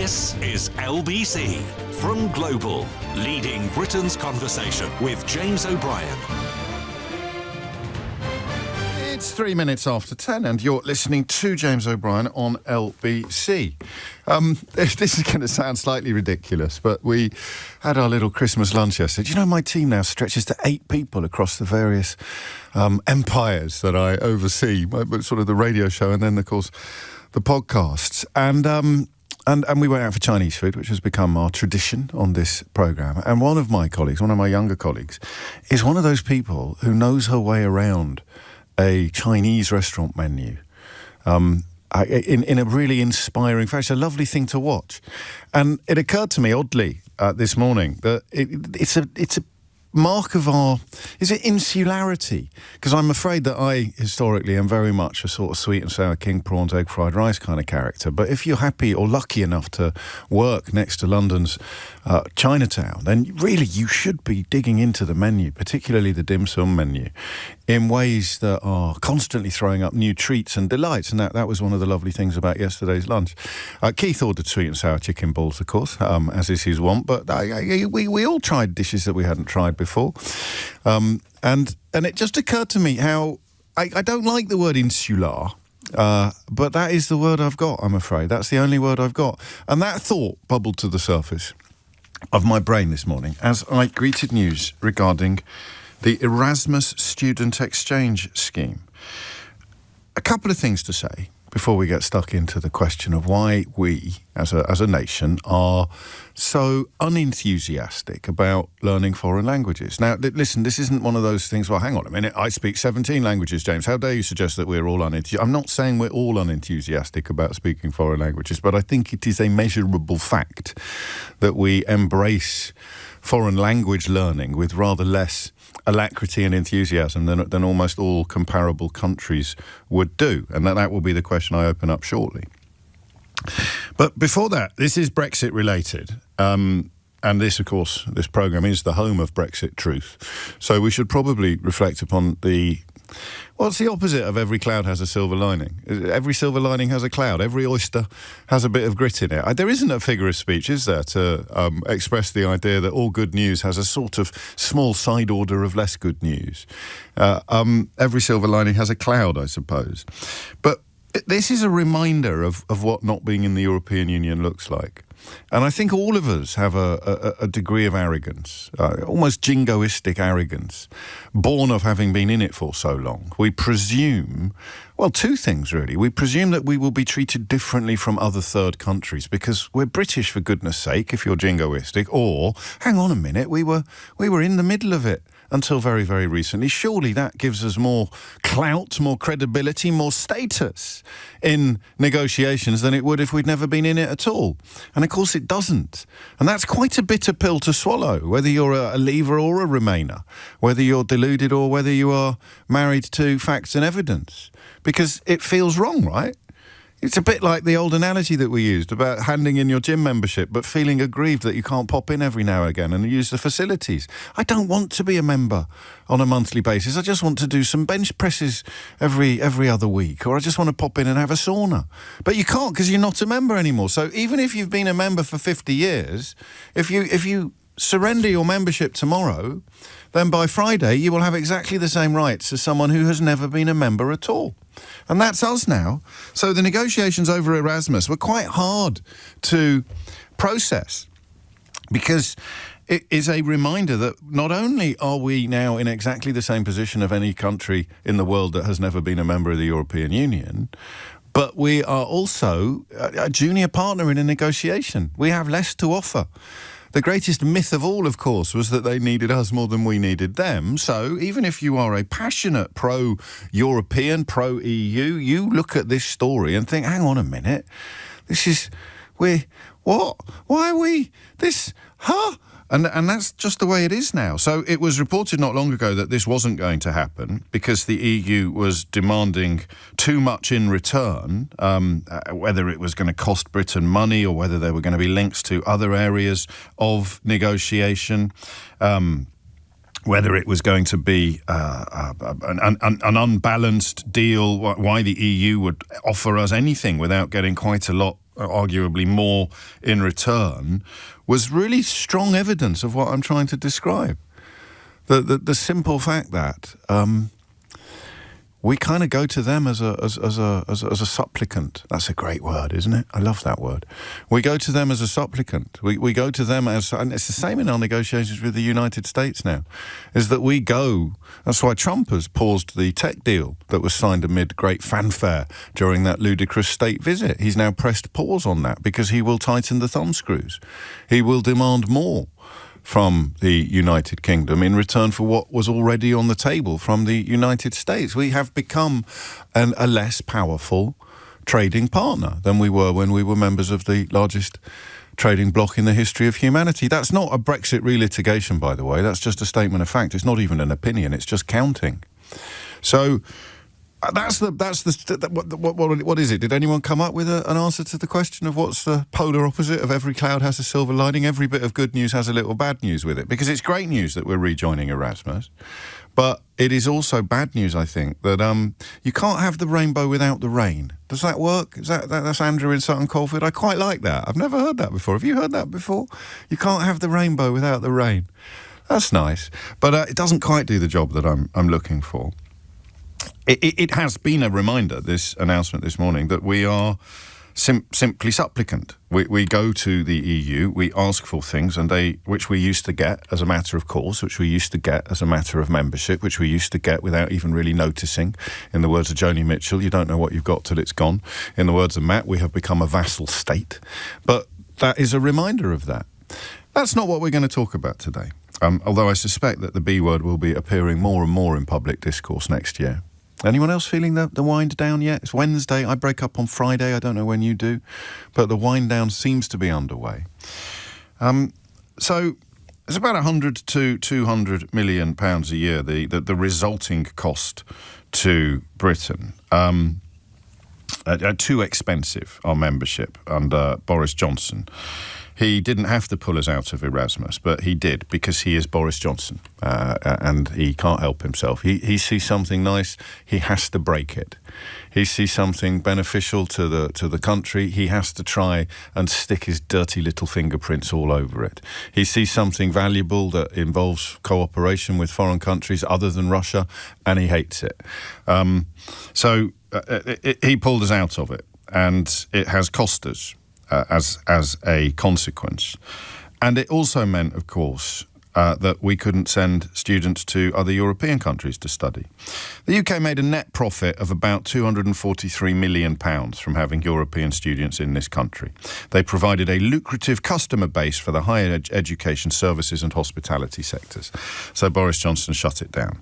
This is LBC from Global, leading Britain's conversation with James O'Brien. It's 3 minutes after 10 and you're listening to James O'Brien on LBC. This is going to sound slightly ridiculous, but we had our little Christmas lunch yesterday. Do you know my team now stretches to 8 people across the various empires that I oversee, sort of the radio show and then, of course, the podcasts. And we went out for Chinese food, which has become our tradition on this programme. And one of my colleagues, one of my younger colleagues, is one of those people who knows her way around a Chinese restaurant menu in a really inspiring fashion. It's a lovely thing to watch. And it occurred to me, oddly, this morning, that it's a mark of our, is it insularity? Because I'm afraid that I, historically, am very much a sort of sweet and sour king prawns, egg fried rice kind of character. But if you're happy or lucky enough to work next to London's Chinatown, then really you should be digging into the menu, particularly the dim sum menu, in ways that are constantly throwing up new treats and delights. And that was one of the lovely things about yesterday's lunch. Keith ordered sweet and sour chicken balls, of course, as is his want. But we all tried dishes that we hadn't tried before. And it just occurred to me how I don't like the word insular, but that is the word I've got, I'm afraid. That's the only word I've got. And that thought bubbled to the surface of my brain this morning as I greeted news regarding the Erasmus Student Exchange Scheme. A couple of things to say before we get stuck into the question of why we, as a nation, are so unenthusiastic about learning foreign languages. Now, listen, this isn't one of those things, well, hang on a minute, I speak 17 languages, James. How dare you suggest that we're all unenthusiastic? I'm not saying we're all unenthusiastic about speaking foreign languages, but I think it is a measurable fact that we embrace foreign language learning with rather less alacrity and enthusiasm than almost all comparable countries would do. And that will be the question I open up shortly. But before that, this is Brexit related. And this, of course, this programme is the home of Brexit truth. So we should probably reflect upon it's the opposite of every cloud has a silver lining. Every silver lining has a cloud. Every oyster has a bit of grit in it. There isn't a figure of speech, is there, to express the idea that all good news has a sort of small side order of less good news. Every silver lining has a cloud, I suppose. But this is a reminder of what not being in the European Union looks like. And I think all of us have a degree of arrogance, almost jingoistic arrogance, born of having been in it for so long. We presume, well, two things really. We presume that we will be treated differently from other third countries because we're British, for goodness sake, if you're jingoistic, or, hang on a minute, we were in the middle of it until very, very recently. Surely that gives us more clout, more credibility, more status in negotiations than it would if we'd never been in it at all. And of course it doesn't. And that's quite a bitter pill to swallow, whether you're a leaver or a remainer, whether you're deluded or whether you are married to facts and evidence. Because it feels wrong, right? It's a bit like the old analogy that we used about handing in your gym membership but feeling aggrieved that you can't pop in every now and again and use the facilities. I don't want to be a member on a monthly basis. I just want to do some bench presses every other week, or I just want to pop in and have a sauna. But you can't because you're not a member anymore. So even if you've been a member for 50 years, if you surrender your membership tomorrow, then by Friday you will have exactly the same rights as someone who has never been a member at all. And that's us now. So the negotiations over Erasmus were quite hard to process because it is a reminder that not only are we now in exactly the same position of any country in the world that has never been a member of the European Union, but we are also a junior partner in a negotiation. We have less to offer. The greatest myth of all, of course, was that they needed us more than we needed them. So even if you are a passionate pro-European, pro-EU, you look at this story and think, hang on a minute, why are we, And that's just the way it is now. So it was reported not long ago that this wasn't going to happen because the EU was demanding too much in return, whether it was going to cost Britain money or whether there were going to be links to other areas of negotiation, whether it was going to be an unbalanced deal, why the EU would offer us anything without getting quite a lot arguably more in return, was really strong evidence of what I'm trying to describe. The simple fact that we kind of go to them as a supplicant. That's a great word, isn't it? I love that word. We go to them as a supplicant. We go to them as, and it's the same in our negotiations with the United States now, is that we go. That's why Trump has paused the tech deal that was signed amid great fanfare during that ludicrous state visit. He's now pressed pause on that because he will tighten the thumbscrews. He will demand more from the United Kingdom in return for what was already on the table from the United States. We have become a less powerful trading partner than we were when we were members of the largest trading bloc in the history of humanity. That's not a Brexit relitigation, by the way. That's just a statement of fact. It's not even an opinion. It's just counting. So what is it? Did anyone come up with an answer to the question of what's the polar opposite of every cloud has a silver lining? Every bit of good news has a little bad news with it, because it's great news that we're rejoining Erasmus, but it is also bad news, I think, that you can't have the rainbow without the rain. Does that work? That's Andrew in Sutton Coldfield. I quite like that. I've never heard that before. Have you heard that before? You can't have the rainbow without the rain. That's nice, but it doesn't quite do the job that I'm looking for. It has been a reminder, this announcement this morning, that we are simply supplicant. We go to the EU, we ask for things, and which we used to get as a matter of course, which we used to get as a matter of membership, which we used to get without even really noticing. In the words of Joni Mitchell, you don't know what you've got till it's gone. In the words of Matt, we have become a vassal state. But that is a reminder of that. That's not what we're going to talk about today, although I suspect that the B word will be appearing more and more in public discourse next year. Anyone else feeling the wind down yet? It's Wednesday. I break up on Friday. I don't know when you do, but the wind down seems to be underway. So it's about 100 to 200 million pounds a year, the resulting cost to Britain. Too expensive, our membership under Boris Johnson. He didn't have to pull us out of Erasmus, but he did, because he is Boris Johnson, and he can't help himself. He sees something nice, he has to break it. He sees something beneficial to the country, he has to try and stick his dirty little fingerprints all over it. He sees something valuable that involves cooperation with foreign countries other than Russia, and he hates it. So he pulled us out of it, and it has cost us. As a consequence. And it also meant, of course, that we couldn't send students to other European countries to study. The UK made a net profit of about £243 million from having European students in this country. They provided a lucrative customer base for the higher education services and hospitality sectors. So Boris Johnson shut it down.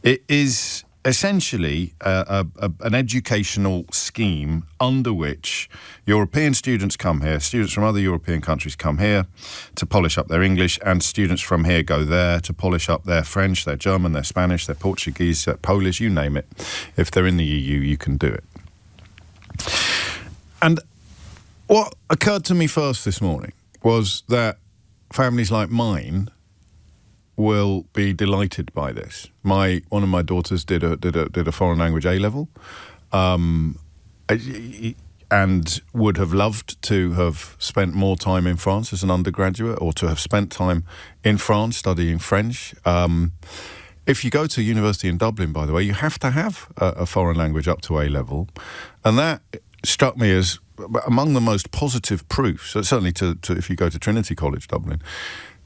It is essentially an educational scheme under which European students come here, students from other European countries come here to polish up their English, and students from here go there to polish up their French, their German, their Spanish, their Portuguese, their Polish, you name it. If they're in the EU, you can do it. And what occurred to me first this morning was that families like mine will be delighted by this. One of my daughters did a foreign language A-level, and would have loved to have spent more time in France as an undergraduate, or to have spent time in France studying French. If you go to university in Dublin, by the way, you have to have a foreign language up to A-level, and that struck me as among the most positive proofs, certainly to if you go to Trinity College Dublin.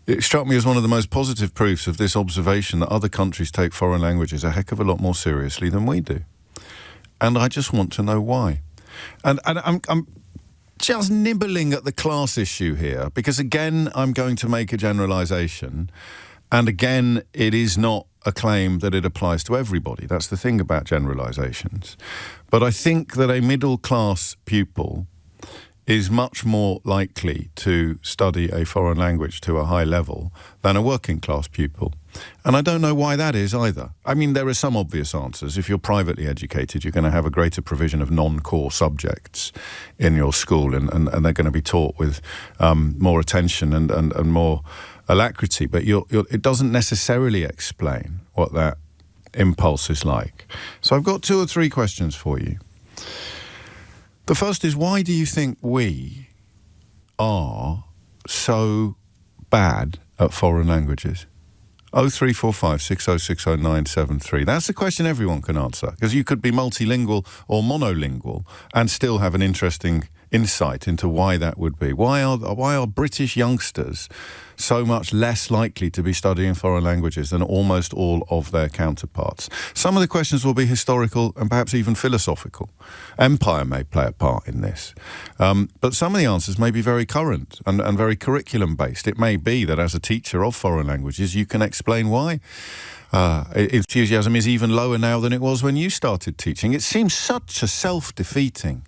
It struck me as one of the most positive proofs of this observation that other countries take foreign languages a heck of a lot more seriously than we do. And I just want to know why. And I'm just nibbling at the class issue here, because again, I'm going to make a generalisation. And again, it is not a claim that it applies to everybody. That's the thing about generalisations. But I think that a middle-class pupil is much more likely to study a foreign language to a high level than a working class pupil. And I don't know why that is either. I mean, there are some obvious answers. If you're privately educated, you're going to have a greater provision of non-core subjects in your school, and they're going to be taught with more attention and more alacrity. But it doesn't necessarily explain what that impulse is like. So I've got 2 or 3 questions for you. The first is, why do you think we are so bad at foreign languages? 0345 6060 973. That's the question everyone can answer, because you could be multilingual or monolingual and still have an interesting insight into why that would be. Why are British youngsters so much less likely to be studying foreign languages than almost all of their counterparts? Some of the questions will be historical and perhaps even philosophical. Empire may play a part in this. But some of the answers may be very current and very curriculum-based. It may be that as a teacher of foreign languages, you can explain why enthusiasm is even lower now than it was when you started teaching. It seems such a self-defeating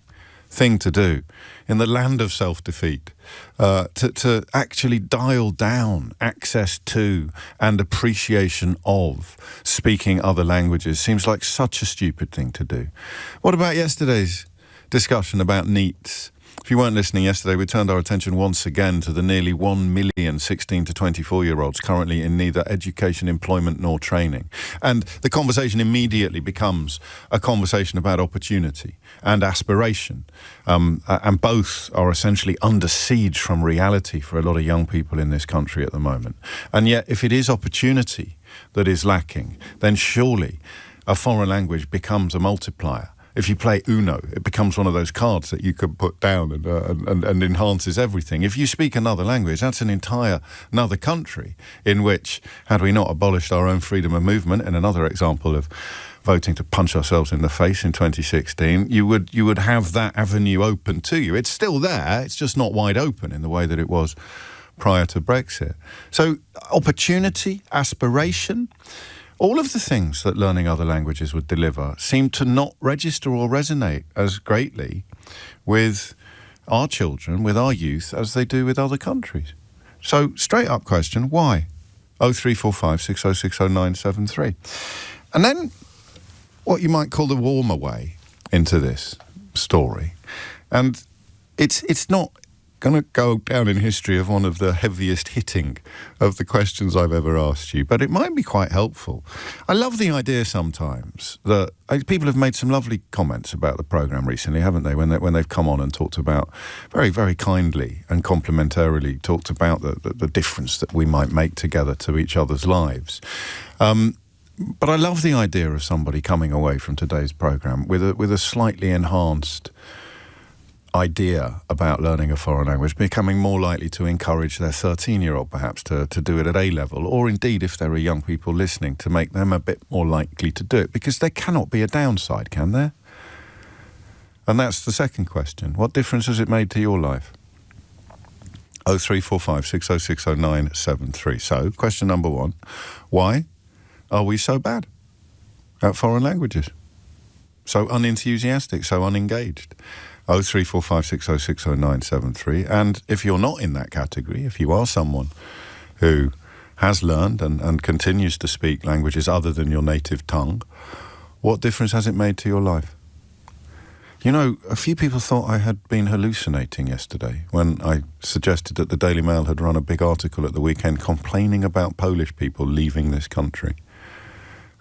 thing to do in the land of self-defeat, to actually dial down access to and appreciation of speaking other languages seems like such a stupid thing to do. What about yesterday's discussion about NEETs? If you weren't listening yesterday, we turned our attention once again to the nearly 1 million 16 to 24-year-olds currently in neither education, employment nor training. And the conversation immediately becomes a conversation about opportunity and aspiration. And both are essentially under siege from reality for a lot of young people in this country at the moment. And yet, if it is opportunity that is lacking, then surely a foreign language becomes a multiplier. If you play Uno, it becomes one of those cards that you can put down and enhances everything. If you speak another language, that's another country in which, had we not abolished our own freedom of movement, in another example of voting to punch ourselves in the face in 2016, you would have that avenue open to you. It's still there, it's just not wide open in the way that it was prior to Brexit. So opportunity, aspiration, all of the things that learning other languages would deliver seem to not register or resonate as greatly with our children, with our youth, as they do with other countries. So, straight up question, why? 0345 6060 973. And then, what you might call the warmer way into this story. And it's not going to go down in history of one of the heaviest hitting of the questions I've ever asked you, but it might be quite helpful. I love the idea sometimes that people have made some lovely comments about the programme recently, haven't they, when they've come on and talked about, very, very kindly and complimentarily talked about the difference that we might make together to each other's lives. But I love the idea of somebody coming away from today's programme with a slightly enhanced idea about learning a foreign language, becoming more likely to encourage their 13-year-old perhaps to do it at A-level, or indeed, if there are young people listening, to make them a bit more likely to do it, because there cannot be a downside, can there? And that's the second question. What difference has it made to your life? 0345 6060 973. So, question number one, why are we so bad at foreign languages? So unenthusiastic, so unengaged? 0345 6060 973. And if you're not in that category, if you are someone who has learned and continues to speak languages other than your native tongue, what difference has it made to your life? You know, a few people thought I had been hallucinating yesterday when I suggested that the Daily Mail had run a big article at the weekend complaining about Polish people leaving this country.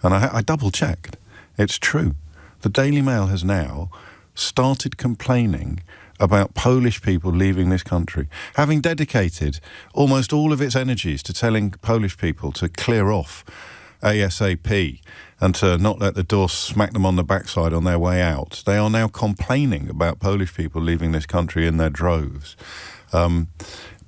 And I double-checked. It's true. The Daily Mail has now started complaining about Polish people leaving this country, having dedicated almost all of its energies to telling Polish people to clear off ASAP and to not let the door smack them on the backside on their way out. They are now complaining about Polish people leaving this country in their droves.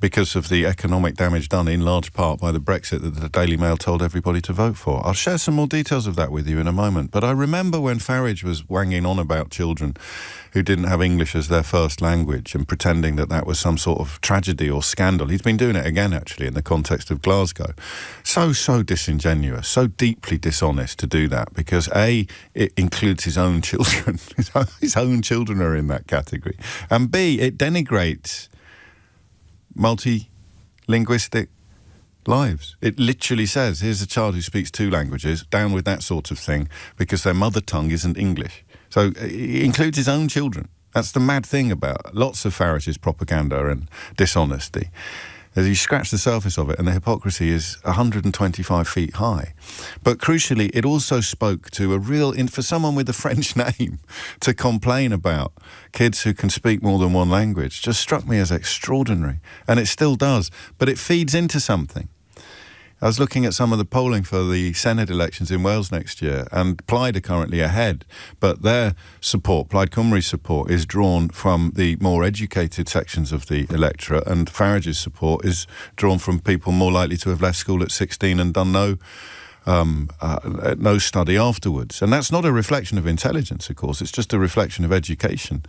Because of the economic damage done in large part by the Brexit that the Daily Mail told everybody to vote for. I'll share some more details of that with you in a moment. But I remember when Farage was wanging on about children who didn't have English as their first language and pretending that that was some sort of tragedy or scandal. He's been doing it again, actually, in the context of Glasgow. So disingenuous, so deeply dishonest to do that, because A, it includes his own children. His own children are in that category. And B, it denigrates multi-linguistic lives. It literally says, here's a child who speaks 2 languages, down with that sort of thing, because their mother tongue isn't English. So it includes his own children. That's the mad thing about lots of Farage's propaganda and dishonesty. As you scratch the surface of it, and the hypocrisy is 125 feet high. But crucially, it also spoke to a real, for someone with a French name to complain about kids who can speak more than one language, just struck me as extraordinary. And it still does. But it feeds into something. I was looking at some of the polling for the Senate elections in Wales next year, and Plaid are currently ahead, but their support, Plaid Cymru's support, is drawn from the more educated sections of the electorate, and Farage's support is drawn from people more likely to have left school at 16 and done no study afterwards. And that's not a reflection of intelligence, of course, it's just a reflection of education.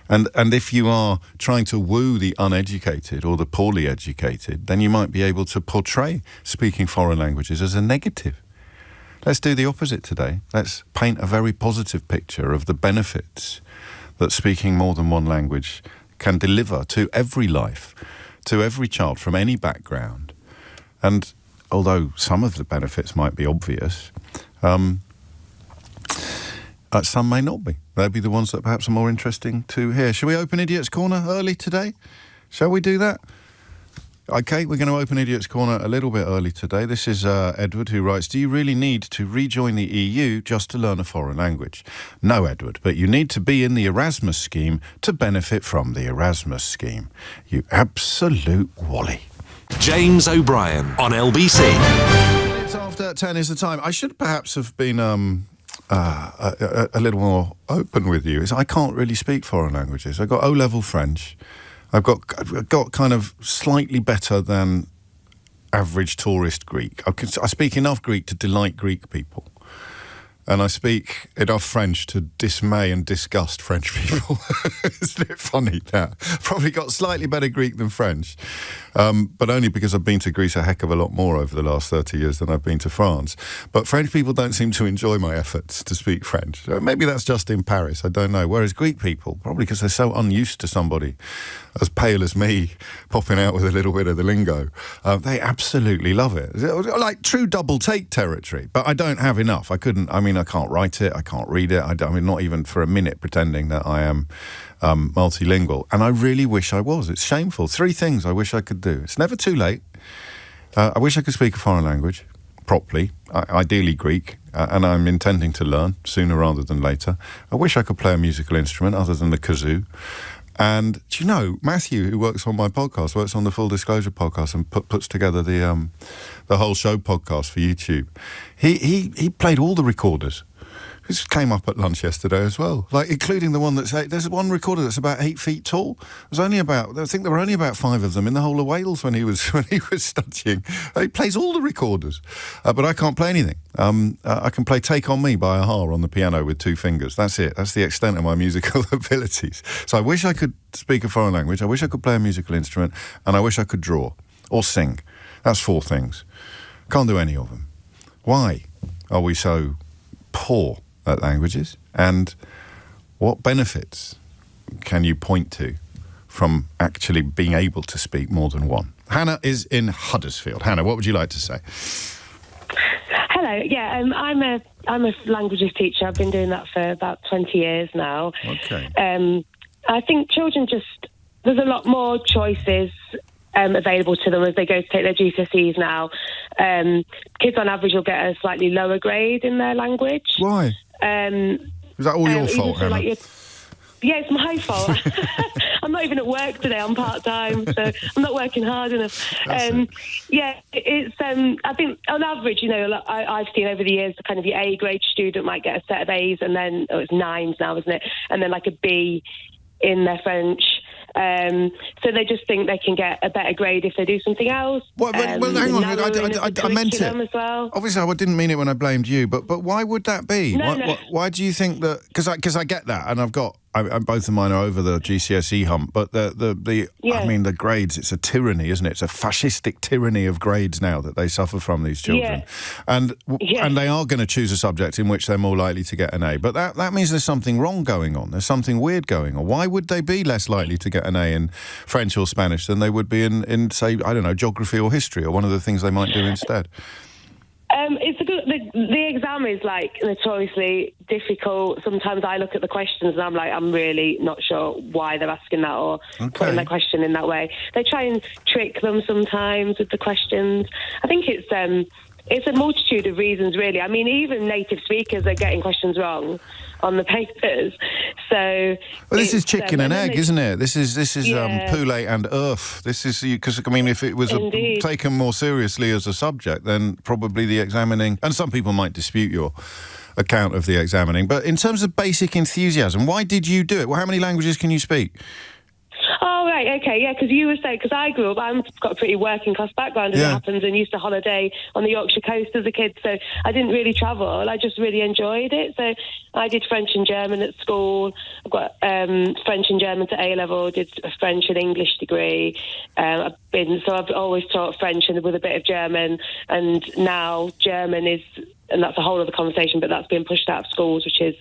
And if you are trying to woo the uneducated or the poorly educated, then you might be able to portray speaking foreign languages as a negative. Let's do the opposite today. Let's paint a very positive picture of the benefits that speaking more than one language can deliver to every life, to every child from any background. And although some of the benefits might be obvious, some may not be. They'll be the ones that perhaps are more interesting to hear. Shall we open Idiot's Corner early today? Shall we do that? OK, we're going to open Idiot's Corner a little bit early today. This is Edward, who writes, do you really need to rejoin the EU just to learn a foreign language? No, Edward, but you need to be in the Erasmus scheme to benefit from the Erasmus scheme. You absolute wally. James O'Brien on LBC. It's after 10 is the time. I should perhaps have been a little more open with you. I can't really speak foreign languages. I've got O-level French. I've got kind of slightly better than average tourist Greek. I speak enough Greek to delight Greek people. And I speak enough French to dismay and disgust French people. Isn't it funny that? Probably got slightly better Greek than French, but only because I've been to Greece a heck of a lot more over the last 30 years than I've been to France. But French people don't seem to enjoy my efforts to speak French. Maybe that's just in Paris, I don't know. Whereas Greek people, probably because they're so unused to somebody as pale as me popping out with a little bit of the lingo, they absolutely love it. Like true double take territory, but I don't have enough. I can't write it, I can't read it, not even for a minute pretending that I am multilingual. And I really wish I was. It's shameful. 3 things I wish I could do. It's never too late. I wish I could speak a foreign language properly, ideally Greek, and I'm intending to learn sooner rather than later. I wish I could play a musical instrument other than the kazoo. And do you know, Matthew, who works on my podcast, works on the Full Disclosure podcast and puts together the whole show podcast for YouTube. He played all the recorders. This came up at lunch yesterday as well, like including the one there's one recorder that's about 8 feet tall. I think there were only about 5 of them in the whole of Wales when he was studying. He plays all the recorders, but I can't play anything. I can play Take On Me by a-ha on the piano with 2 fingers. That's it. That's the extent of my musical abilities. So I wish I could speak a foreign language. I wish I could play a musical instrument, and I wish I could draw or sing. That's 4 things. Can't do any of them. Why are we so poor at languages, and what benefits can you point to from actually being able to speak more than one? Hannah is in Huddersfield. Hannah, what would you like to say? Hello. Yeah, I'm a languages teacher. I've been doing that for about 20 years now. Okay. I think children there's a lot more choices available to them as they go to take their GCSEs now. Kids on average will get a slightly lower grade in their language. Why? Is that all your fault, Hannah? Yeah, it's my fault. I'm not even at work today. I'm part-time, so I'm not working hard enough. Yeah, it's. I think on average, I've seen over the years, kind of your A grade student might get a set of A's, and then it's 9s now, isn't it? And then like a B in their French. So they just think they can get a better grade if they do something else. Well, hang on, I meant it. As well. Obviously, I didn't mean it when I blamed you, but why would that be? No. Why do you think that? Because I get that, and both of mine are over the GCSE hump, but the grades, it's a tyranny, isn't it? It's a fascistic tyranny of grades now that they suffer from, these children. Yeah. And they are going to choose a subject in which they're more likely to get an A. But that means there's something wrong going on. There's something weird going on. Why would they be less likely to get an A in French or Spanish than they would be in say, I don't know, geography or history, or one of the things they might do instead? It's the exam is like notoriously difficult. Sometimes I look at the questions and I'm like, I'm really not sure why they're asking that or putting that question in that way. They try and trick them sometimes with the questions. I think it's a multitude of reasons, really. I mean, even native speakers are getting questions wrong on the papers. So, well, this is chicken and egg, isn't it? This is poulet and earth. This is because I mean, if it was taken more seriously as a subject, then probably the examining, and some people might dispute your account of the examining. But in terms of basic enthusiasm, why did you do it? Well, how many languages can you speak? Oh, right, okay, yeah, because you were saying, because I grew up, I've got a pretty working class background as it happens, and used to holiday on the Yorkshire coast as a kid, so I didn't really travel, I just really enjoyed it. So I did French and German at school. I've got French and German to A-level, did a French and English degree. I've always taught French and with a bit of German, and now German is... And that's a whole other conversation, but that's been pushed out of schools, which is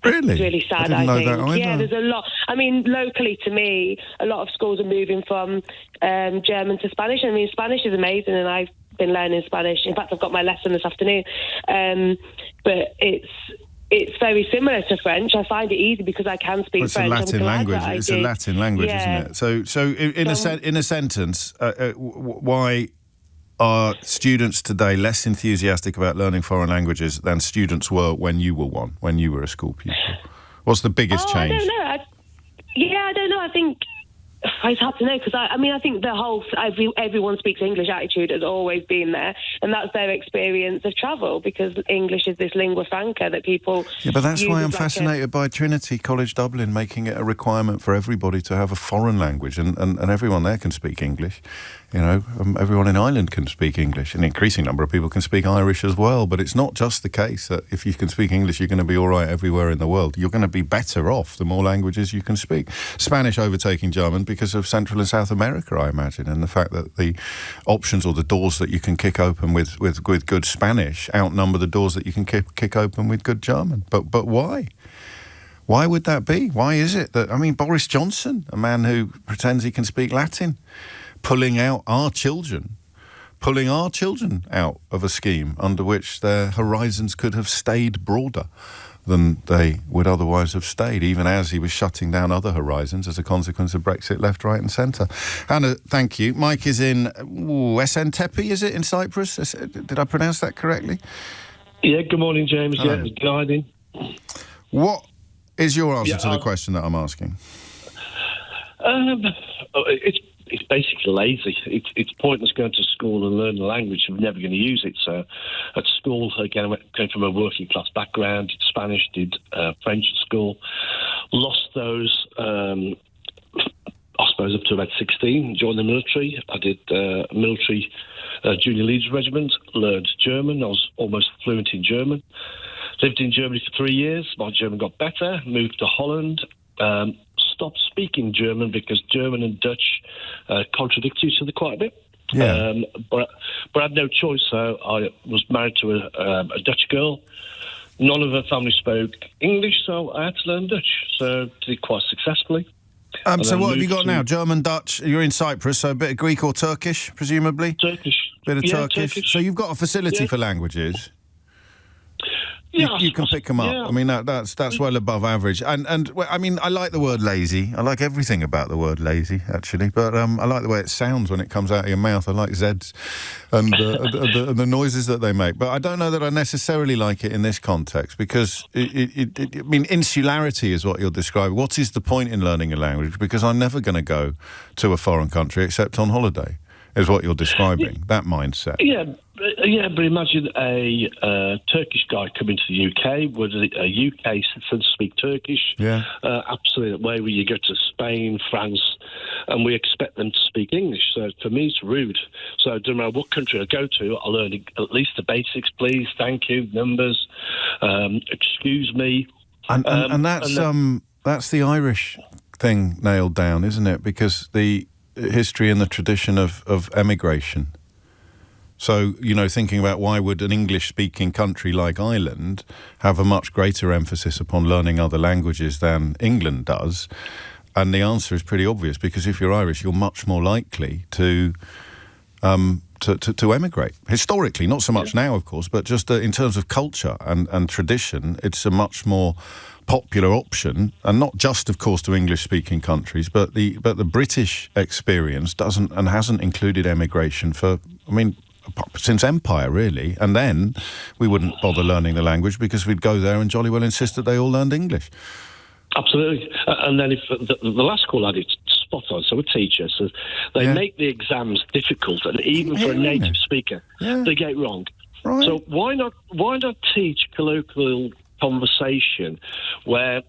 really sad, I think. Yeah, there's a lot. I mean, locally to me, a lot of schools are moving from German to Spanish. I mean, Spanish is amazing, and I've been learning Spanish. In fact, I've got my lesson this afternoon. But it's very similar to French. I find it easy because I can speak French. It's a Latin language. It's a Latin language, isn't it? So in a sentence, why are students today less enthusiastic about learning foreign languages than students were when you were a school pupil? What's the biggest change? I don't know. I don't know. I think it's hard to know because I think the whole everyone speaks English attitude has always been there, and that's their experience of travel because English is this lingua franca that people. Yeah, but that's why I'm fascinated by Trinity College Dublin making it a requirement for everybody to have a foreign language, and everyone there can speak English. You know, everyone in Ireland can speak English. An increasing number of people can speak Irish as well. But it's not just the case that if you can speak English, you're going to be all right everywhere in the world. You're going to be better off the more languages you can speak. Spanish overtaking German because of Central and South America, I imagine, and the fact that the options or the doors that you can kick open with good Spanish outnumber the doors that you can kick open with good German. But why? Why would that be? Why is it that, I mean, Boris Johnson, a man who pretends he can speak Latin, pulling our children out of a scheme under which their horizons could have stayed broader than they would otherwise have stayed, even as he was shutting down other horizons as a consequence of Brexit left, right and centre. Hannah, thank you. Mike is in Esentepe, is it, in Cyprus? Did I pronounce that correctly? Yeah, good morning, James. Hello. Yeah, guiding. What is your answer to the question that I'm asking? It's basically lazy. It's pointless going to school and learning a language if you're never going to use it. So at school, again, I came from a working class background, did Spanish, did French at school, lost those, I suppose, up to about 16, joined the military. I did military junior leaders regiment, learned German. I was almost fluent in German. Lived in Germany for 3 years. My German got better, moved to Holland, stopped speaking German because German and Dutch contradict each other quite a bit. Yeah. But I had no choice, so I was married to a Dutch girl. None of her family spoke English, so I had to learn Dutch. So did it quite successfully. So what have you got now? German, Dutch, you're in Cyprus, so a bit of Greek or Turkish, presumably? Turkish. Bit of Turkish. So you've got a facility for languages? Yeah, you can pick them up. Yeah. I mean, that's well above average. And I mean, I like the word lazy. I like everything about the word lazy, actually. But I like the way it sounds when it comes out of your mouth. I like Zs and the noises that they make. But I don't know that I necessarily like it in this context because, I mean, insularity is what you're describing. What is the point in learning a language? Because I'm never going to go to a foreign country except on holiday, is what you're describing, that mindset. Yeah, but imagine a Turkish guy coming to the UK, would a UK citizen speak Turkish? Yeah. Absolutely. Where you go to Spain, France, and we expect them to speak English. So for me, it's rude. So no matter what country I go to, I learn at least the basics, please, thank you, numbers, excuse me. And that's the Irish thing nailed down, isn't it? Because the history and the tradition of emigration. So, you know, thinking about why would an English-speaking country like Ireland have a much greater emphasis upon learning other languages than England does? And the answer is pretty obvious, because if you're Irish, you're much more likely to to emigrate. Historically, not so much now, of course, but just in terms of culture and tradition, it's a much more popular option, and not just, of course, to English-speaking countries, but the British experience hasn't included emigration for, since empire, really. And then we wouldn't bother learning the language because we'd go there and jolly well insist that they all learned English. Absolutely. And then if the last call had it spot on, so a teacher says they make the exams difficult, and even for a native speaker, they get it wrong. Right. So why not teach colloquial conversation where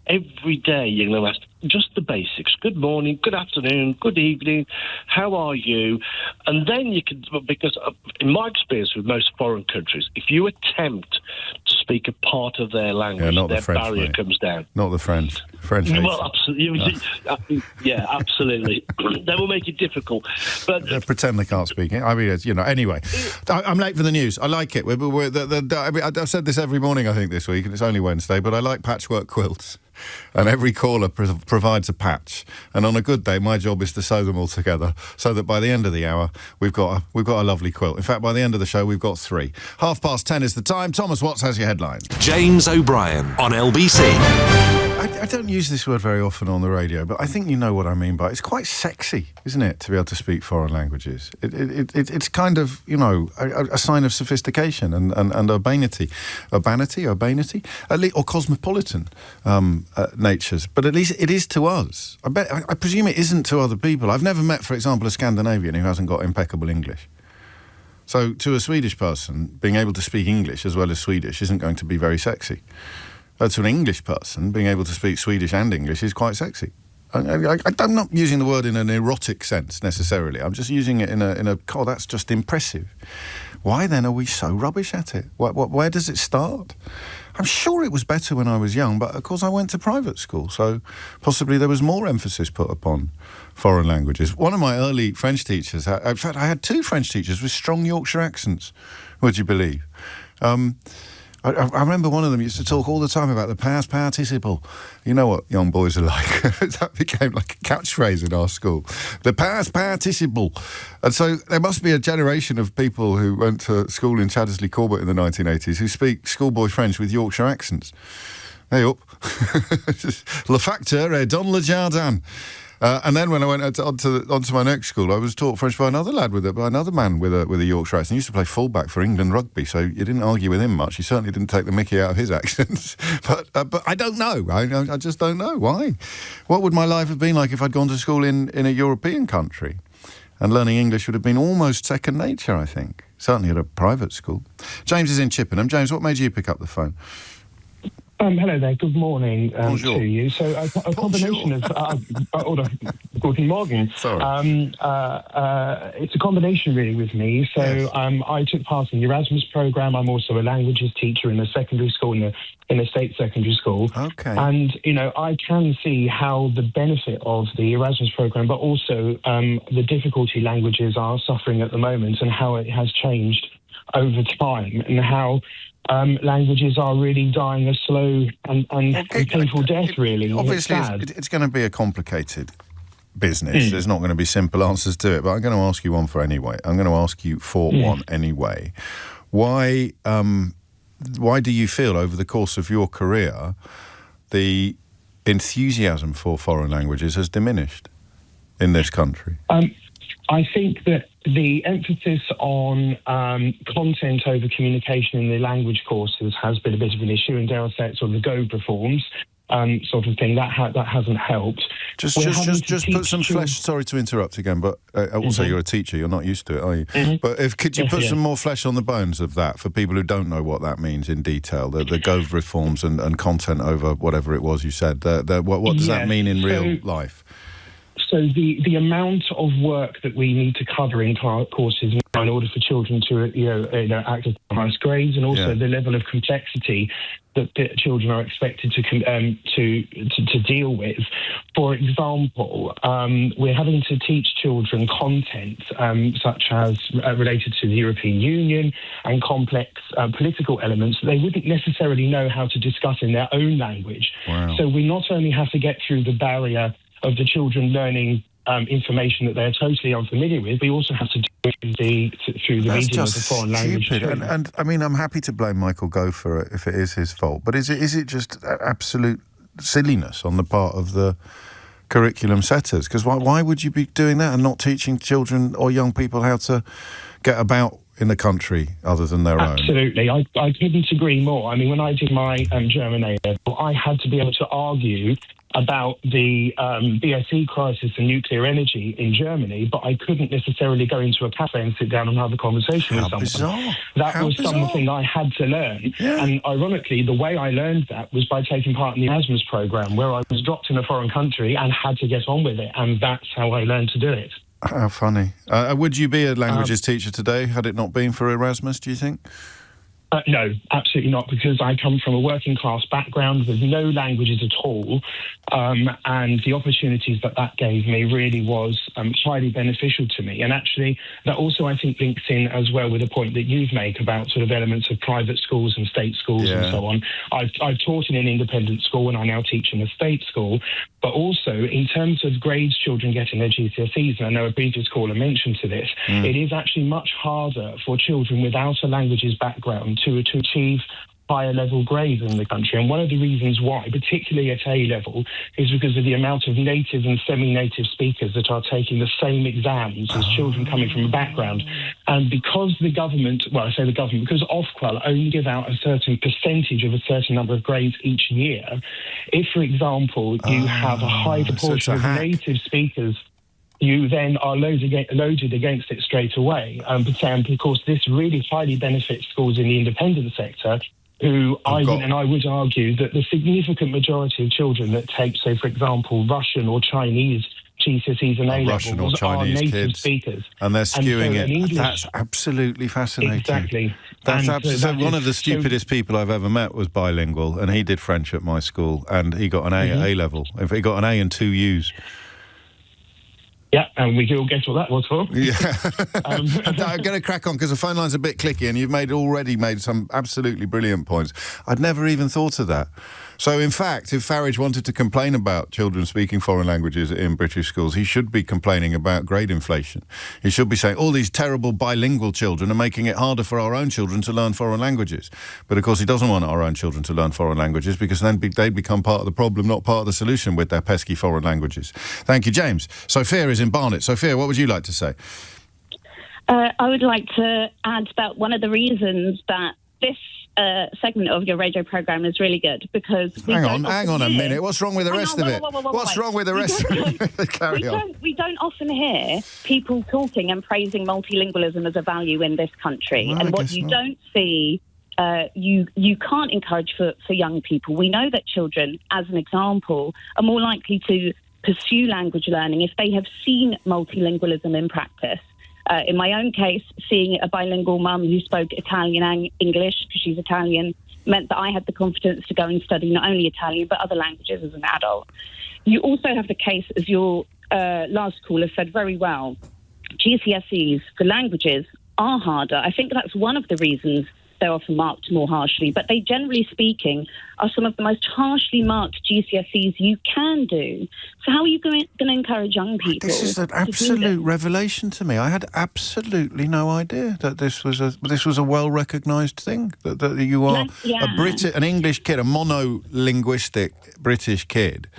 every day you're going to ask just the basics: good morning, good afternoon, good evening, how are you? And then you can, because in my experience with most foreign countries, if you attempt to speak a part of their language, not their the French, barrier mate. Comes down. Not the French. Well, absolutely. Yeah, absolutely. They will make it difficult. But they pretend they can't speak it. Anyway. I'm late for the news. I like it. I've said this every morning, I think, this week, and it's only Wednesday, but I like patchwork quilts. And every caller provides a patch. And on a good day, my job is to sew them all together so that by the end of the hour, we've got a lovely quilt. In fact, by the end of the show, we've got 3. 10:30 is the time. Thomas Watts has your headlines. James O'Brien on LBC. I don't use this word very often on the radio, but I think you know what I mean by it. It's quite sexy, isn't it, to be able to speak foreign languages? It's kind of, a sign of sophistication and urbanity, or cosmopolitan natures. But at least it is to us. I presume it isn't to other people. I've never met, for example, a Scandinavian who hasn't got impeccable English. So to a Swedish person, being able to speak English as well as Swedish isn't going to be very sexy. To an English person, being able to speak Swedish and English is quite sexy. I'm not using the word in an erotic sense necessarily. I'm just using it in a God, that's just impressive. Why then are we so rubbish at it? Where does it start? I'm sure it was better when I was young, but of course I went to private school, so possibly there was more emphasis put upon foreign languages. One of my early French teachers, in fact I had 2 French teachers with strong Yorkshire accents, would you believe? I remember one of them used to talk all the time about the past participle. You know what young boys are like. That became like a catchphrase in our school. The past participle. And so there must be a generation of people who went to school in Chaddesley Corbett in the 1980s who speak schoolboy French with Yorkshire accents. Hey up. Le facteur est dans le jardin. And then when I went onto my next school, I was taught French by another man with a Yorkshire accent. He used to play fullback for England rugby, so you didn't argue with him much. He certainly didn't take the mickey out of his accents. But I don't know. I just don't know. Why? What would my life have been like if I'd gone to school in a European country? And learning English would have been almost second nature, I think. Certainly at a private school. James is in Chippenham. James, what made you pick up the phone? Hello there. Good morning to you. So a combination of guten Morgen. Sorry. It's a combination really with me. So yes. I took part in the Erasmus program. I'm also a languages teacher in a secondary school, in a state secondary school. Okay. And I can see how the benefit of the Erasmus program, but also the difficulty languages are suffering at the moment, and how it has changed over time, and how languages are really dying a slow and painful death, really. Obviously, it's going to be a complicated business. There's not going to be simple answers to it, but I'm going to ask you one anyway. Why do you feel over the course of your career the enthusiasm for foreign languages has diminished in this country? I think that the emphasis on content over communication in the language courses has been a bit of an issue, and dare I say it, sort of the Govt reforms sort of thing, that hasn't helped. Just put some flesh. Sorry to interrupt again, but also you're a teacher. You're not used to it, are you? Mm-hmm. But could you put some more flesh on the bones of that for people who don't know what that means in detail? The Govt reforms and content over whatever it was you said. What does that mean in real life? So the amount of work that we need to cover in courses in order for children to access the highest grades, and also the level of complexity that children are expected to deal with. For example, we're having to teach children content such as related to the European Union and complex political elements that they wouldn't necessarily know how to discuss in their own language. Wow. So we not only have to get through the barrier of the children learning information that they're totally unfamiliar with. We also have to do it through the medium of the foreign language. And I mean, I'm happy to blame Michael Gove for it if it is his fault. But is it just absolute silliness on the part of the curriculum setters? Because why would you be doing that and not teaching children or young people how to get about in the country other than their own? Absolutely. I couldn't agree more. I mean, when I did my German A level, I had to be able to argue about the BSE crisis and nuclear energy in Germany, but I couldn't necessarily go into a cafe and sit down and have a conversation with someone. Bizarre. That was something I had to learn. Yeah. And ironically, the way I learned that was by taking part in the Erasmus programme, where I was dropped in a foreign country and had to get on with it, and that's how I learned to do it. How funny. Would you be a languages teacher today had it not been for Erasmus, do you think? No, absolutely not, because I come from a working class background with no languages at all, and the opportunities that gave me really was highly beneficial to me. And actually, that also, I think, links in as well with the point that you've made about sort of elements of private schools and state schools and so on. I've taught in an independent school, and I now teach in a state school. But also, in terms of grades children get in their GCSEs, and I know a previous caller mentioned to this, it is actually much harder for children without a languages background to achieve higher level grades in the country. And one of the reasons why, particularly at A level, is because of the amount of native and semi-native speakers that are taking the same exams as children coming from a background. And because the government, well, I say the government, because Ofqual only give out a certain percentage of a certain number of grades each year, if, for example, you have a high proportion of native speakers, you then are loaded against it straight away. But of course, this really highly benefits schools in the independent sector, who I would argue that the significant majority of children that take, say, for example, Russian or Chinese GCSEs and A-levels are native speakers. And they're skewing it. That's absolutely fascinating. Exactly. So one of the stupidest people I've ever met was bilingual, and he did French at my school, and he got an A at A-level. In fact, he got an A and 2 U's. Yeah, and we can all guess what that was for. Yeah. I'm going to crack on because the phone line's a bit clicky, and you've already made some absolutely brilliant points. I'd never even thought of that. So, in fact, if Farage wanted to complain about children speaking foreign languages in British schools, he should be complaining about grade inflation. He should be saying all these terrible bilingual children are making it harder for our own children to learn foreign languages. But, of course, he doesn't want our own children to learn foreign languages because then they become part of the problem, not part of the solution with their pesky foreign languages. Thank you, James. Sophia is in Barnet. Sophia, what would you like to say? I would like to add that one of the reasons that this segment of your radio programme is really good because hang on a minute. What's wrong with the rest of it? What's wrong with the rest of it? Carry on. We don't often hear people talking and praising multilingualism as a value in this country. Well, and what you don't see, you can't encourage for young people. We know that children, as an example, are more likely to pursue language learning if they have seen multilingualism in practice. In my own case, seeing a bilingual mum who spoke Italian and English, because she's Italian, meant that I had the confidence to go and study not only Italian, but other languages as an adult. You also have the case, as your last caller said very well, GCSEs for languages are harder. I think that's one of the reasons they're often marked more harshly, but they, generally speaking, are some of the most harshly marked GCSEs you can do. So how are you going to encourage young people? This is an absolute revelation to me. I had absolutely no idea that this was a well-recognised thing, that you are an English kid, a monolinguistic British kid,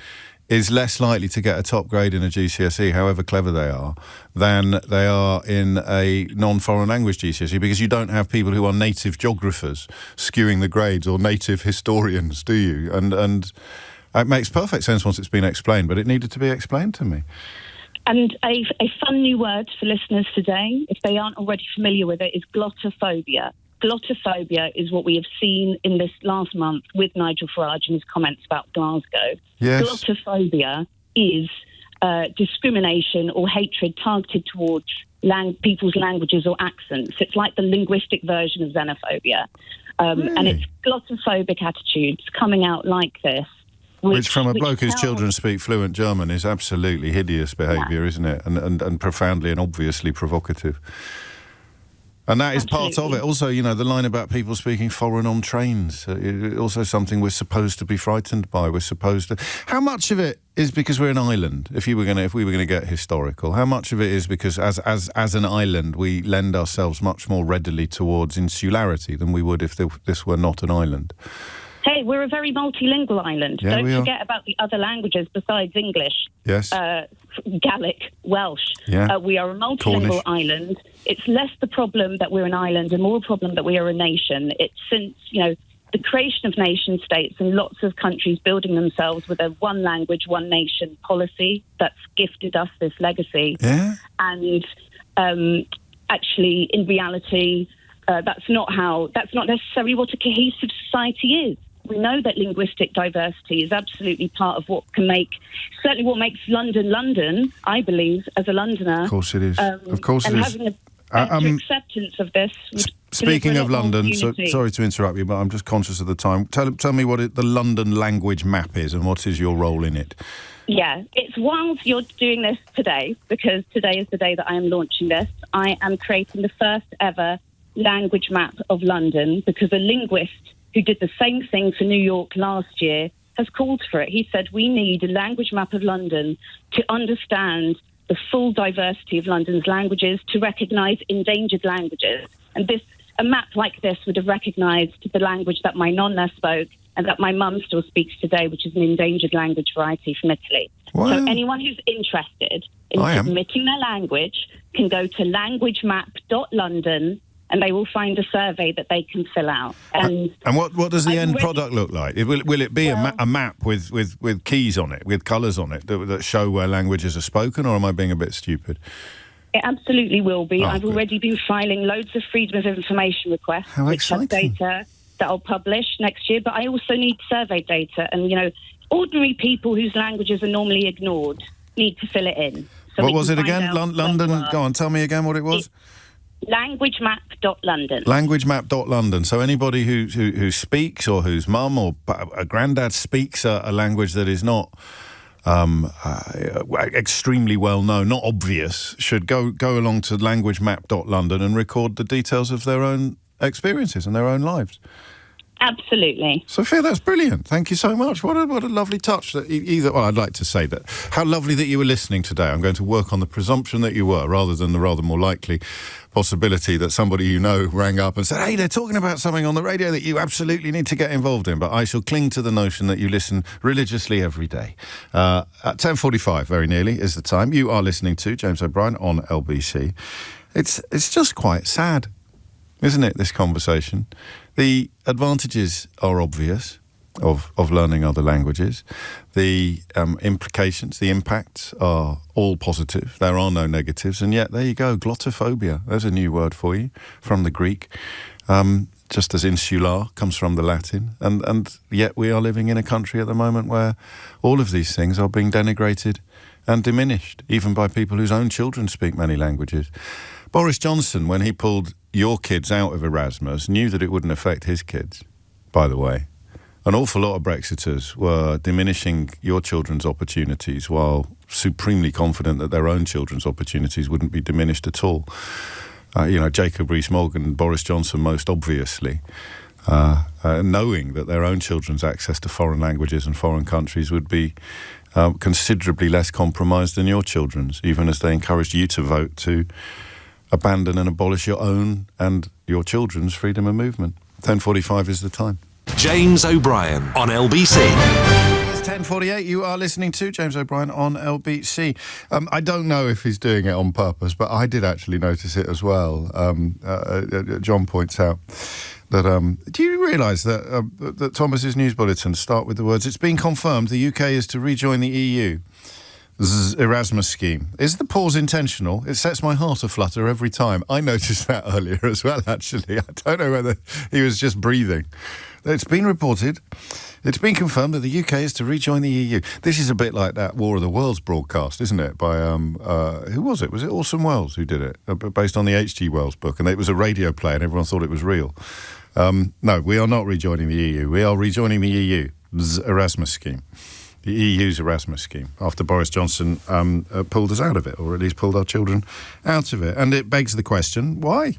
is less likely to get a top grade in a GCSE, however clever they are, than they are in a non-foreign language GCSE, because you don't have people who are native geographers skewing the grades or native historians, do you? And it makes perfect sense once it's been explained, but it needed to be explained to me. And a fun new word for listeners today, if they aren't already familiar with it, is glottophobia. Glottophobia is what we have seen in this last month with Nigel Farage and his comments about Glasgow. Yes. Glottophobia is discrimination or hatred targeted towards people's languages or accents. It's like the linguistic version of xenophobia. Really? And it's glottophobic attitudes coming out like this. Which from a bloke whose children speak fluent German is absolutely hideous behaviour, isn't it? And profoundly and obviously provocative. And that is part of it. Also, the line about people speaking foreign on trains, also something we're supposed to be frightened by. We're supposed to... How much of it is because we're an island, if we were going to get historical? How much of it is because as an island, we lend ourselves much more readily towards insularity than we would if this were not an island? Hey, we're a very multilingual island. Yeah, Don't forget about the other languages besides English. Yes. Gaelic, Welsh. Yeah. We are a multilingual island. It's less the problem that we're an island and more a problem that we are a nation. It's since, the creation of nation states and lots of countries building themselves with a one language, one nation policy that's gifted us this legacy. Yeah. And actually, in reality, that's not necessarily what a cohesive society is. We know that linguistic diversity is absolutely part of what makes London London, I believe, as a Londoner. Of course it is. Of course it is. And having a better acceptance of this. Speaking of London, sorry to interrupt you, but I'm just conscious of the time. Tell me what the London language map is and what is your role in it? Yeah, it's whilst you're doing this today, because today is the day that I am launching this, I am creating the first ever language map of London, because a linguist who did the same thing for New York last year has called for it. He said, we need a language map of London to understand the full diversity of London's languages, to recognise endangered languages. And a map like this would have recognised the language that my nonna spoke and that my mum still speaks today, which is an endangered language variety from Italy. Wow. So anyone who's interested in submitting their language can go to languagemap.london, and they will find a survey that they can fill out. And what does the end product look like? Will it be a map with keys on it, with colours on it, that show where languages are spoken, or am I being a bit stupid? It absolutely will be. I've good. already been filing loads of freedom of information requests, How which have exciting. data that I'll publish next year. But I also need survey data, and ordinary people whose languages are normally ignored need to fill it in. So what was it again? London. Go on, tell me again what it was. Languagemap.London. Languagemap.London. So anybody who speaks, or whose mum or a granddad speaks a language that is not extremely well known, not obvious, should go along to languagemap.London and record the details of their own experiences and their own lives. Absolutely. Sophia, that's brilliant. Thank you so much. What a lovely touch. That I'd like to say that. How lovely that you were listening today. I'm going to work on the presumption that you were, rather than the rather more likely possibility that somebody rang up and said, hey, they're talking about something on the radio that you absolutely need to get involved in. But I shall cling to the notion that you listen religiously every day. At 10:45, very nearly, is the time. You are listening to James O'Brien on LBC. It's just quite sad, isn't it, this conversation? The advantages are obvious of learning other languages. The implications, the impacts are all positive. There are no negatives. And yet, there you go, glottophobia. There's a new word for you from the Greek. Just as insular comes from the Latin. And yet we are living in a country at the moment where all of these things are being denigrated and diminished, even by people whose own children speak many languages. Boris Johnson, when he pulled your kids out of Erasmus, knew that it wouldn't affect his kids, by the way. An awful lot of Brexiters were diminishing your children's opportunities while supremely confident that their own children's opportunities wouldn't be diminished at all. Jacob Rees-Mogg and Boris Johnson most obviously, knowing that their own children's access to foreign languages and foreign countries would be considerably less compromised than your children's, even as they encouraged you to vote to abandon and abolish your own and your children's freedom of movement. 10:45 is the time. James O'Brien on LBC. It's 10:48. You are listening to James O'Brien on LBC. I don't know if he's doing it on purpose, but I did actually notice it as well. John points out that... do you realise that Thomas's news bulletins start with the words, "It's been confirmed the UK is to rejoin the EU. Erasmus scheme." Is the pause intentional? It sets my heart aflutter every time. I noticed that earlier as well, actually. I don't know whether he was just breathing. It's been reported, it's been confirmed that the UK is to rejoin the EU. This is a bit like that War of the Worlds broadcast, isn't it? By, who was it? Was it Orson Welles who did it? Based on the H.G. Wells book. And it was a radio play and everyone thought it was real. No, we are not rejoining the EU. We are rejoining the EU's Erasmus scheme. The EU's Erasmus scheme, after Boris Johnson pulled us out of it, or at least pulled our children out of it. And it begs the question, why?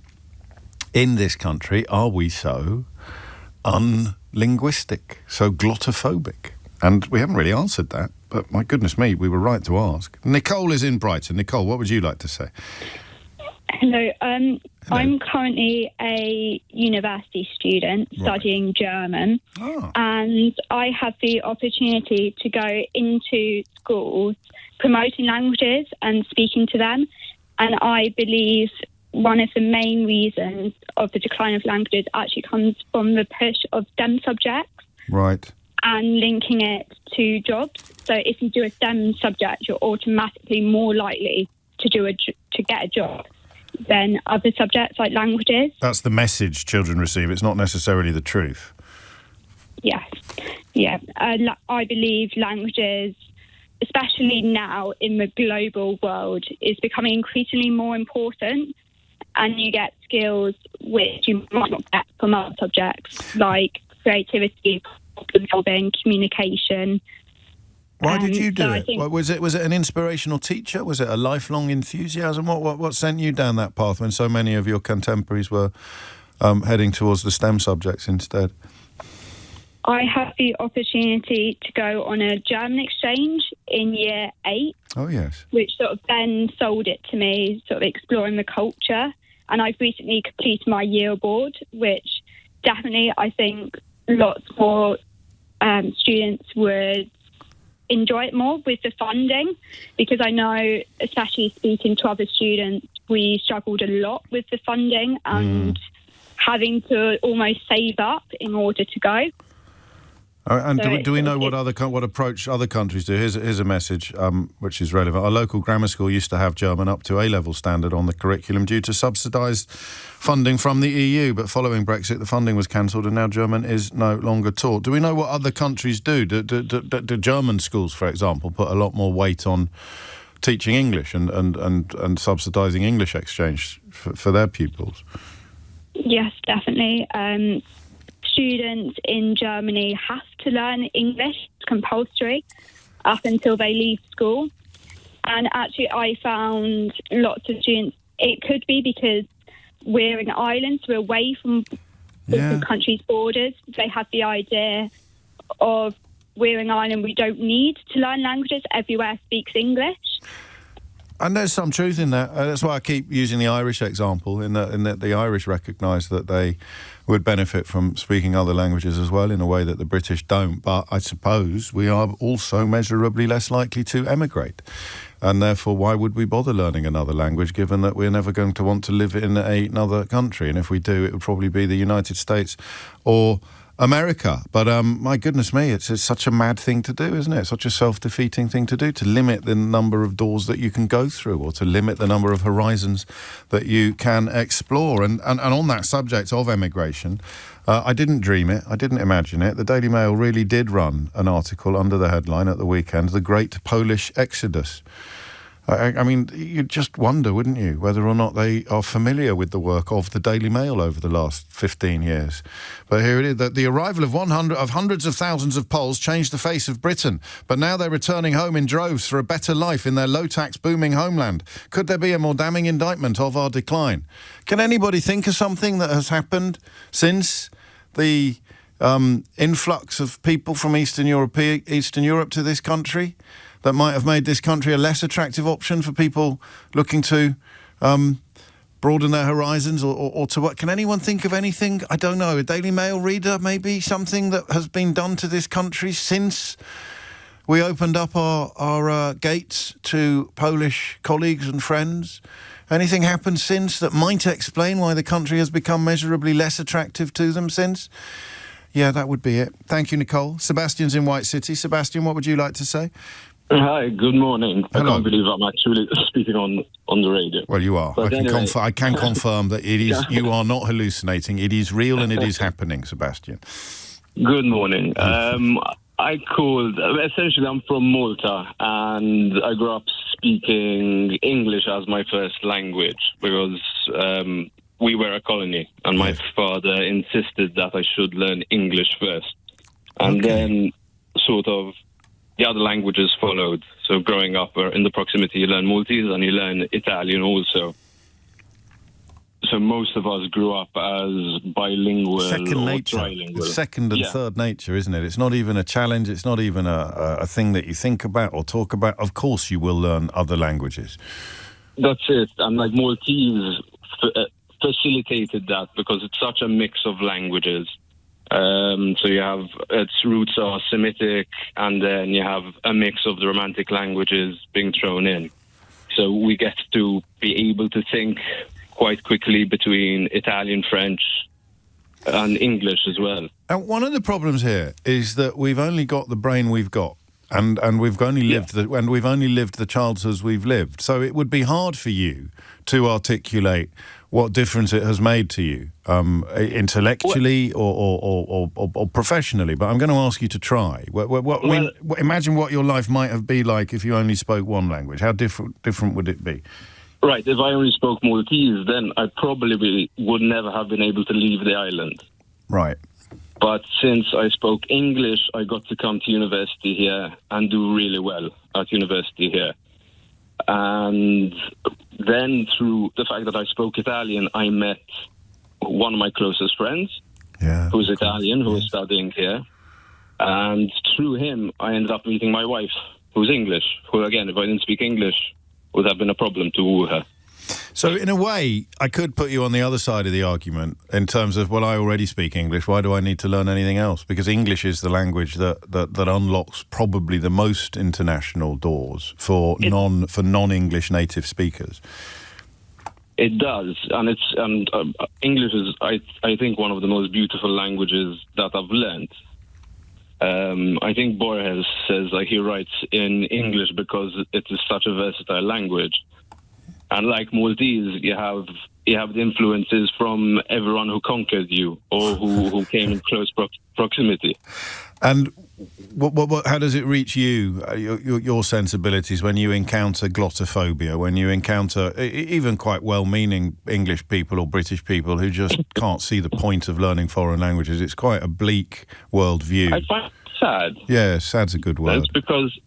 in this country are we so unlinguistic, so glottophobic? And we haven't really answered that, but my goodness me, we were right to ask. Nicole is in Brighton. Nicole, what would you like to say? Hello. I'm currently a university student studying German, and I have the opportunity to go into schools promoting languages and speaking to them. And I believe one of the main reasons of the decline of languages actually comes from the push of STEM subjects. Right. And linking it to jobs. So if you do a STEM subject, you're automatically more likely to get a job than other subjects like languages. That's the message children receive. It's not necessarily the truth. Yes. Yeah. I believe languages, especially now in the global world, is becoming increasingly more important, and you get skills which you might not get from other subjects like creativity, problem solving, communication. Why did you do it? Was it an inspirational teacher? Was it a lifelong enthusiasm? What sent you down that path when so many of your contemporaries were heading towards the STEM subjects instead? I had the opportunity to go on a German exchange in year 8. Oh, yes. Which sort of then sold it to me, sort of exploring the culture. And I've recently completed my year abroad, which definitely I think lots more students would enjoy it more with the funding, because I know, especially speaking to other students, we struggled a lot with the funding and having to almost save up in order to go. And so do we know what approach other countries do? Here's a message which is relevant. Our local grammar school used to have German up to A-level standard on the curriculum due to subsidised funding from the EU, but following Brexit, the funding was cancelled and now German is no longer taught. Do we know what other countries do? Do German schools, for example, put a lot more weight on teaching English and subsidising English exchange for their pupils? Yes, definitely. Students in Germany have to learn English. It's compulsory up until they leave school. And actually, I found lots of students, it could be because we're in Ireland, so we're away from the country's borders. They have the idea of we're in Ireland, we don't need to learn languages. Everywhere speaks English. And there's some truth in that. That's why I keep using the Irish example, in that the Irish recognise that they would benefit from speaking other languages as well in a way that the British don't. But I suppose we are also measurably less likely to emigrate. And therefore, why would we bother learning another language, given that we're never going to want to live in another country? And if we do, it would probably be the United States or America. But my goodness me, it's such a mad thing to do, isn't it? Such a self-defeating thing to do, to limit the number of doors that you can go through, or to limit the number of horizons that you can explore. And on that subject of emigration, I didn't dream it, I didn't imagine it. The Daily Mail really did run an article under the headline at the weekend, "The Great Polish Exodus." I mean, you'd just wonder, wouldn't you, whether or not they are familiar with the work of the Daily Mail over the last 15 years. But here it is, that the arrival of hundreds of thousands of Poles changed the face of Britain, but now they're returning home in droves for a better life in their low-tax, booming homeland. Could there be a more damning indictment of our decline? Can anybody think of something that has happened since the influx of people from Eastern Europe to this country that might have made this country a less attractive option for people looking to broaden their horizons or to what? Can anyone think of anything? I don't know. A Daily Mail reader, maybe? Something that has been done to this country since we opened up our gates to Polish colleagues and friends? Anything happened since that might explain why the country has become measurably less attractive to them since? Yeah, that would be it. Thank you, Nicole. Sebastian's in White City. Sebastian, what would you like to say? Hi, good morning. Hello. I can't believe I'm actually speaking on the radio. Well, you are. But I can confirm that it is. You are not hallucinating. It is real and it is happening, Sebastian. Good morning. I called. Essentially, I'm from Malta, and I grew up speaking English as my first language because we were a colony, and my father insisted that I should learn English first, and then sort of the other languages followed. So growing up in the proximity, you learn Maltese and you learn Italian also. So most of us grew up as bilingual second or nature. trilingual. It's second and third nature, isn't it? It's not even a challenge. It's not even a thing that you think about or talk about. Of course you will learn other languages. That's it. And like Maltese facilitated that because it's such a mix of languages. So you have, its roots are Semitic, and then you have a mix of the Romantic languages being thrown in. So we get to be able to think quite quickly between Italian, French, and English as well. And one of the problems here is that we've only got the brain we've got, and we've only lived the childhoods we've lived. So it would be hard for you to articulate what difference it has made to you, intellectually or professionally. But I'm going to ask you to try. Imagine what your life might have been like if you only spoke one language. How different would it be? Right, if I only spoke Maltese, then I probably would never have been able to leave the island. Right. But since I spoke English, I got to come to university here and do really well at university here. And then through the fact that I spoke Italian, I met one of my closest friends, who's Italian, who was studying here. And through him, I ended up meeting my wife, who's English, who, again, if I didn't speak English, would have been a problem to woo her. So in a way, I could put you on the other side of the argument in terms of, well, I already speak English. Why do I need to learn anything else? Because English is the language that unlocks probably the most international doors for non-English native speakers. It does, and English is, I think, one of the most beautiful languages that I've learned. I think Borges says he writes in English because it is such a versatile language. And like Maltese, you have the influences from everyone who conquered you or who came in close proximity. And how does it reach you, your sensibilities, when you encounter glottophobia, when you encounter even quite well-meaning English people or British people who just can't see the point of learning foreign languages? It's quite a bleak worldview. I find it sad. Yeah, sad's a good word. It's because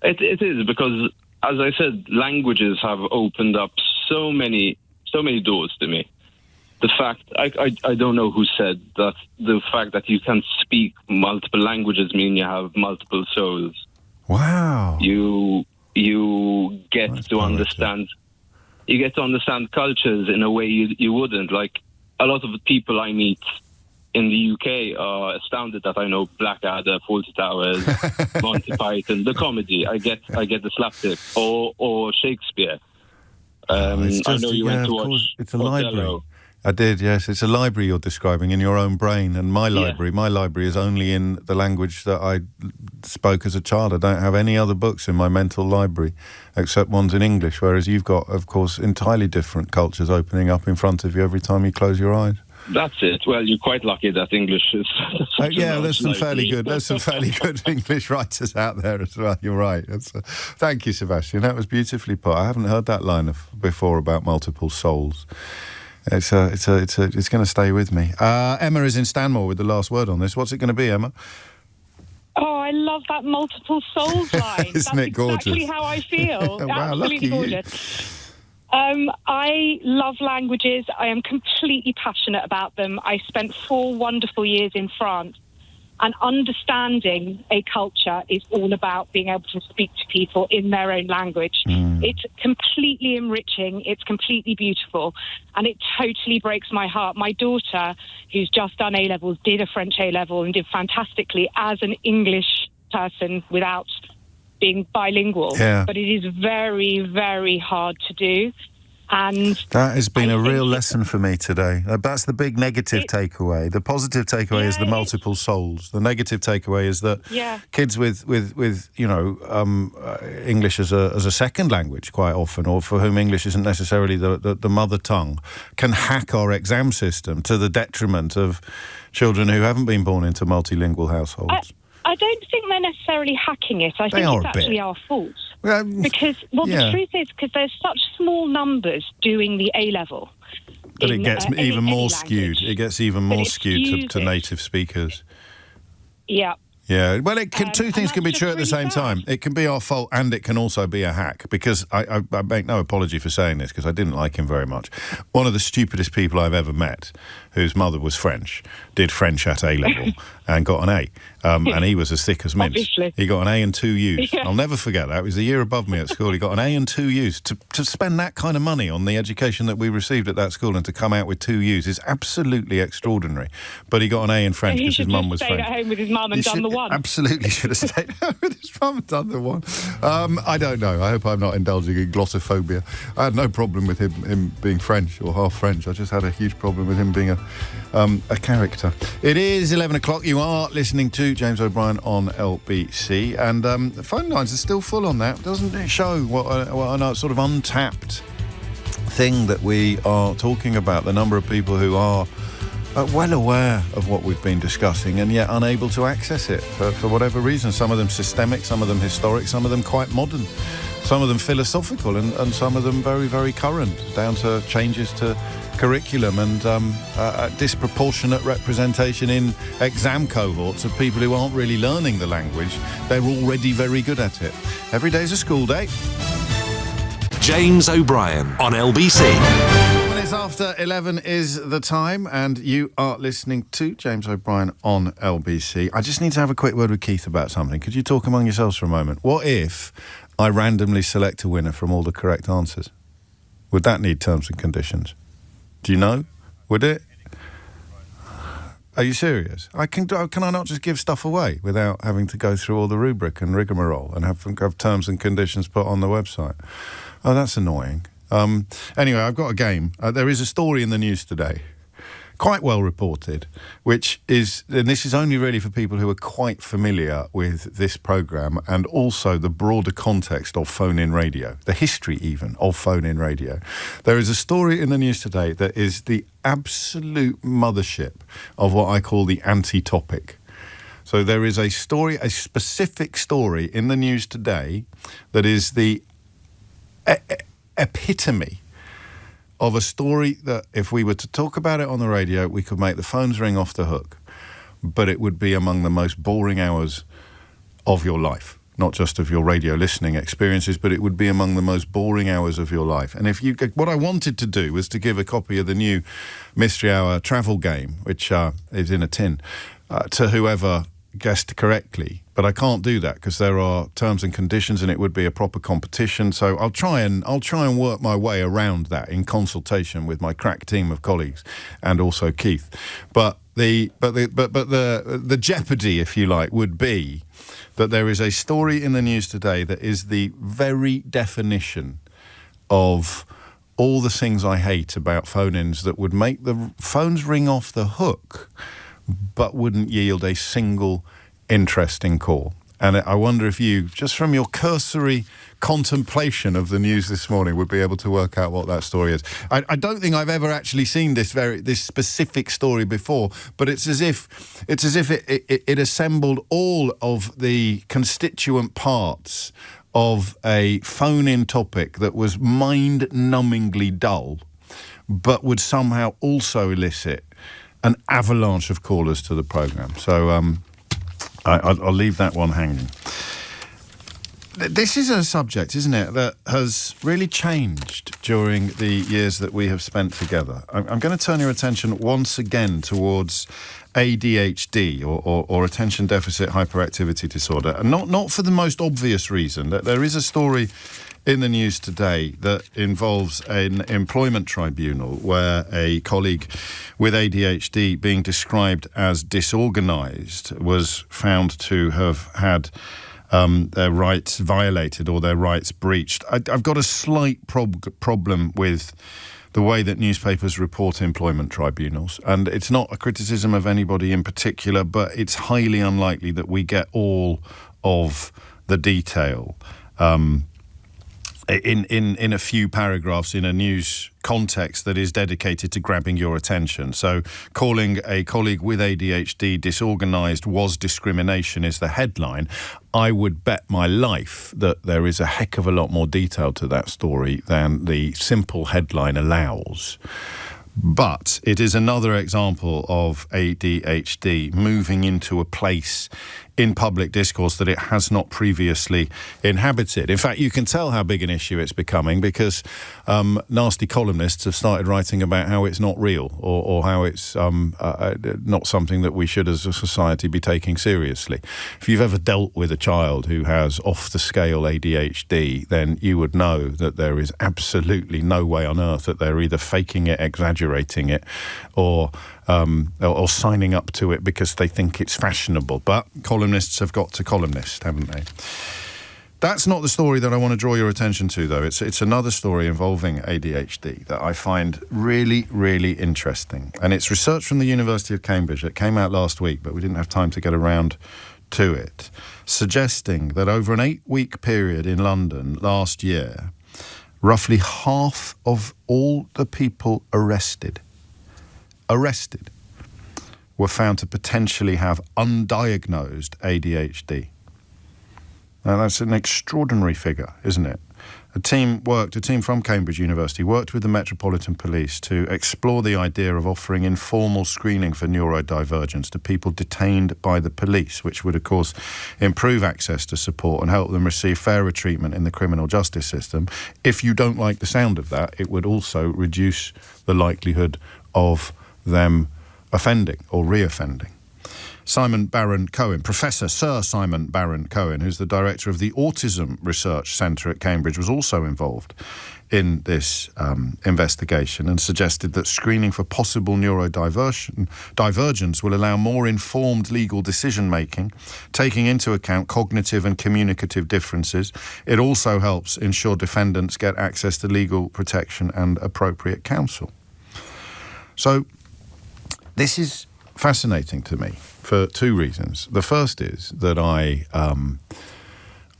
it is because, as I said, languages have opened up so many doors to me. The fact, I don't know who said that the fact that you can speak multiple languages mean you have multiple souls. Wow. You get to understand cultures in a way you wouldn't. Like, a lot of the people I meet in the UK are astounded that I know Blackadder, Fawlty Towers, Monty Python, the comedy. I get the slapstick or Shakespeare. I know you went to watch. It's a library. I did, yes. It's a library you're describing in your own brain. And my library is only in the language that I spoke as a child. I don't have any other books in my mental library except ones in English, whereas you've got, of course, entirely different cultures opening up in front of you every time you close your eyes. That's it. Well, you're quite lucky that English is... there's some fairly good English writers out there as well. You're right. Thank you, Sebastian. That was beautifully put. I haven't heard that line before about multiple souls. It's going to stay with me. Emma is in Stanmore with the last word on this. What's it going to be, Emma? Oh, I love that multiple souls line. Isn't it gorgeous? That's exactly how I feel. Wow, absolutely gorgeous. I love languages. I am completely passionate about them. I spent 4 wonderful years in France, and understanding a culture is all about being able to speak to people in their own language. It's completely enriching. It's completely beautiful, and it totally breaks my heart. My daughter, who's just done A-levels, did a French A-level and did fantastically as an English person without being bilingual. Yeah. But it is very, very hard to do. And that has been a real lesson for me today. That's the big negative takeaway. The positive takeaway is the multiple souls. The negative takeaway is that kids with English as a second language quite often, or for whom English isn't necessarily the mother tongue, can hack our exam system to the detriment of children who haven't been born into multilingual households. I don't think they're necessarily hacking it. I think it's actually our fault. Because, the truth is, because there's such small numbers doing the A-level. But it gets even more skewed. It gets even more skewed to native speakers. Yeah. Yeah, well, two things can be true at the same time. It can be our fault and it can also be a hack, because I make no apology for saying this, because I didn't like him very much. One of the stupidest people I've ever met, whose mother was French, did French at A-level and got an A. And he was as thick as mince. Obviously. He got an A and 2 U's. Yeah. I'll never forget that. It was a year above me at school. He got an A and 2 U's. To spend that kind of money on the education that we received at that school and to come out with 2 U's is absolutely extraordinary. But he got an A in French because his mum was French. He should have stayed at home with his mum and done the one. Absolutely should have stayed at home with his mum and done the one. I don't know. I hope I'm not indulging in glossophobia. I had no problem with him being French or half French. I just had a huge problem with him being a character. It is 11 o'clock. You are listening to James O'Brien on LBC, and the phone lines are still full on that. Doesn't it show what a sort of untapped thing that we are talking about? The number of people who are well aware of what we've been discussing and yet unable to access it for whatever reason. Some of them systemic, some of them historic, some of them quite modern, some of them philosophical, and some of them very, very current, down to changes to curriculum and disproportionate representation in exam cohorts of people who aren't really learning the language. They're already very good at it. Every day's a school day. James O'Brien on LBC. Minutes after 11 is the time, and you are listening to James O'Brien on LBC. I just need to have a quick word with Keith about something. Could you talk among yourselves for a moment? What if I randomly select a winner from all the correct answers? Would that need terms and conditions? Do you know? Would it? Are you serious? Can I not just give stuff away without having to go through all the rubric and rigmarole and have terms and conditions put on the website? Oh, that's annoying. Anyway, I've got a game. There is a story in the news today, quite well reported, which is, and this is only really for people who are quite familiar with this programme and also the broader context of phone-in radio, the history even of phone-in radio. There is a story in the news today that is the absolute mothership of what I call the anti-topic. So there is a story, a specific story in the news today that is the epitome of a story that if we were to talk about it on the radio, we could make the phones ring off the hook, but it would be among the most boring hours of your life. Not just of your radio listening experiences, but it would be among the most boring hours of your life. And what I wanted to do was to give a copy of the new Mystery Hour travel game, which is in a tin, to whoever guessed correctly. But I can't do that because there are terms and conditions, and it would be a proper competition. So I'll try and work my way around that in consultation with my crack team of colleagues and also Keith. But the jeopardy, if you like, would be that there is a story in the news today that is the very definition of all the things I hate about phone-ins that would make the phones ring off the hook but wouldn't yield a single interesting call. And I wonder if you, just from your cursory contemplation of the news this morning, would be able to work out what that story is. I don't think I've ever actually seen this specific story before, but it's as if it assembled all of the constituent parts of a phone-in topic that was mind-numbingly dull, but would somehow also elicit an avalanche of callers to the programme. So I'll leave that one hanging. This is a subject, isn't it, that has really changed during the years that we have spent together. I'm going to turn your attention once again towards ADHD, or attention deficit hyperactivity disorder, and not for the most obvious reason. That there is a story in the news today that involves an employment tribunal where a colleague with ADHD being described as disorganised was found to have had their rights violated or their rights breached. I've got a slight problem with the way that newspapers report employment tribunals, and it's not a criticism of anybody in particular, but it's highly unlikely that we get all of the detail in a few paragraphs in a news context that is dedicated to grabbing your attention. So calling a colleague with ADHD disorganised was discrimination is the headline. I would bet my life that there is a heck of a lot more detail to that story than the simple headline allows. But it is another example of ADHD moving into a place in public discourse that it has not previously inhabited. In fact, you can tell how big an issue it's becoming because nasty columnists have started writing about how it's not real or how it's not something that we should as a society be taking seriously. If you've ever dealt with a child who has off-the-scale ADHD, then you would know that there is absolutely no way on earth that they're either faking it, exaggerating it, or signing up to it because they think it's fashionable. But columnists have got to columnist, haven't they? That's not the story that I want to draw your attention to, though. It's another story involving ADHD that I find really, really interesting. And it's research from the University of Cambridge. It came out last week, but we didn't have time to get around to it, suggesting that over an 8-week period in London last year, roughly half of all the people arrested were found to potentially have undiagnosed ADHD. Now, that's an extraordinary figure, isn't it? A team from Cambridge University worked with the Metropolitan Police to explore the idea of offering informal screening for neurodivergence to people detained by the police, which would, of course, improve access to support and help them receive fairer treatment in the criminal justice system. If you don't like the sound of that, it would also reduce the likelihood of them offending or reoffending. Simon Baron-Cohen, Professor Sir Simon Baron-Cohen, who's the director of the Autism Research Centre at Cambridge, was also involved in this investigation and suggested that screening for possible neurodivergence will allow more informed legal decision-making, taking into account cognitive and communicative differences. It also helps ensure defendants get access to legal protection and appropriate counsel. So this is fascinating to me for two reasons. The first is that I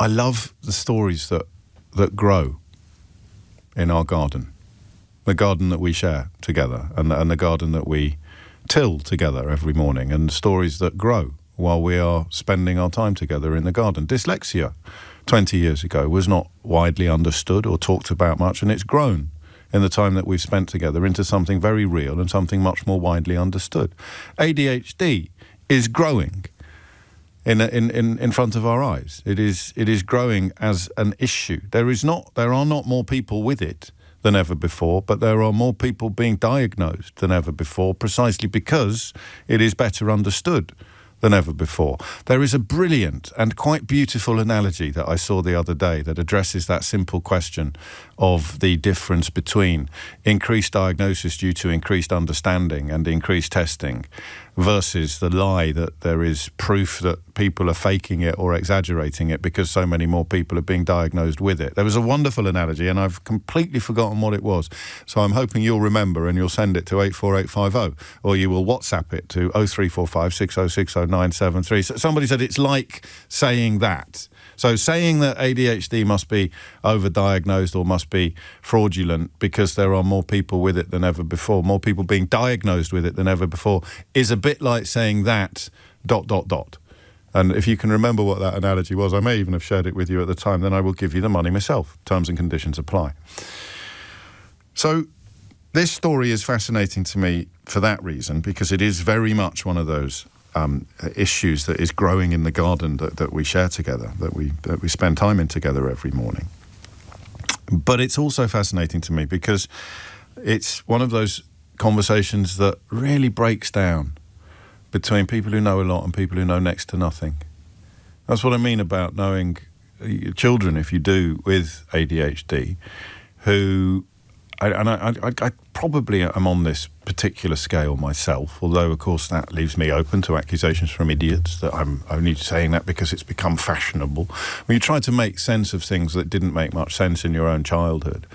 love the stories that grow in our garden, the garden that we share together, and the garden that we till together every morning, and stories that grow while we are spending our time together in the garden. Dyslexia 20 years ago was not widely understood or talked about much, and it's grown in the time that we've spent together into something very real and something much more widely understood. ADHD is growing in front of our eyes. It is growing as an issue. There are not more people with it than ever before, but there are more people being diagnosed than ever before, precisely because it is better understood than ever before. There is a brilliant and quite beautiful analogy that I saw the other day that addresses that simple question of the difference between increased diagnosis due to increased understanding and increased testing versus the lie that there is proof that people are faking it or exaggerating it because so many more people are being diagnosed with it. There was a wonderful analogy and I've completely forgotten what it was. So I'm hoping you'll remember and you'll send it to 84850 or you will WhatsApp it to 0345 6060 973. So somebody said it's like saying that. So saying that ADHD must be overdiagnosed or must be fraudulent because there are more people with it than ever before, more people being diagnosed with it than ever before, is a bit like saying that ... And if you can remember what that analogy was, I may even have shared it with you at the time, then I will give you the money myself. Terms and conditions apply. So this story is fascinating to me for that reason, because it is very much one of those issues that is growing in the garden that we share together, that we spend time in together every morning. But it's also fascinating to me because it's one of those conversations that really breaks down between people who know a lot and people who know next to nothing. That's what I mean about knowing children, if you do, with ADHD, who... I probably am on this particular scale myself, although, of course, that leaves me open to accusations from idiots that I'm only saying that because it's become fashionable. When you try to make sense of things that didn't make much sense in your own childhood,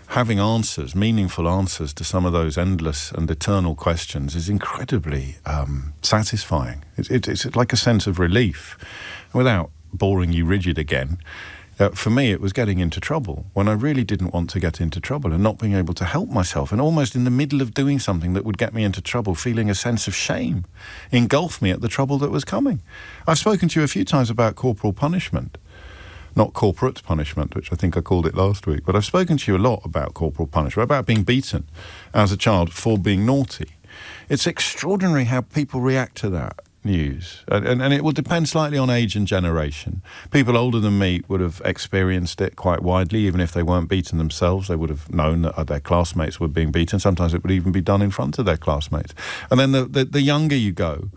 having answers, meaningful answers to some of those endless and eternal questions is incredibly satisfying. It's like a sense of relief. Without boring you rigid again, for me, it was getting into trouble when I really didn't want to get into trouble and not being able to help myself, and almost in the middle of doing something that would get me into trouble, feeling a sense of shame engulf me at the trouble that was coming. I've spoken to you a few times about corporal punishment, not corporate punishment, which I think I called it last week, but I've spoken to you a lot about corporal punishment, about being beaten as a child for being naughty. It's extraordinary how people react to that. news. And it will depend slightly on age and generation. People older than me would have experienced it quite widely. Even if they weren't beaten themselves, they would have known that their classmates were being beaten. Sometimes it would even be done in front of their classmates. And then the younger you go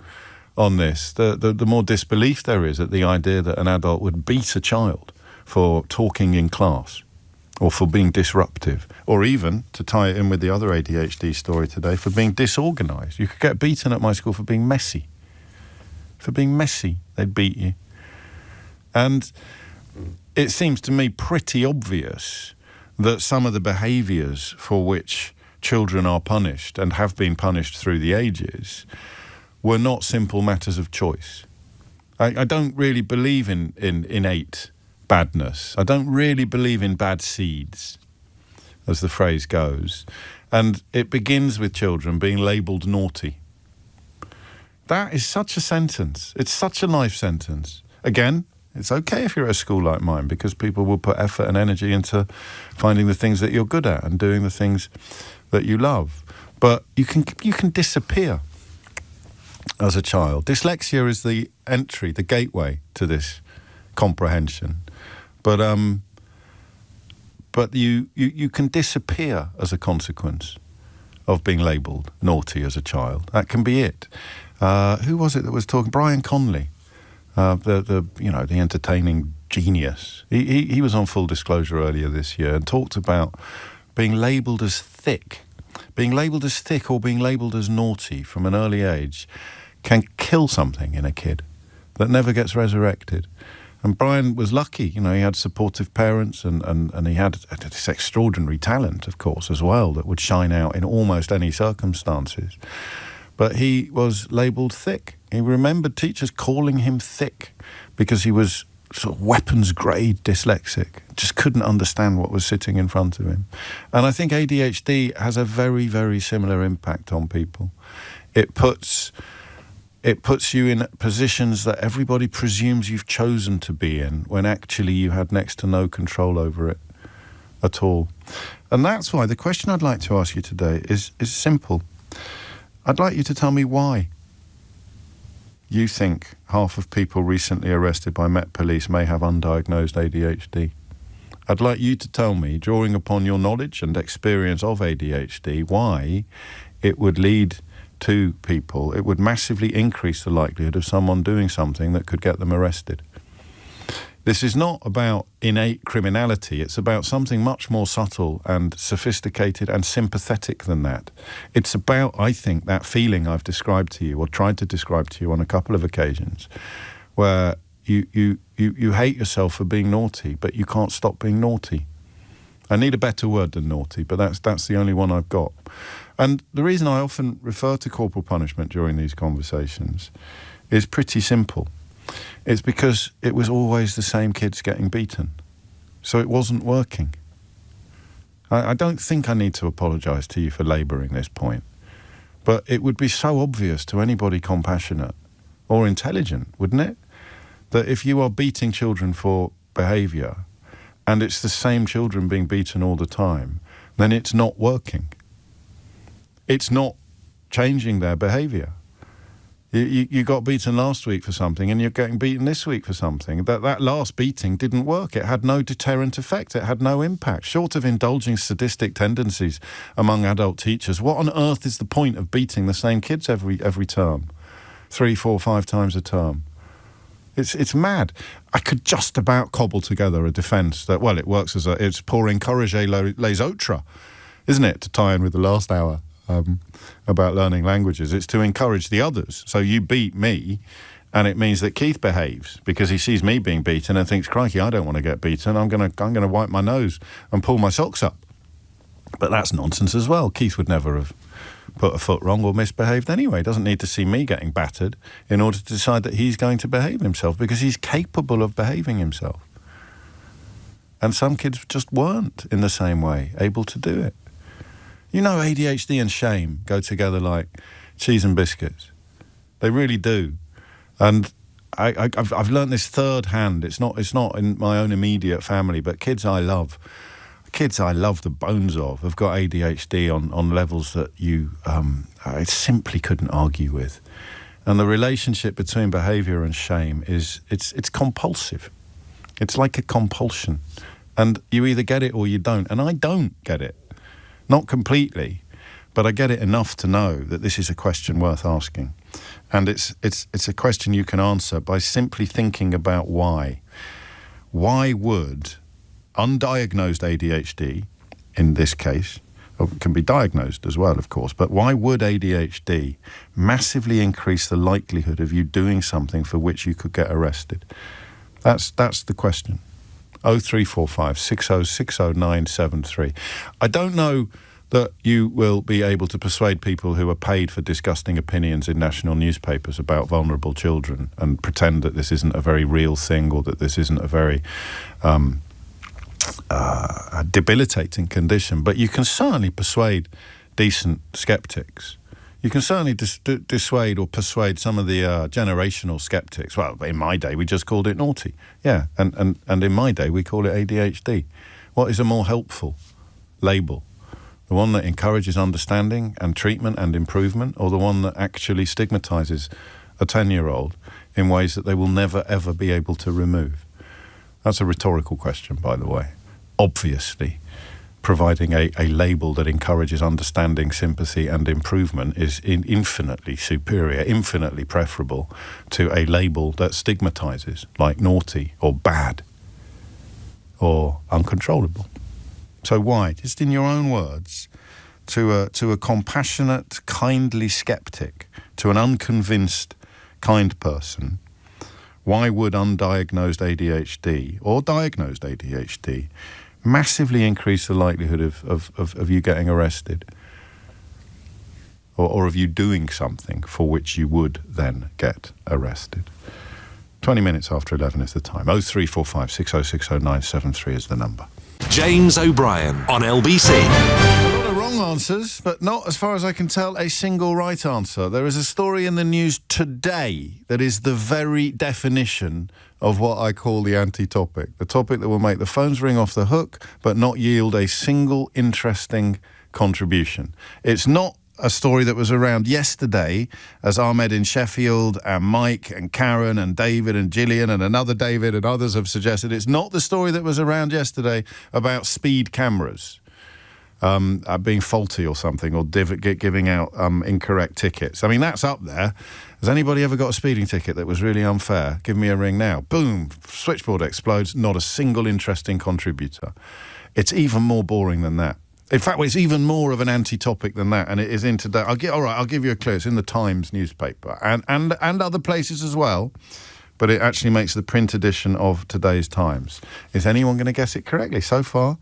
on this, the more disbelief there is at the idea that an adult would beat a child for talking in class or for being disruptive, or even, to tie it in with the other ADHD story today, for being disorganised. You could get beaten at my school for being messy. For being messy, they'd beat you. And it seems to me pretty obvious that some of the behaviours for which children are punished and have been punished through the ages were not simple matters of choice. I don't really believe in innate badness. I don't really believe in bad seeds, as the phrase goes. And it begins with children being labelled naughty. That is such a sentence. It's such a life sentence. Again, it's okay if you're at a school like mine, because people will put effort and energy into finding the things that you're good at and doing the things that you love. But you can disappear as a child. Dyslexia is the entry, the gateway to this comprehension. But you can disappear as a consequence of being labelled naughty as a child. That can be it. Who was it that was talking? Brian Conley, the entertaining genius. He was on Full Disclosure earlier this year and talked about being labelled as thick. Being labelled as thick or being labelled as naughty from an early age can kill something in a kid that never gets resurrected. And Brian was lucky, he had supportive parents and he had this extraordinary talent, of course, as well, that would shine out in almost any circumstances. But he was labelled thick. He remembered teachers calling him thick because he was sort of weapons-grade dyslexic, just couldn't understand what was sitting in front of him. And I think ADHD has a very, very similar impact on people. It puts you in positions that everybody presumes you've chosen to be in, when actually you had next to no control over it at all. And that's why the question I'd like to ask you today is simple. I'd like you to tell me why you think half of people recently arrested by Met Police may have undiagnosed ADHD. I'd like you to tell me, drawing upon your knowledge and experience of ADHD, why it would lead to people, it would massively increase the likelihood of someone doing something that could get them arrested. This is not about innate criminality, it's about something much more subtle and sophisticated and sympathetic than that. It's about, I think, that feeling I've described to you, or tried to describe to you on a couple of occasions, where you hate yourself for being naughty, but you can't stop being naughty. I need a better word than naughty, but that's the only one I've got. And the reason I often refer to corporal punishment during these conversations is pretty simple. It's because it was always the same kids getting beaten. So it wasn't working. I don't think I need to apologise to you for labouring this point, but it would be so obvious to anybody compassionate or intelligent, wouldn't it? That if you are beating children for behaviour, and it's the same children being beaten all the time, then it's not working. It's not changing their behaviour. You got beaten last week for something and you're getting beaten this week for something. That last beating didn't work. It had no deterrent effect. It had no impact. Short of indulging sadistic tendencies among adult teachers, what on earth is the point of beating the same kids every term? 3, 4, 5 times a term. It's mad. I could just about cobble together a defence that, well, it works as it's pour encourager les autres, isn't it, to tie in with the last hour about learning languages. It's to encourage the others. So you beat me, and it means that Keith behaves because he sees me being beaten and thinks, crikey, I don't want to get beaten. I'm going to wipe my nose and pull my socks up. But that's nonsense as well. Keith would never have put a foot wrong or misbehaved anyway. He doesn't need to see me getting battered in order to decide that he's going to behave himself, because he's capable of behaving himself. And some kids just weren't in the same way able to do it. You know, ADHD and shame go together like cheese and biscuits. They really do. And I've learned this third hand. It's not in my own immediate family, but kids I love the bones of have got ADHD on levels that I simply couldn't argue with. And the relationship between behaviour and shame it's compulsive. It's like a compulsion. And you either get it or you don't. And I don't get it. Not completely, but I get it enough to know that this is a question worth asking. And it's a question you can answer by simply thinking about why. Why would undiagnosed ADHD, in this case, it can be diagnosed as well, of course, but why would ADHD massively increase the likelihood of you doing something for which you could get arrested? That's the question. 0345 6060973. I don't know that you will be able to persuade people who are paid for disgusting opinions in national newspapers about vulnerable children and pretend that this isn't a very real thing or that this isn't a very debilitating condition. But you can certainly persuade decent skeptics. You can certainly dissuade or persuade some of the generational skeptics. Well, in my day, we just called it naughty. Yeah, and in my day, we call it ADHD. What is a more helpful label? The one that encourages understanding and treatment and improvement, or the one that actually stigmatises a 10-year-old in ways that they will never, ever be able to remove? That's a rhetorical question, by the way. Obviously, providing a label that encourages understanding, sympathy and improvement is infinitely superior, infinitely preferable to a label that stigmatises, like naughty or bad or uncontrollable. So why? Just in your own words, to a compassionate, kindly skeptic, to an unconvinced, kind person, why would undiagnosed ADHD or diagnosed ADHD massively increase the likelihood of you getting arrested or of you doing something for which you would then get arrested? 20 minutes after 11 is the time. 0345 6060973 is the number. James O'Brien on LBC. A lot of wrong answers, but not, as far as I can tell, a single right answer. There is a story in the news today that is the very definition of what I call the anti-topic. The topic that will make the phones ring off the hook, but not yield a single interesting contribution. It's not a story that was around yesterday, as Ahmed in Sheffield and Mike and Karen and David and Gillian and another David and others have suggested. It's not the story that was around yesterday about speed cameras being faulty or something, or giving out incorrect tickets. I mean, that's up there. Has anybody ever got a speeding ticket that was really unfair? Give me a ring now. Boom, switchboard explodes, not a single interesting contributor. It's even more boring than that. In fact, it's even more of an anti-topic than that, and it is in today. I'll give you a clue. It's in the Times newspaper and other places as well, but it actually makes the print edition of today's Times. Is anyone going to guess it correctly? So far,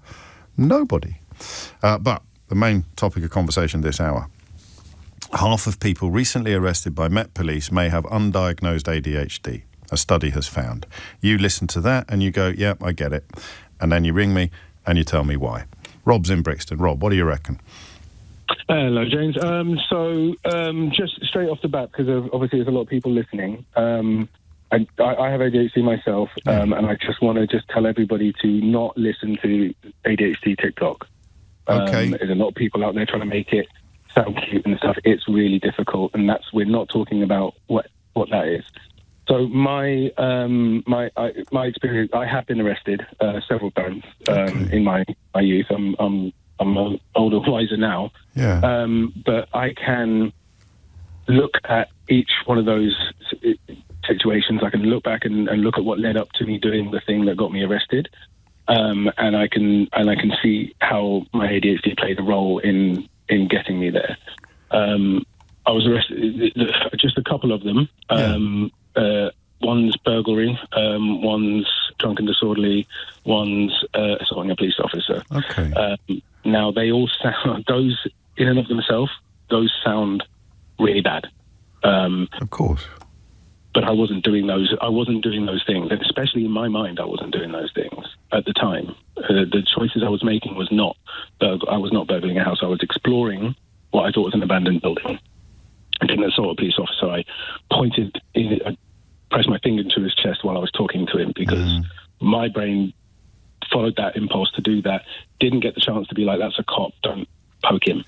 nobody. But the main topic of conversation this hour: half of people recently arrested by Met Police may have undiagnosed ADHD. A study has found. You listen to that and you go, "Yep, I get it," and then you ring me and you tell me why. Rob's in Brixton. Rob, what do you reckon? Hello, James. Just straight off the bat, because obviously there's a lot of people listening, I have ADHD myself, and I just want to tell everybody to not listen to ADHD TikTok. Okay. There's a lot of people out there trying to make it sound cute and stuff. It's really difficult, and we're not talking about what that is. So my experience, I have been arrested several times in my youth. I'm older, wiser now. Yeah. But I can look at each one of those situations. I can look back and look at what led up to me doing the thing that got me arrested, and I can see how my ADHD played a role in getting me there. I was arrested, just a couple of them. One's burglary, one's drunk and disorderly, one's assaulting a police officer. Okay. Now, they all sound, those in and of themselves, those sound really bad. Of course. But I wasn't doing those things, and especially in my mind, I wasn't doing those things at the time. The choices I was making was not, I was not burgling a house. I was exploring what I thought was an abandoned building. I didn't assault a police officer. I I pressed my finger into his chest while I was talking to him, because my brain followed that impulse to do that. Didn't get the chance to be like, that's a cop, don't poke him.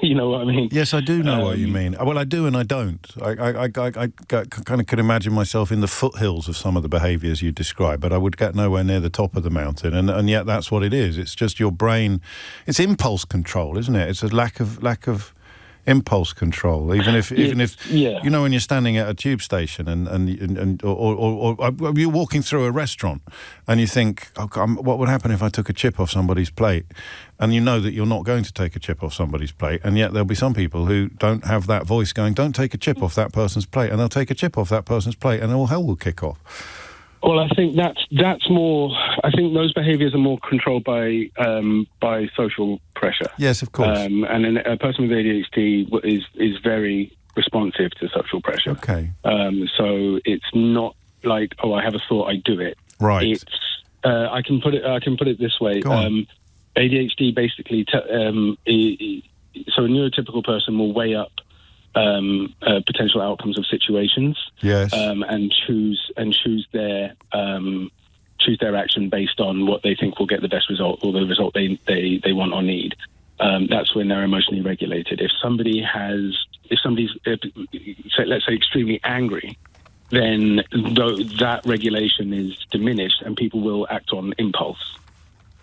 You know what I mean? Yes, I do know what you mean. Well, I do and I don't. I kind of could imagine myself in the foothills of some of the behaviours you describe, but I would get nowhere near the top of the mountain. And yet that's what it is. It's just your brain. It's impulse control, isn't it? It's a lack of impulse control. Even if you know, when you're standing at a tube station or you're walking through a restaurant and you think, what would happen if I took a chip off somebody's plate? And you know that you're not going to take a chip off somebody's plate, and yet there'll be some people who don't have that voice going, don't take a chip off that person's plate, and they'll take a chip off that person's plate, and all hell will kick off. Well, I think that's more. I think those behaviours are more controlled by social pressure. Yes, of course. And a person with ADHD is very responsive to social pressure. Okay. So it's not like, oh, I have a thought, I do it. Right. It's I can put it this way. Go on. ADHD basically. So a neurotypical person will weigh up potential outcomes of situations, yes, and choose their action based on what they think will get the best result, or the result they want or need. That's when they're emotionally regulated. If somebody's let's say extremely angry, then that regulation is diminished, and people will act on impulse,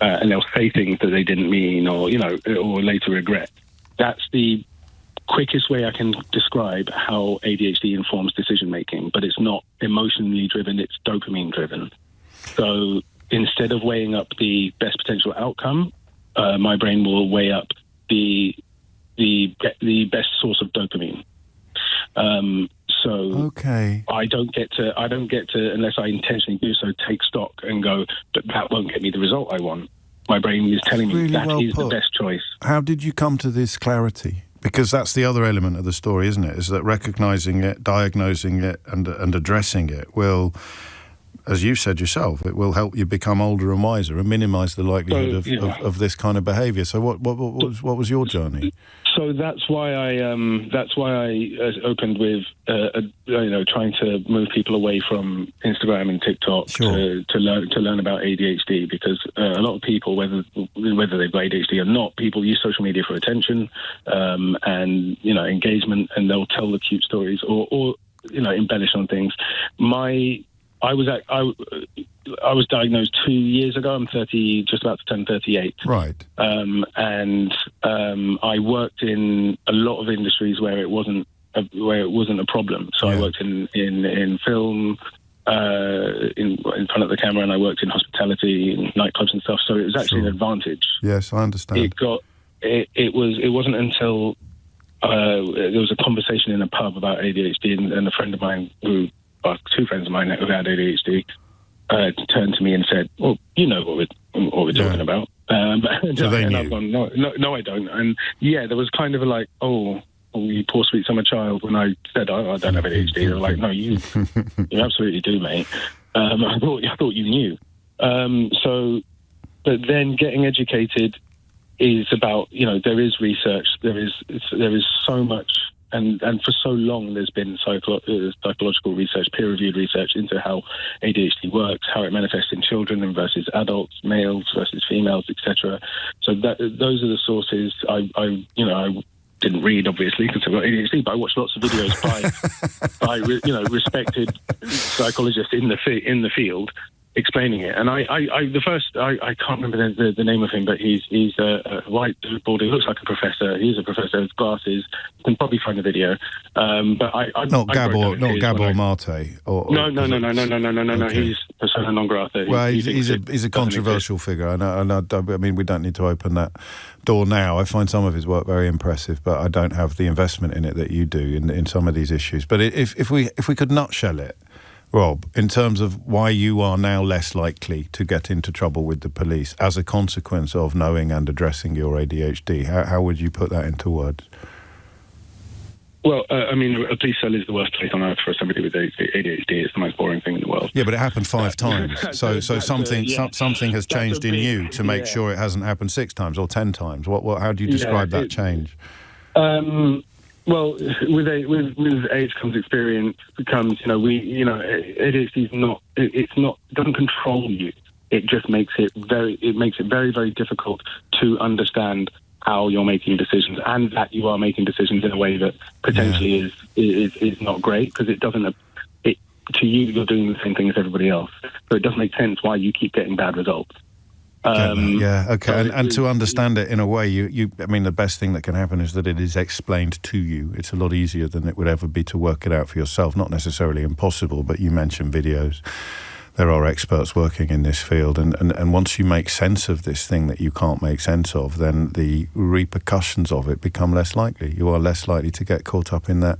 and they'll say things that they didn't mean, or later regret. That's the quickest way I can describe how ADHD informs decision making, but it's not emotionally driven, it's dopamine driven. So instead of weighing up the best potential outcome, my brain will weigh up the best source of dopamine. So okay. I don't get to unless I intentionally do so, take stock and go, but that won't get me the result I want. My brain is telling me that is the best choice. How did you come to this clarity? Because that's the other element of the story, isn't it? Is that recognising it, diagnosing it, and addressing it will, as you said yourself, it will help you become older and wiser and minimise the likelihood of this kind of behaviour. So what was your journey? So that's why I opened with trying to move people away from Instagram and TikTok to learn about ADHD, because a lot of people, whether they've got ADHD or not, people use social media for attention and engagement, and they'll tell the cute stories or embellish on things. I was diagnosed 2 years ago. I'm 30, just about to turn 38. Right. And I worked in a lot of industries where it wasn't a problem. So I worked in film, in front of the camera, and I worked in hospitality, in nightclubs and stuff. So it was actually an advantage. Yes, I understand. It wasn't until there was a conversation in a pub about ADHD, and a friend of mine two friends of mine who had ADHD turned to me and said, "Well, you know what we're talking about." So they knew. I've gone, no, I don't. And there was kind of like, "Oh, you poor sweet summer child." When I said, I don't have ADHD, they were like, "No, you absolutely do, mate." I thought you knew. But then getting educated is about, there is research, there is so much. And for so long, there's been psychological research, peer-reviewed research into how ADHD works, how it manifests in children versus adults, males versus females, etc. So those are the sources. I didn't read, obviously, because I've got ADHD, but I watched lots of videos by respected psychologists in the field explaining it. And I can't remember the name of him, but he's a white dude, he looks like a professor. He's a professor with glasses. You can probably find the video. But not Gabor Mate. No. Okay. He's persona non grata. Well, he's a controversial figure, and I mean, we don't need to open that door now. I find some of his work very impressive, but I don't have the investment in it that you do in some of these issues. But if we could nutshell it, Rob, in terms of why you are now less likely to get into trouble with the police as a consequence of knowing and addressing your ADHD, how would you put that into words? Well, I mean, a police cell is the worst place on earth for somebody with ADHD. It's the most boring thing in the world. Yeah, but it happened 5 times. So something has changed in you to make sure it hasn't happened 6 times or 10 times. How do you describe that change? Well, with age comes experience. Becomes ADHD is not. It doesn't control you. It just makes it very very difficult to understand how you're making decisions, and that you are making decisions in a way that potentially is not great, because it doesn't. To you, you're doing the same thing as everybody else, so it doesn't make sense why you keep getting bad results. Okay. And to understand it in a way, I mean, the best thing that can happen is that it is explained to you. It's a lot easier than it would ever be to work it out for yourself. Not necessarily impossible, but you mentioned videos. There are experts working in this field, and once you make sense of this thing that you can't make sense of, then the repercussions of it become less likely. You are less likely to get caught up in that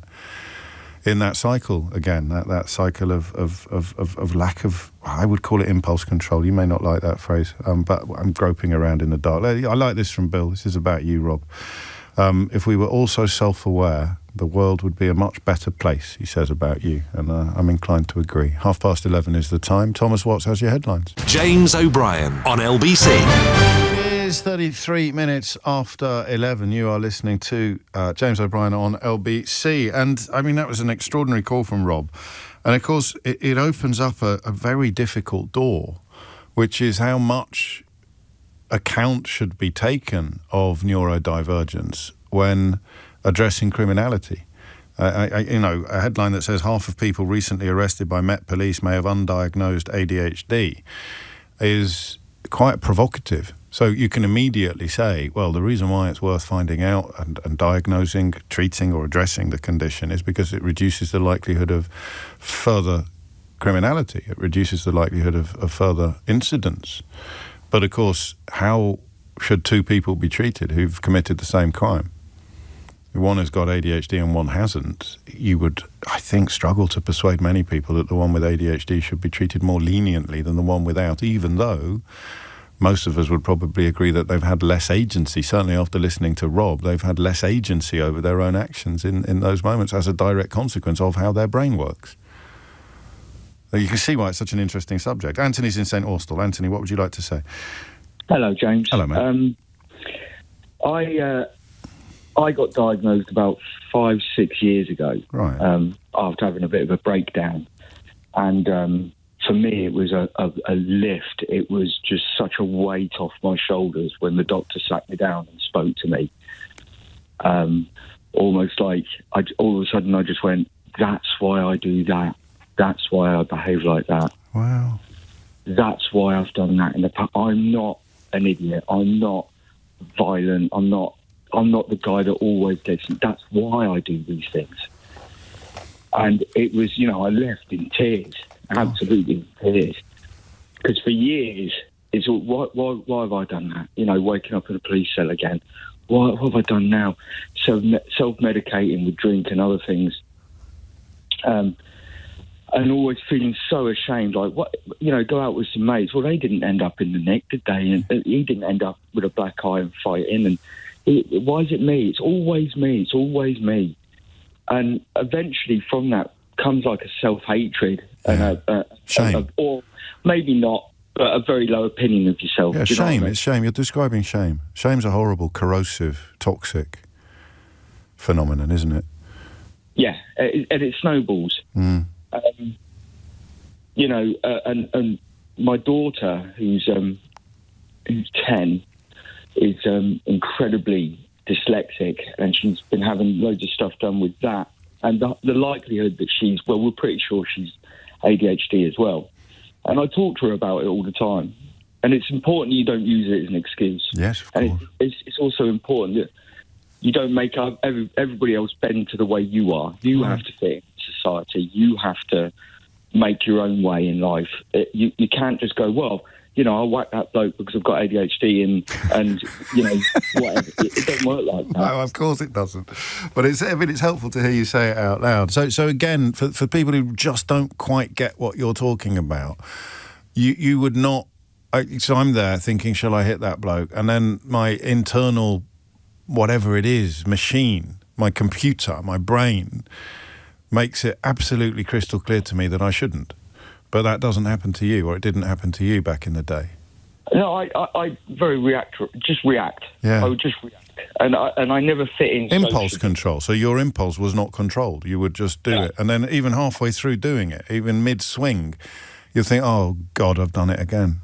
cycle again, that cycle of lack of, I would call it impulse control. You may not like that phrase, but I'm groping around in the dark. I like this from Bill. This is about you, Rob. If we were all so self-aware, the world would be a much better place, he says about you. And I'm inclined to agree. 11:30 is the time. Thomas Watts has your headlines. James O'Brien on LBC. It is 33 minutes after 11. You are listening to James O'Brien on LBC. And, I mean, that was an extraordinary call from Rob. And, of course, it opens up a very difficult door, which is how much account should be taken of neurodivergence when addressing criminality. A headline that says half of people recently arrested by Met Police may have undiagnosed ADHD is quite provocative. So you can immediately say, well, the reason why it's worth finding out and diagnosing, treating or addressing the condition is because it reduces the likelihood of further criminality. It reduces the likelihood of further incidents. But, of course, how should two people be treated who've committed the same crime? If one has got ADHD and one hasn't, you would, I think, struggle to persuade many people that the one with ADHD should be treated more leniently than the one without, even though most of us would probably agree that they've had less agency. Certainly after listening to Rob, they've had less agency over their own actions in those moments as a direct consequence of how their brain works. You can see why it's such an interesting subject. Anthony's in St Austell. Anthony, what would you like to say? Hello, James. Hello, mate. I got diagnosed about 5-6 years ago, right? After having a bit of a breakdown. And for me, it was a lift. It was just such a weight off my shoulders when the doctor sat me down and spoke to me. Almost like all of a sudden I just went, that's why I do that. That's why I behave like that. Wow. That's why I've done that in the past. I'm not an idiot. I'm not violent. I'm not the guy that always gets it. That's why I do these things. And it was, I left in tears, absolutely in tears. Because for years, it's all, why have I done that? Waking up in a police cell again. What have I done now? Self-medicating with drink and other things. And always feeling so ashamed, like, go out with some mates. Well, they didn't end up in the nick, did they? And he didn't end up with a black eye and fighting. And why is it me? It's always me. It's always me. And eventually from that comes like a self-hatred and shame. Or maybe not, but a very low opinion of yourself. Yeah, shame. It's shame. You're describing shame. Shame's a horrible, corrosive, toxic phenomenon, isn't it? Yeah, and it snowballs. Mm. And my daughter, who's 10, is incredibly dyslexic, and she's been having loads of stuff done with that. And the likelihood that we're pretty sure she's ADHD as well. And I talk to her about it all the time. And it's important you don't use it as an excuse. Yes, of course. And it's also important that you don't make everybody else bend to the way you are. You have to fit in society. You have to make your own way in life. You can't just go, well, I'll whack that bloke because I've got ADHD and whatever. It doesn't work like that. No, of course it doesn't. But it's helpful to hear you say it out loud. So again, for people who just don't quite get what you're talking about, you would not. So I'm there thinking, shall I hit that bloke? And then my internal, whatever it is, machine, my computer, my brain, makes it absolutely crystal clear to me that I shouldn't. But that doesn't happen to you, or it didn't happen to you back in the day. No, I very react. Yeah. I would just react, and I never fit in. Impulse control. So your impulse was not controlled. You would just do it, and then even halfway through doing it, even mid-swing, you think, "Oh God, I've done it again."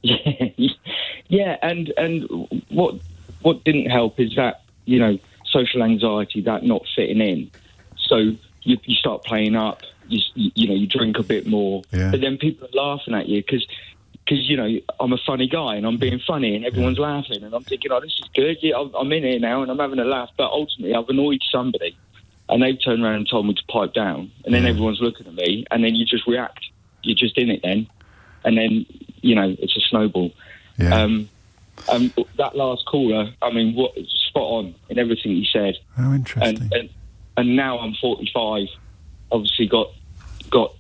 Yeah, and what what didn't help is that, social anxiety, that not fitting in. So you start playing up, you drink a bit more, but then people are laughing at you because I'm a funny guy and I'm being funny and everyone's laughing and I'm thinking, this is good. Yeah, I'm in here now and I'm having a laugh. But ultimately, I've annoyed somebody and they've turned around and told me to pipe down. And then everyone's looking at me and then you just react. You're just in it then. And then, it's a snowball. Yeah. That last caller, spot on in everything he said. How interesting. And now I'm 45, obviously got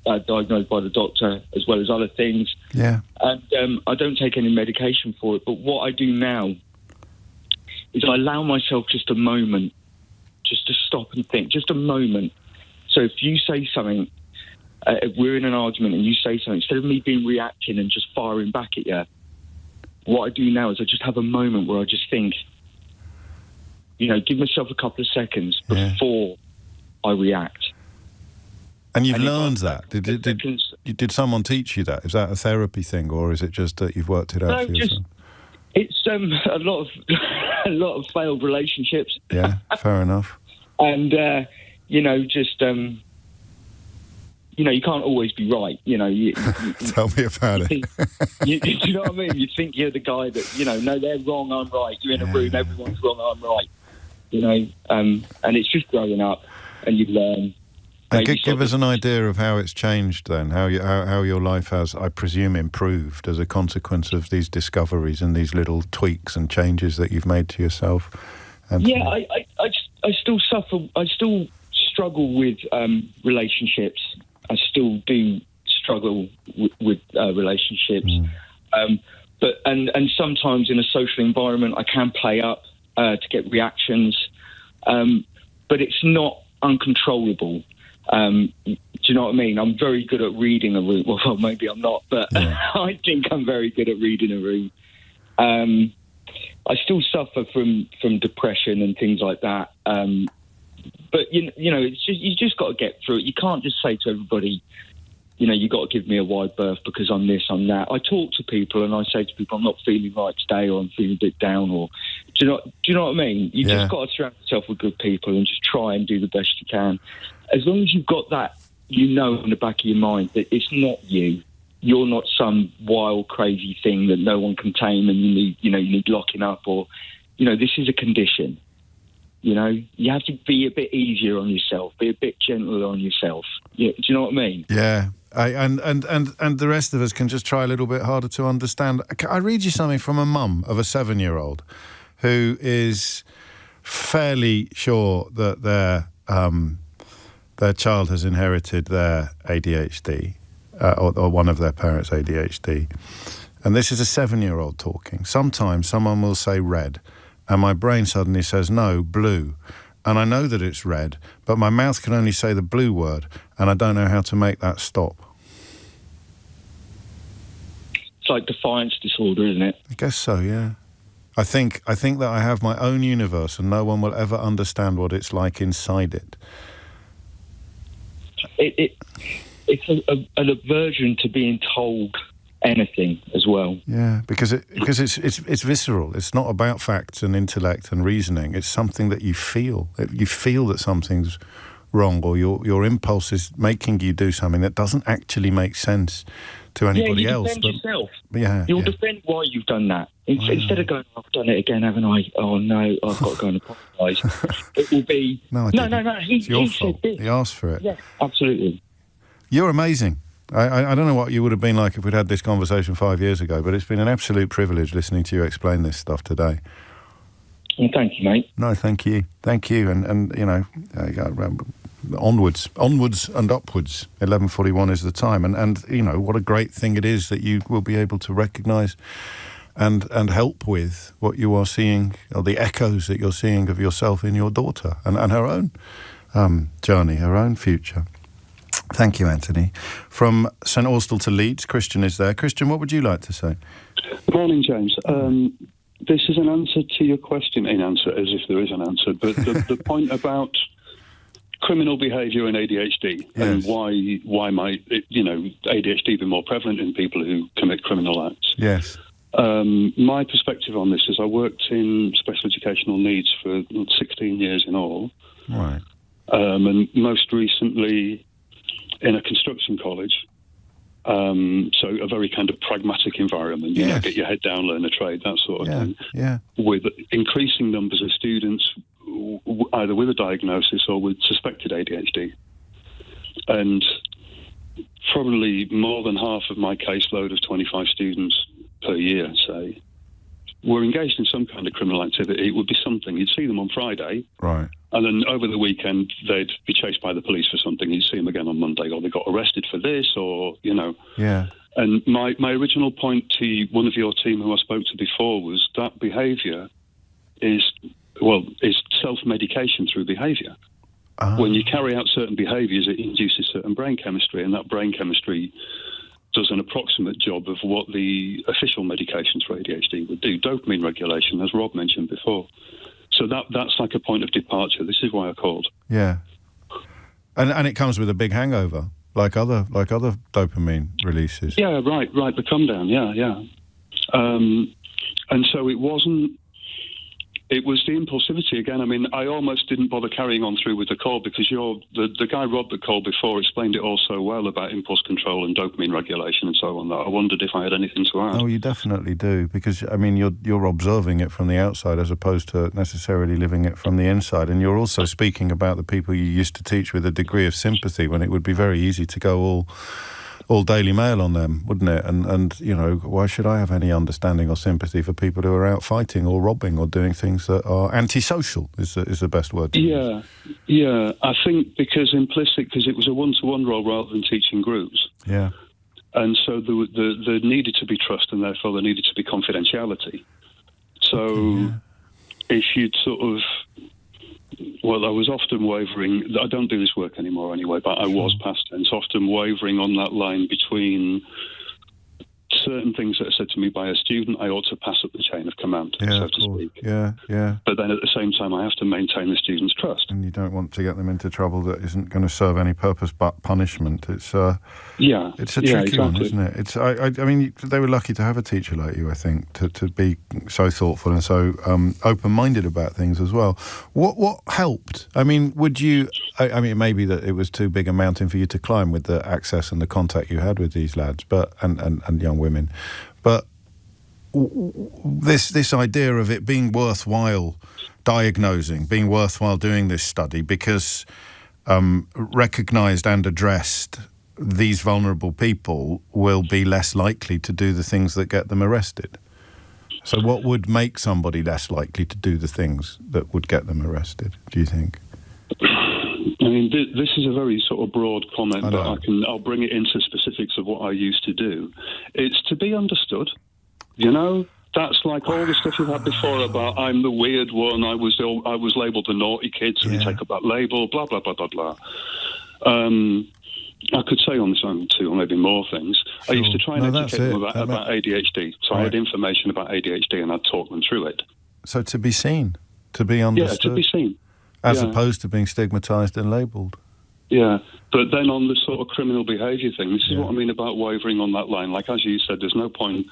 diagnosed by the doctor as well as other things. Yeah. And I don't take any medication for it. But what I do now is I allow myself just a moment, just to stop and think, just a moment. So if you say something, if we're in an argument and you say something, instead of me being reacting and just firing back at you, what I do now is I just have a moment where I just think, give myself a couple of seconds before I react. And you've learned that. Did someone teach you that? Is that a therapy thing, or is it just that you've worked it out for yourself? It's a lot of failed relationships. Yeah, fair enough. And you can't always be right. Tell me about it. You know what I mean? You think you're the guy that no, they're wrong, I'm right. You're in a room, everyone's wrong, I'm right. And it's just growing up, and you learn. And give us an idea of how it's changed then, how your life has, I presume, improved as a consequence of these discoveries and these little tweaks and changes that you've made to yourself. Yeah, I still suffer. I still struggle with relationships. I still do struggle with relationships. But sometimes in a social environment, I can play up to get reactions, but it's not uncontrollable. Do you know what I mean? I'm very good at reading a room. Well, maybe I'm not, but I think I'm very good at reading a room. I still suffer from depression and things like that. But it's just, you just got to get through it. You can't just say to everybody, you got to give me a wide berth because I'm this, I'm that. I talk to people and I say to people, I'm not feeling right today, or I'm feeling a bit down, or do you know what I mean? You just got to surround yourself with good people and just try and do the best you can. As long as you've got that, in the back of your mind that it's not you. You're not some wild, crazy thing that no one can tame, and you need locking up, or this is a condition. You have to be a bit easier on yourself, be a bit gentler on yourself. Do you know what I mean? Yeah. And the rest of us can just try a little bit harder to understand. I read you something from a mum of a 7-year-old who is fairly sure that their child has inherited their ADHD, or one of their parents' ADHD. And this is a 7-year-old talking. Sometimes someone will say red, and my brain suddenly says, no, blue. And I know that it's red, but my mouth can only say the blue word, and I don't know how to make that stop. It's like defiance disorder, isn't it? I guess so, yeah. I think that I have my own universe, and no one will ever understand what it's like inside it. It's an aversion to being told anything as well. Yeah, because it's visceral. It's not about facts and intellect and reasoning. It's something that you feel. You feel that something's wrong, or your impulse is making you do something that doesn't actually make sense to anybody else. Defend yourself. Yeah, you'll defend why you've done that. Instead of going, I've done it again, haven't I? Oh no, I've got to go and apologise. It will be no. It's your fault. He asked for it. Yeah, absolutely. You're amazing. I don't know what you would have been like if we'd had this conversation 5 years ago, but it's been an absolute privilege listening to you explain this stuff today. Well, thank you, mate. No, thank you. And onwards and upwards. 11:41 is the time, and what a great thing it is that you will be able to recognise and help with what you are seeing, or the echoes that you're seeing of yourself in your daughter and her own journey, her own future. Thank you, Anthony. From St Austell to Leeds, Christian is there. Christian, what would you like to say? Good morning, James. This is an answer to your question, as if there is an answer, but the point about criminal behaviour and ADHD, yes, and why might ADHD be more prevalent in people who commit criminal acts? Yes. My perspective on this is I worked in special educational needs for 16 years in all. Right. And most recently in a construction college. So a very kind of pragmatic environment, you know, get your head down, learn a trade, that sort of thing. Yeah. With increasing numbers of students either with a diagnosis or with suspected ADHD. And probably more than half of my caseload of 25 students per year, say, were engaged in some kind of criminal activity. It would be something. You'd see them on Friday. Right. And then over the weekend, they'd be chased by the police for something. You'd see them again on Monday, or they got arrested for this, or, you know. Yeah. And my original point to one of your team who I spoke to before was that behaviour is self-medication through behaviour. When you carry out certain behaviours, it induces certain brain chemistry, and that brain chemistry does an approximate job of what the official medications for ADHD would do. Dopamine regulation, as Rob mentioned before. So that's like a point of departure. This is why I called. Yeah. And it comes with a big hangover, like other dopamine releases. Yeah, right, the come down, yeah. And so it was the impulsivity again. I mean, I almost didn't bother carrying on through with the call because the guy Rob that called before explained it all so well about impulse control and dopamine regulation and so on that I wondered if I had anything to add. Oh, you definitely do, because I mean you're observing it from the outside as opposed to necessarily living it from the inside, and you're also speaking about the people you used to teach with a degree of sympathy when it would be very easy to go all Daily Mail on them, wouldn't it? And you know, why should I have any understanding or sympathy for people who are out fighting or robbing or doing things that are antisocial is the best word to use. Yeah. I think because it was a one-to-one role rather than teaching groups. Yeah. And so there needed to be trust, and therefore there needed to be confidentiality. So if you'd sort of... Well, I was often wavering. I don't do this work anymore anyway, but I was past tense, often wavering on that line between certain things that are said to me by a student. I ought to pass up the chain of command, so to speak. Yeah. But then at the same time, I have to maintain the student's trust. And you don't want to get them into trouble that isn't going to serve any purpose but punishment. It's a tricky one, isn't it? It's I mean, they were lucky to have a teacher like you, I think, to be so thoughtful and so open-minded about things as well. What helped? I mean, would you? I mean, maybe that it was too big a mountain for you to climb with the access and the contact you had with these lads, but and young women, but this idea of it being worthwhile diagnosing, being worthwhile doing this study because recognised and addressed these vulnerable people will be less likely to do the things that get them arrested. So what would make somebody less likely to do the things that would get them arrested, do you think? I mean, this is a very sort of broad comment, but I'll bring it into specifics of what I used to do. It's to be understood, you know. That's like all the stuff you've had before about I'm the weird one, I was labelled the naughty kid, so they take up that label, blah, blah, blah, blah, blah. I could say on this one two or maybe more things. Sure. I used to try and educate them about ADHD, so I had information about ADHD and I'd talk them through it. So to be seen, to be understood. Yeah, to be seen. As opposed to being stigmatised and labelled. Yeah, but then on the sort of criminal behaviour thing, this is what I mean about wavering on that line. Like, as you said, there's no point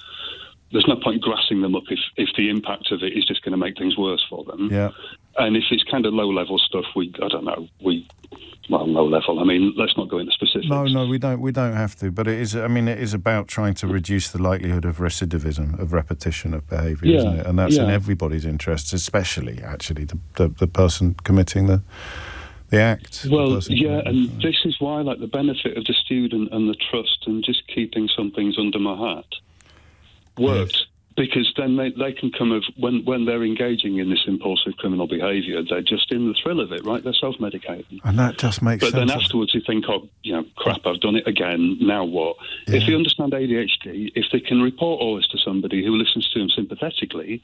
grassing them up if the impact of it is just going to make things worse for them. Yeah. And if it's kind of low-level stuff, low level. I mean, let's not go into specifics. No, we don't have to. But it is about trying to reduce the likelihood of recidivism, of repetition of behaviour, isn't it? And that's in everybody's interests, especially actually the person committing the act. Well, and this is why, like, the benefit of the student and the trust and just keeping some things under my hat worked. Yes. Because then they can come when they're engaging in this impulsive criminal behaviour, they're just in the thrill of it, right? They're self-medicating. And that just makes sense. But then afterwards you think, crap, I've done it again, now what? Yeah. If you understand ADHD, if they can report all this to somebody who listens to them sympathetically,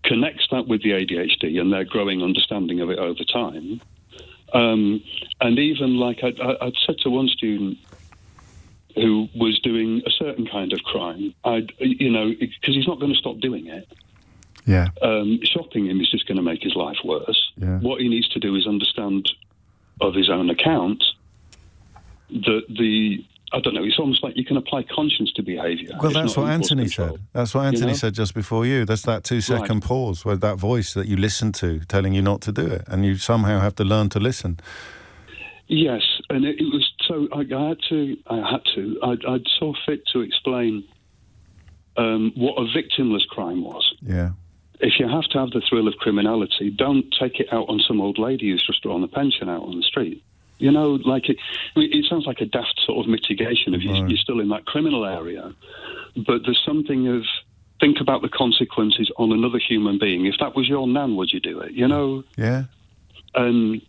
connects that with the ADHD and their growing understanding of it over time, and even like I'd said to one student, who was doing a certain kind of crime, because he's not going to stop doing it. Yeah. Shopping him is just going to make his life worse. Yeah. What he needs to do is understand of his own account that the I don't know, it's almost like you can apply conscience to behaviour. Well, that's what Anthony said. That's what Anthony said just before you. That's that 2-second pause where that voice that you listen to telling you not to do it, and you somehow have to learn to listen. Yes, and it was so I saw fit to explain what a victimless crime was. Yeah. If you have to have the thrill of criminality, don't take it out on some old lady who's just drawn a pension out on the street. You know, like it sounds like a daft sort of mitigation of you're still in that criminal area. But there's something of, think about the consequences on another human being. If that was your nan, would you do it? You know? Yeah. And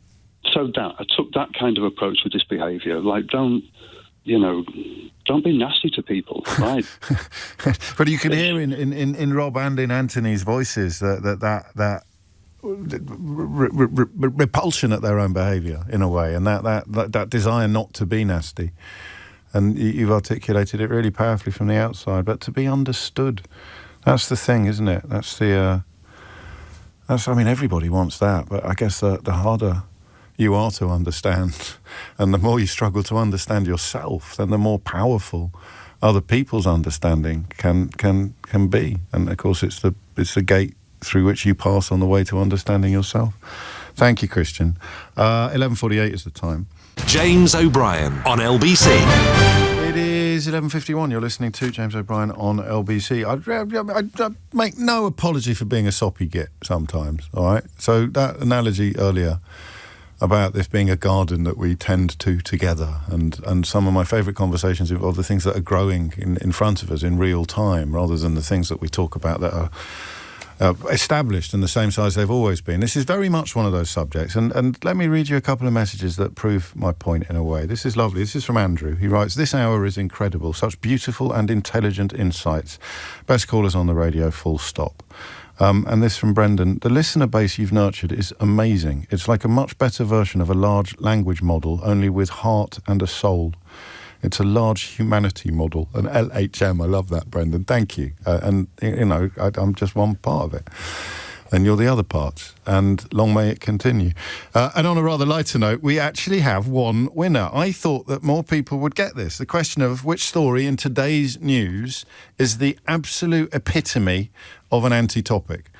so I took that kind of approach with this behaviour. Like, don't be nasty to people, right? But you can hear in Rob and in Anthony's voices that repulsion at their own behaviour in a way, and that desire not to be nasty. And you've articulated it really powerfully from the outside, but to be understood, that's the thing, isn't it? I mean, everybody wants that, but I guess the harder you are to understand, and the more you struggle to understand yourself, then the more powerful other people's understanding can be. And of course, it's the gate through which you pass on the way to understanding yourself. Thank you, Christian. 11:48 is the time. James O'Brien on LBC. It is 11:51. You're listening to James O'Brien on LBC. I make no apology for being a soppy git sometimes, all right? So that analogy earlier about this being a garden that we tend to together, and some of my favourite conversations involve the things that are growing in front of us in real time, rather than the things that we talk about that are established and the same size they've always been. This is very much one of those subjects, and let me read you a couple of messages that prove my point in a way. This is lovely. This is from Andrew. He writes, "This hour is incredible. Such beautiful and intelligent insights. Best callers on the radio, full stop." And this from Brendan. "The listener base you've nurtured is amazing. It's like a much better version of a large language model, only with heart and a soul. It's a large humanity model, an LHM." I love that, Brendan. Thank you. And, you know, I'm just one part of it. And you're the other parts. And long may it continue. And on a rather lighter note, we actually have one winner. I thought that more people would get this. The question of which story in today's news is the absolute epitome of an anti-topic.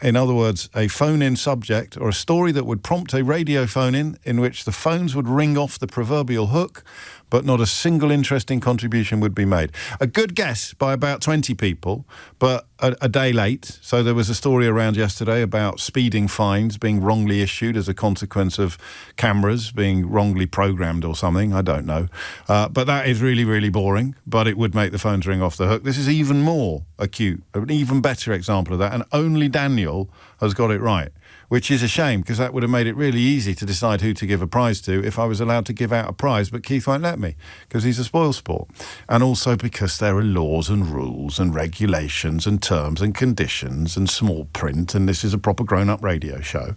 In other words, a phone-in subject or a story that would prompt a radio phone-in in which the phones would ring off the proverbial hook, but not a single interesting contribution would be made. A good guess by about 20 people, but a day late. So there was a story around yesterday about speeding fines being wrongly issued as a consequence of cameras being wrongly programmed or something. I don't know. But that is really, really boring, but it would make the phones ring off the hook. This is even more acute, an even better example of that, and only Daniel has got it right, which is a shame, because that would have made it really easy to decide who to give a prize to if I was allowed to give out a prize, but Keith won't let me, because he's a spoilsport. And also because there are laws and rules and regulations and terms and conditions and small print, and this is a proper grown-up radio show.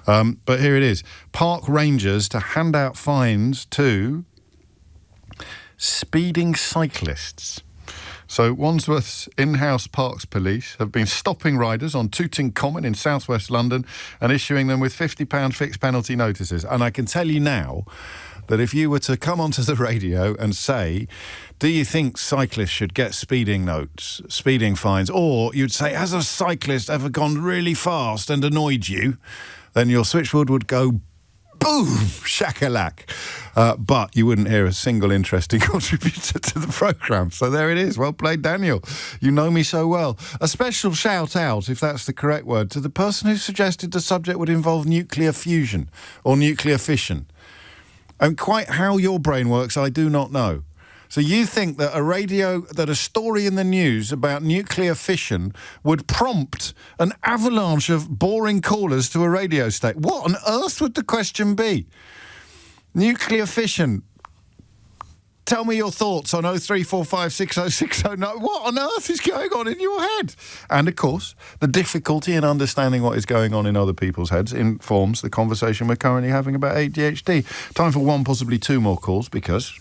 But here it is. Park rangers to hand out fines to speeding cyclists. So Wandsworth's in-house parks police have been stopping riders on Tooting Common in southwest London and issuing them with £50 fixed penalty notices. And I can tell you now that if you were to come onto the radio and say, do you think cyclists should get speeding notes, speeding fines, or you'd say, has a cyclist ever gone really fast and annoyed you, then your switchboard would go boom, shakalak. But you wouldn't hear a single interesting contributor to the programme. So there it is. Well played, Daniel. You know me so well. A special shout out, if that's the correct word, to the person who suggested the subject would involve nuclear fusion or nuclear fission. And quite how your brain works, I do not know. So you think that a story in the news about nuclear fission would prompt an avalanche of boring callers to a radio station? What on earth would the question be? Nuclear fission. Tell me your thoughts on 034560609. What on earth is going on in your head? And, of course, the difficulty in understanding what is going on in other people's heads informs the conversation we're currently having about ADHD. Time for one, possibly two more calls, because...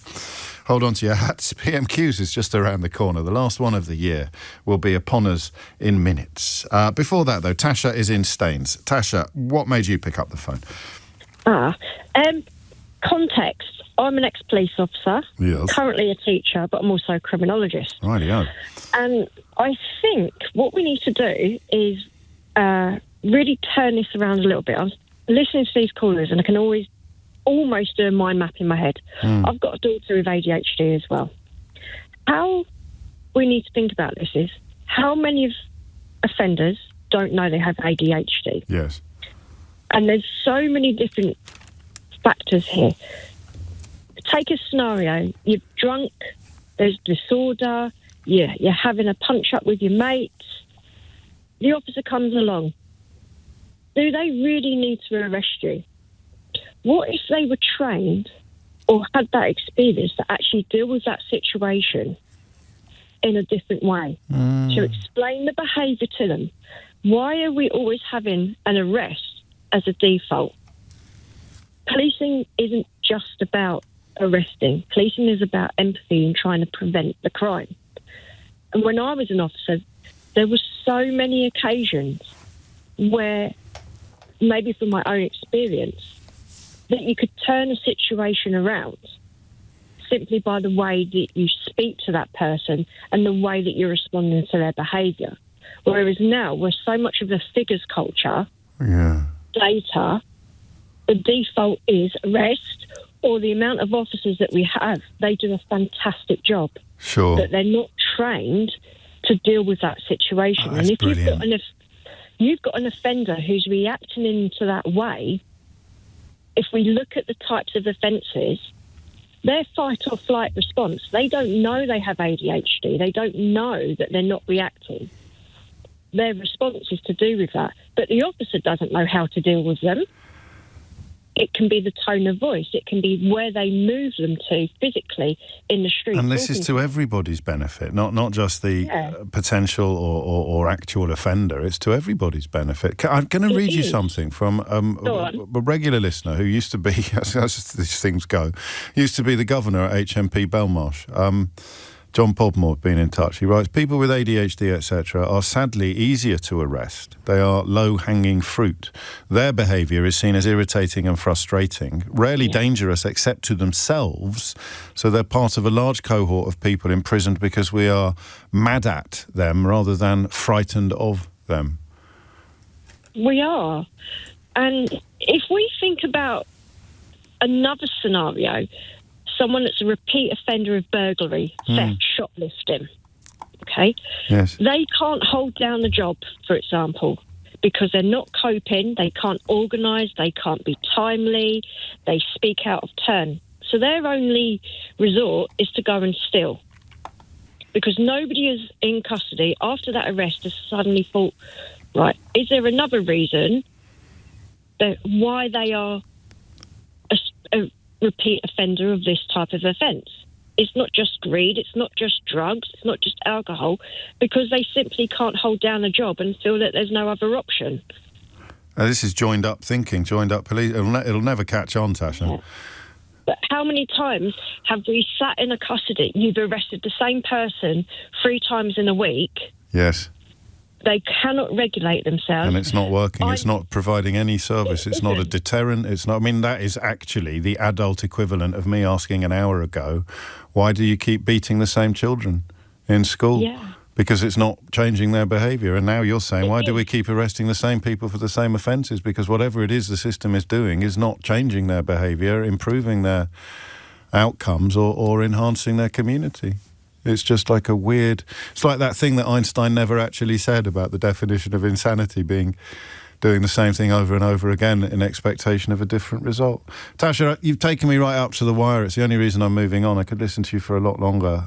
hold on to your hats. PMQs is just around the corner. The last one of the year will be upon us in minutes. Before that, though, Tasha is in Staines. Tasha, what made you pick up the phone? context, I'm an ex-police officer, yes. currently a teacher, but I'm also a criminologist. Rightio. And I think what we need to do is really turn this around a little bit. I was listening to these callers and I can almost do a mind map in my head. I've got a daughter with ADHD as well. How we need to think about this is how many of offenders don't know they have ADHD. Yes. And there's so many different factors here. Take a scenario. You're drunk, there's disorder, you're having a punch-up with your mates. The officer comes along. Do they really need to arrest you? What if they were trained or had that experience to actually deal with that situation in a different way? To explain the behaviour to them. Why are we always having an arrest as a default? Policing isn't just about arresting. Policing is about empathy and trying to prevent the crime. And when I was an officer, there were so many occasions where, maybe from my own experience, that you could turn a situation around simply by the way that you speak to that person and the way that you're responding to their behaviour. Whereas now, we're so much of a figures culture, data, the default is arrest, or the amount of officers that we have, they do a fantastic job. Sure. But they're not trained to deal with that situation. Oh, and if you've got an offender who's reacting into that way, if we look at the types of offences, their fight or flight response, they don't know they have ADHD. They don't know that they're not reacting. Their response is to do with that. But the officer doesn't know how to deal with them. It can be the tone of voice. It can be where they move them to physically in the street. And this is to everybody's benefit, not just the potential or actual offender. It's to everybody's benefit. I'm going to read you something from a regular listener who used to be, as these things go, used to be the governor at HMP Belmarsh. John Podmore been in touch. He writes, people with ADHD, etc., are sadly easier to arrest. They are low-hanging fruit. Their behaviour is seen as irritating and frustrating, rarely dangerous except to themselves, so they're part of a large cohort of people imprisoned because we are mad at them rather than frightened of them. We are. And if we think about another scenario, someone that's a repeat offender of burglary, theft, shoplifting, okay? Yes. They can't hold down the job, for example, because they're not coping, they can't organise, they can't be timely, they speak out of turn. So their only resort is to go and steal. Because nobody is in custody after that arrest has suddenly thought, right, is there another reason that why they are a repeat offender of this type of offence? It's not just greed, it's not just drugs, it's not just alcohol, because they simply can't hold down a job and feel that there's no other option. This is joined up thinking, joined up police. It'll never catch on, Tasha. Yeah. But how many times have we sat in a custody, you've arrested the same person 3 times in a week? Yes. They cannot regulate themselves. And it's not working. It's not providing any service. It's not a deterrent. It's not. I mean, that is actually the adult equivalent of me asking an hour ago, why do you keep beating the same children in school? Yeah. Because it's not changing their behaviour. And now you're saying, why do we keep arresting the same people for the same offences? Because whatever it is the system is doing is not changing their behaviour, improving their outcomes or enhancing their community. It's just like a weird... It's like that thing that Einstein never actually said about the definition of insanity being doing the same thing over and over again in expectation of a different result. Tasha, you've taken me right up to the wire. It's the only reason I'm moving on. I could listen to you for a lot longer.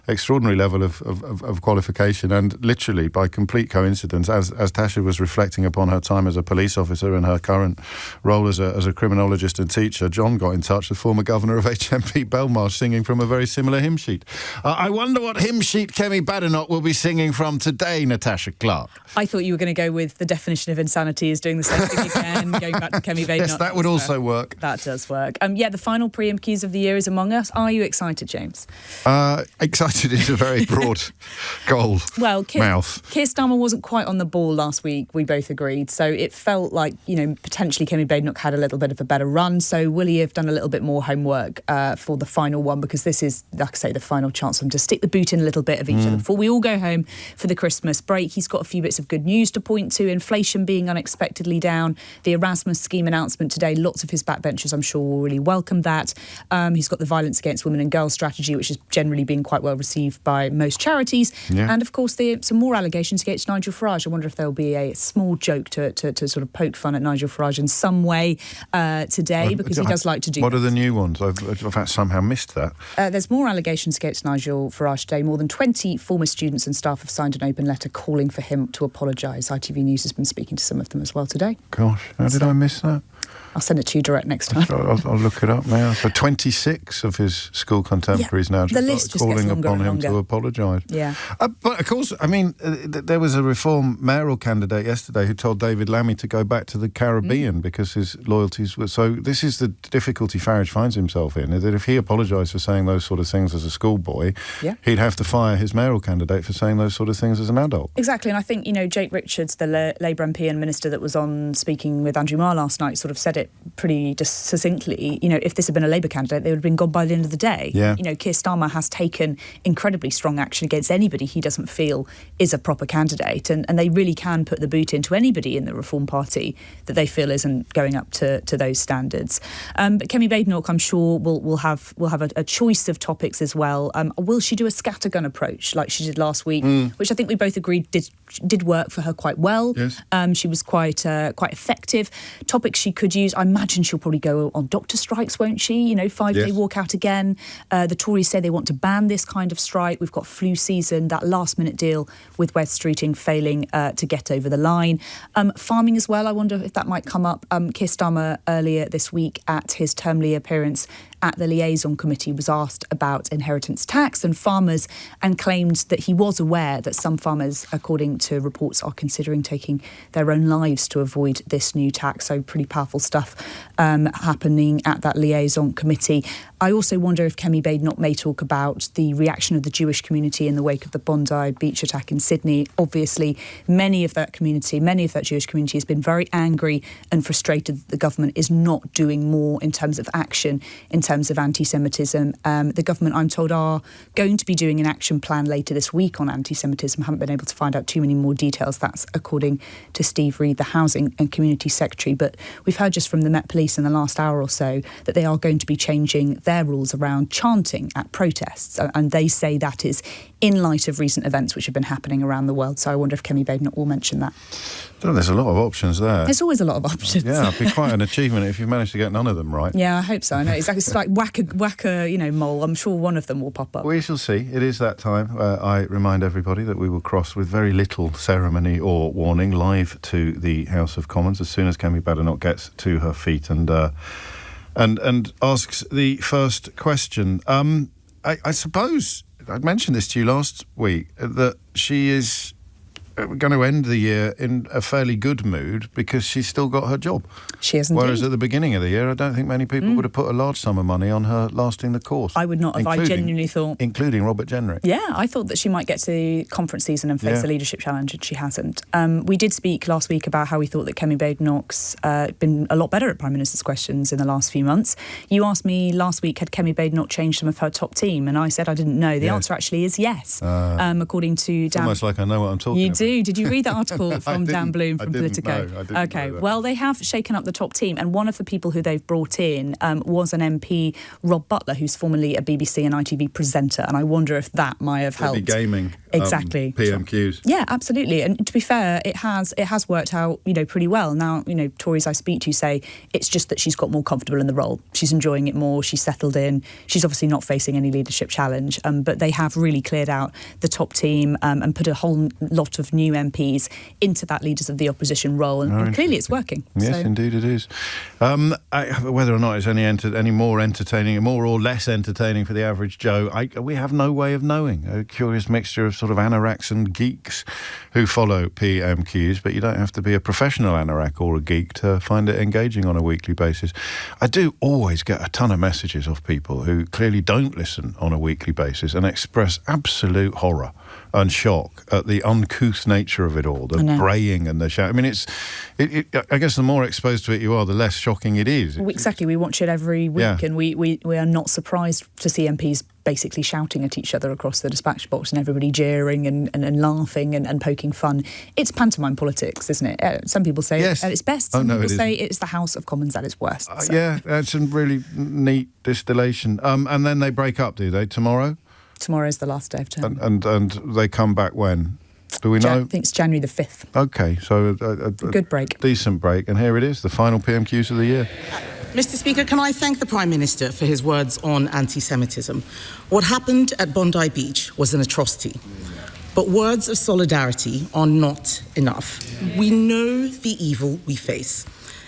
Extraordinary level of qualification, and literally by complete coincidence, as Tasha was reflecting upon her time as a police officer and her current role as a criminologist and teacher, John got in touch, the former governor of HMP Belmarsh, singing from a very similar hymn sheet. I wonder what hymn sheet Kemi Badenoch will be singing from today, Natasha Clark. I thought you were going to go with the definition of insanity is doing the same thing again, going back to Kemi Badenoch. Yes, that would also work. That does work. The final PMQs of the year is among us. Are you excited, James? Excited is a very broad goal. Well, mouth. Keir Starmer wasn't quite on the ball last week, we both agreed. So it felt like, potentially Kemi Badenoch had a little bit of a better run. So will he have done a little bit more homework for the final one? Because this is, like I say, the final chance for him to stick the boot in a little bit of each other before we all go home for the Christmas break. He's got a few bits of good news to point to. Inflation being unexpectedly down. The Erasmus scheme announcement today. Lots of his backbenchers, I'm sure, will really welcome that. He's got the violence against women and girls strategy, which has generally been quite well received by most charities. Yeah. And, of course, some more allegations against Nigel Farage. I wonder if there'll be a small joke to sort of poke fun at Nigel Farage in some way today, because he does like to do What are the new ones? I've somehow missed that. There's more allegations against Nigel Farage today. More than 20 former students and staff have signed an open letter calling for him to apologise. ITV News has been speaking to some of them as well today. Gosh, how did I miss that? I'll send it to you direct next time. I'll look it up now. So 26 of his school contemporaries now just calling upon him to apologise. Yeah. But, of course, I mean, there was a Reform mayoral candidate yesterday who told David Lammy to go back to the Caribbean because his loyalties were... So this is the difficulty Farage finds himself in, is that if he apologised for saying those sort of things as a schoolboy, he'd have to fire his mayoral candidate for saying those sort of things as an adult. Exactly, and I think, Jake Richards, the Labour MP and Minister that was on speaking with Andrew Marr last night, sort of said it pretty just succinctly. If this had been a Labour candidate, they would have been gone by the end of the day. Yeah. Keir Starmer has taken incredibly strong action against anybody he doesn't feel is a proper candidate, and they really can put the boot into anybody in the Reform Party that they feel isn't going up to those standards. But Kemi Badenoch, I'm sure, will have a choice of topics as well. Will she do a scattergun approach like she did last week, which I think we both agreed did work for her quite well. Yes. She was quite effective. Topics she could use, I imagine she'll probably go on doctor strikes, won't she? 5-day walkout again. The Tories say they want to ban this kind of strike. We've got flu season, that last-minute deal with West Streeting failing to get over the line. Farming as well, I wonder if that might come up. Keir Starmer earlier this week at his termly appearance at the liaison committee was asked about inheritance tax and farmers, and claimed that he was aware that some farmers, according to reports, are considering taking their own lives to avoid this new tax. So pretty powerful stuff happening at that liaison committee. I also wonder if Kemi Badenoch may talk about the reaction of the Jewish community in the wake of the Bondi beach attack in Sydney. Obviously, many of that Jewish community has been very angry and frustrated that the government is not doing more in terms of action, in terms of anti-Semitism. The government, I'm told, are going to be doing an action plan later this week on anti-Semitism. I haven't been able to find out too many more details. That's according to Steve Reid, the Housing and Community Secretary. But we've heard just from the Met Police in the last hour or so that they are going to be changing their rules around chanting at protests. And they say that is in light of recent events which have been happening around the world. So I wonder if Kemi Badenoch will mention that. There's a lot of options there. There's always a lot of options. Yeah, it'd be quite an achievement if you've managed to get none of them right. Yeah, I hope so. I know exactly. It's like whack a mole. I'm sure one of them will pop up. We shall see. It is that time. I remind everybody that we will cross with very little ceremony or warning live to the House of Commons as soon as Kemi Badenoch gets to her feet and asks the first question. I suppose I mentioned this to you last week, that she is going to end the year in a fairly good mood because she's still got her job. She is indeed. Whereas at the beginning of the year, I don't think many people would have put a large sum of money on her lasting the course. I would not have. I genuinely thought... Including Robert Jenrick. Yeah, I thought that she might get to conference season and face the leadership challenge, and she hasn't. We did speak last week about how we thought that Kemi Badenoch's been a lot better at Prime Minister's questions in the last few months. You asked me last week, had Kemi Badenoch changed some of her top team? And I said I didn't know. The answer actually is yes. According to Dan... Almost like I know what I'm talking about. Did you read that article from Dan Bloom from Politico? No, I didn't okay, know that. Well, they have shaken up the top team, and one of the people who they've brought in was an MP, Rob Butler, who's formerly a BBC and ITV presenter, and I wonder if that might have helped. Gaming. Exactly. PMQs. Yeah, absolutely. And to be fair, it has worked out, pretty well. Now, Tories I speak to say it's just that she's got more comfortable in the role. She's enjoying it more. She's settled in. She's obviously not facing any leadership challenge. But they have really cleared out the top team and put a whole lot of new MPs into that leaders of the opposition role, and clearly it's working. Yes, indeed it is. Whether or not it's any more entertaining, more or less entertaining for the average Joe, we have no way of knowing. A curious mixture of sort of anoraks and geeks who follow PMQs, but you don't have to be a professional anorak or a geek to find it engaging on a weekly basis. I do always get a ton of messages off people who clearly don't listen on a weekly basis and express absolute horror and shock at the uncouth nature of it all, the braying and the shout. I mean, I guess the more exposed to it you are, the less shocking it is. Exactly. We watch it every week, and we are not surprised to see MPs basically shouting at each other across the dispatch box and everybody jeering and laughing and poking fun. It's pantomime politics, isn't it? Some people say at its best. Some people say it's the House of Commons at its worst. Yeah, that's a really neat distillation. And then they break up, do they, tomorrow? Tomorrow's the last day of term. And they come back when? Do we know? I think it's January the 5th. OK, so a good break. Decent break. And here it is, the final PMQs of the year. Mr. Speaker, can I thank the Prime Minister for his words on anti-Semitism? What happened at Bondi Beach was an atrocity. But words of solidarity are not enough. We know the evil we face.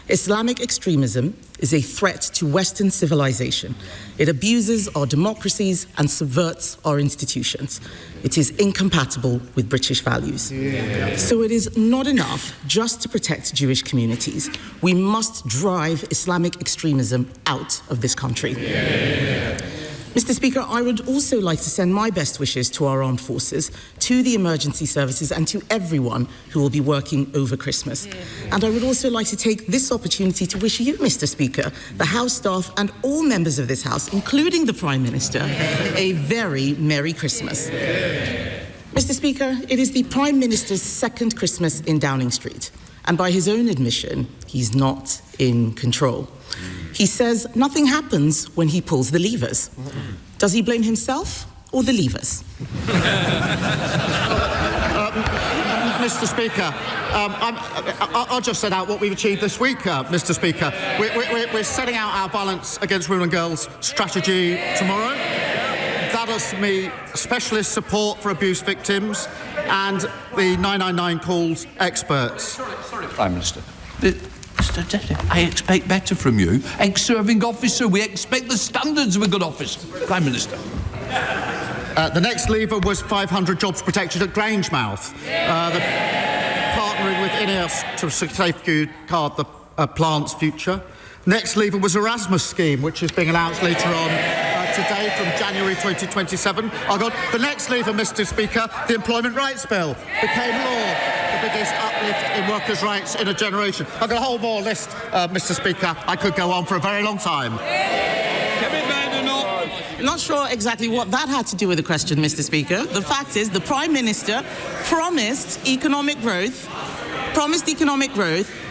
Islamic extremism is a threat to Western civilization. It abuses our democracies and subverts our institutions. It is incompatible with British values. So it is not enough just to protect Jewish communities. We must drive Islamic extremism out of this country. Mr. Speaker, I would also like to send my best wishes to our armed forces, to the emergency services, and to everyone who will be working over Christmas. And I would also like to take this opportunity to wish you, Mr. Speaker, the House staff, and all members of this House, including the Prime Minister, a very Merry Christmas. Mr. Speaker, it is the Prime Minister's second Christmas in Downing Street, and by his own admission, he's not in control. He says nothing happens when he pulls the levers. Does he blame himself or the levers? Mr. Speaker, I'll just set out what we've achieved this week, Mr. Speaker. We're setting out our Violence Against Women and Girls strategy tomorrow. That is me specialist support for abuse victims and the 999 calls experts. Sorry, Prime Minister. I expect better from you. Ex-serving officer, we expect the standards of a good officer. Prime Minister. The next lever was 500 jobs protected at Grangemouth. Partnering with INEOS to safeguard the plant's future. Next lever was Erasmus scheme, which is being announced later on today from January 2027. The next lever, Mr. Speaker, the Employment Rights Bill, became law. The biggest uplift in workers' rights in a generation. I've got a whole more list, Mr. Speaker. I could go on for a very long time. Not sure exactly what that had to do with the question, Mr. Speaker. The fact is, the Prime Minister promised economic growth,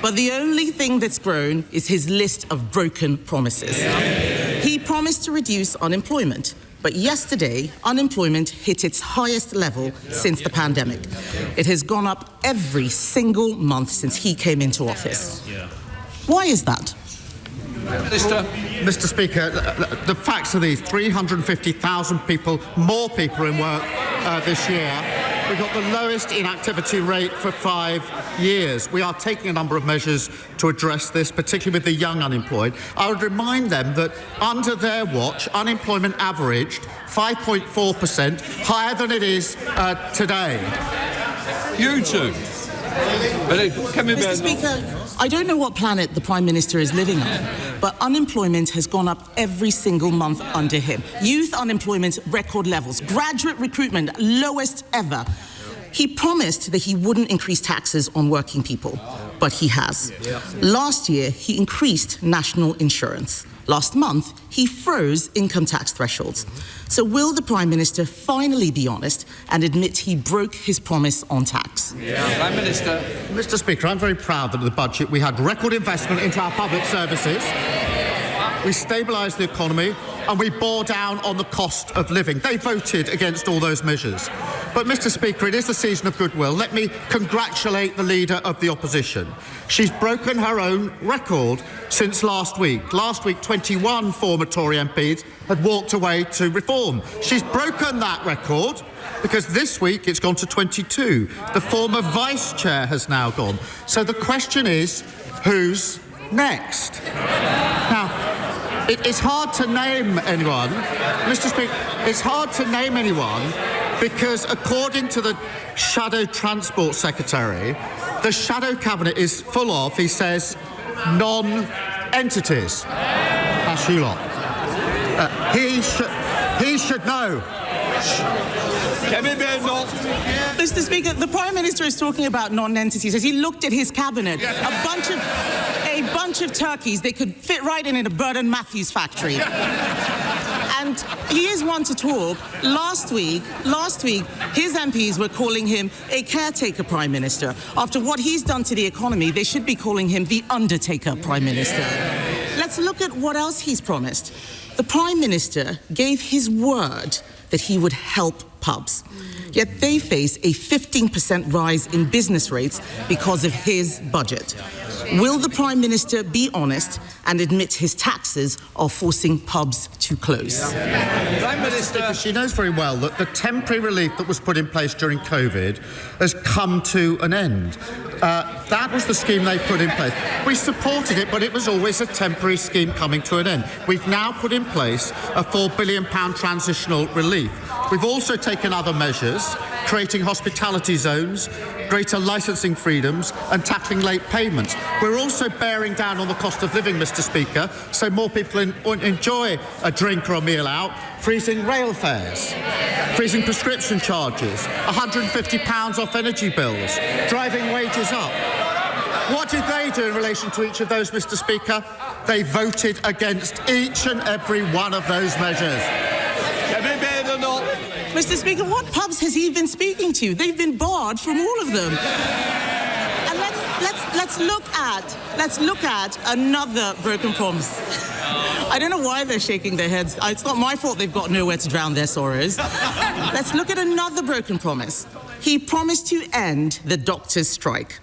but the only thing that's grown is his list of broken promises. He promised to reduce unemployment, but yesterday, unemployment hit its highest level since the pandemic. It has gone up every single month since he came into office. Why is that? Mr. Speaker, the facts are these: 350,000 more people in work this year. We've got the lowest inactivity rate for 5 years. We are taking a number of measures to address this, particularly with the young unemployed. I would remind them that under their watch, unemployment averaged 5.4%, higher than it is today. You two. Mr. Speaker, I don't know what planet the Prime Minister is living on, but unemployment has gone up every single month under him. Youth unemployment, record levels. Graduate recruitment, lowest ever. He promised that he wouldn't increase taxes on working people, but he has. Last year, he increased national insurance. Last month, he froze income tax thresholds. So will the Prime Minister finally be honest and admit he broke his promise on tax? Prime Minister. Mr. Speaker, I'm very proud that in the budget we had record investment into our public services. We stabilised the economy. and we bore down on the cost of living. They voted against all those measures. But, Mr. Speaker, it is a season of goodwill. Let me congratulate the Leader of the Opposition. She's broken her own record since last week. Last week, 21 former Tory MPs had walked away to reform. She's broken that record because this week it's gone to 22. The former Vice Chair has now gone. So the question is, who's next? Now, it's hard to name anyone. Mr. Speaker, it's hard to name anyone because according to the Shadow Transport Secretary, the Shadow Cabinet is full of, he says, non-entities. That's you lot. He should know. Mr. Speaker, the Prime Minister is talking about non-entities as he looked at his cabinet. A bunch of turkeys, they could fit right in a Bird and Matthews factory. And he is one to talk. Last week, his MPs were calling him a caretaker Prime Minister. After what he's done to the economy, they should be calling him the Undertaker Prime Minister. Let's look at what else he's promised. The Prime Minister gave his word that he would help pubs. Yet they face a 15% rise in business rates because of his budget. Will the Prime Minister be honest and admit his taxes are forcing pubs to close? Prime Minister, she knows very well that the temporary relief that was put in place during COVID has come to an end. That was the scheme they put in place. We supported it, but it was always a temporary scheme coming to an end. We've now put in place a £4 billion transitional relief. We've also taken other measures, creating hospitality zones, greater licensing freedoms and tackling late payments. We're also bearing down on the cost of living, Mr. Speaker, so more people enjoy a drink or a meal out, freezing rail fares, freezing prescription charges, £150 off energy bills, driving wages up. What did they do in relation to each of those, Mr. Speaker? They voted against each and every one of those measures. Mr. Speaker, what pubs has he been speaking to? They've been barred from all of them. And let's look at another broken promise. I don't know why they're shaking their heads. It's not my fault they've got nowhere to drown their sorrows. Let's look at another broken promise. He promised to end the doctors' strike.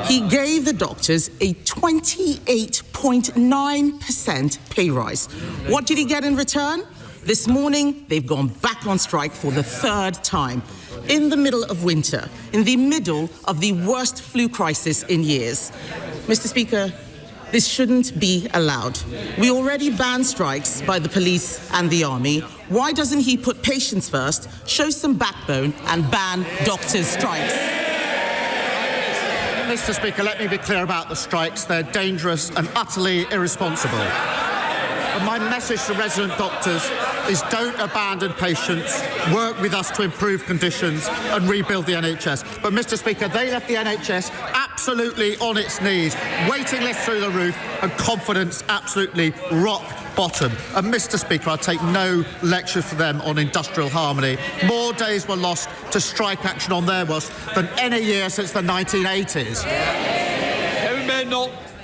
He gave the doctors a 28.9% pay rise. What did he get in return? This morning, they've gone back on strike for the third time. In the middle of winter, in the middle of the worst flu crisis in years. Mr. Speaker, this shouldn't be allowed. We already banned strikes by the police and the army. Why doesn't he put patients first, show some backbone, and ban doctors' strikes? Mr. Speaker, let me be clear about the strikes. They're dangerous and utterly irresponsible. And my message to resident doctors is don't abandon patients, work with us to improve conditions and rebuild the NHS. But, Mr. Speaker, they left the NHS absolutely on its knees, waiting lists through the roof and confidence absolutely rock bottom. And, Mr. Speaker, I take no lecture for them on industrial harmony. More days were lost to strike action on their watch than any year since the 1980s.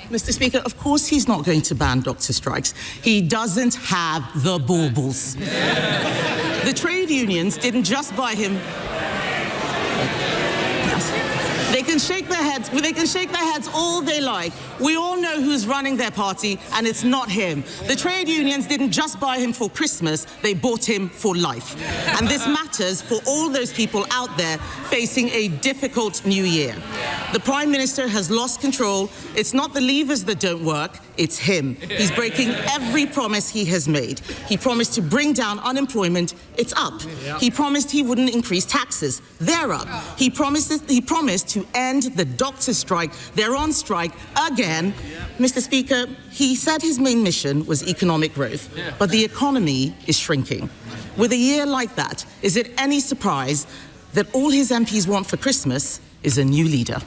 Mr. Speaker, of course he's not going to ban doctor strikes. He doesn't have the baubles. The trade unions didn't just buy him. They can shake their heads all they like. We all know who's running their party, and it's not him. The trade unions didn't just buy him for Christmas, they bought him for life. And this matters for all those people out there facing a difficult new year. The Prime Minister has lost control. It's not the levers that don't work, it's him. He's breaking every promise he has made. He promised to bring down unemployment, it's up. He promised he wouldn't increase taxes, they're up. He promised to end the doctor's strike, they're on strike again. Mr. Speaker, he said his main mission was economic growth, but the economy is shrinking. With a year like that, is it any surprise that all his MPs want for Christmas is a new leader?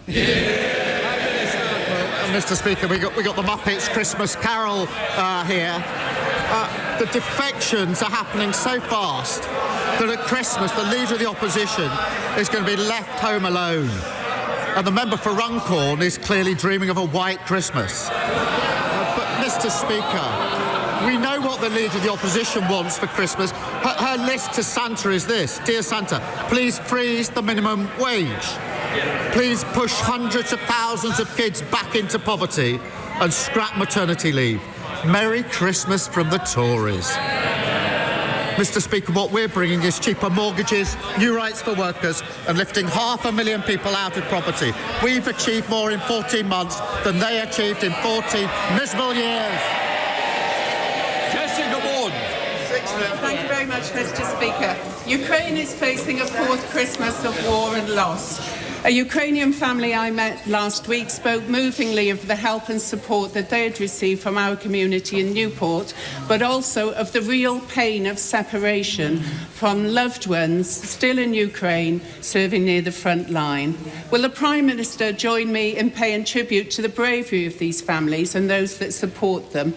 Mr. Speaker, we got the Muppets Christmas Carol here. The defections are happening so fast that at Christmas the Leader of the Opposition is going to be left home alone. And the member for Runcorn is clearly dreaming of a white Christmas. But, Mr. Speaker, We know what the Leader of the Opposition wants for Christmas. Her list to Santa is this. Dear Santa, please freeze the minimum wage. Please push hundreds of thousands of kids back into poverty and scrap maternity leave. Merry Christmas from the Tories. Mr. Speaker, what we're bringing is cheaper mortgages, new rights for workers and lifting 500,000 people out of poverty. We've achieved more in 14 months than they achieved in 14 miserable years. Jessica Ward. Thank you very much, Mr. Speaker. Ukraine is facing a fourth Christmas of war and loss. A Ukrainian family I met last week spoke movingly of the help and support that they had received from our community in Newport, but also of the real pain of separation from loved ones still in Ukraine serving near the front line. Will the Prime Minister join me in paying tribute to the bravery of these families and those that support them?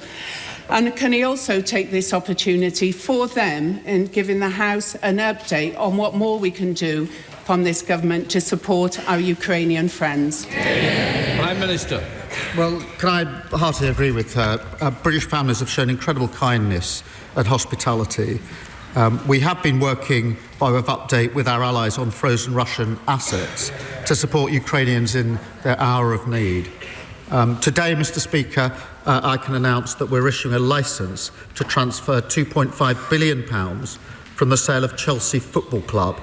And can he also take this opportunity for them in giving the House an update on what more we can do from this government to support our Ukrainian friends? Prime Minister. Well, can I heartily agree with her? British families have shown incredible kindness and hospitality. We have been working by way of update with our allies on frozen Russian assets to support Ukrainians in their hour of need. Today, Mr. Speaker, I can announce that we're issuing a licence to transfer £2.5 billion from the sale of Chelsea Football Club.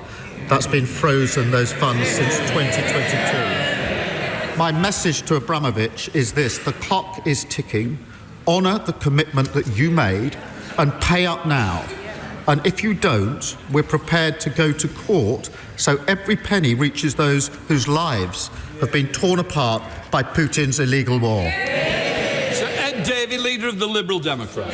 That's been frozen, those funds, since 2022. My message to Abramovich is this: the clock is ticking. Honour the commitment that you made and pay up now. And if you don't, we're prepared to go to court so every penny reaches those whose lives have been torn apart by Putin's illegal war. Sir Ed Davey, Leader of the Liberal Democrats.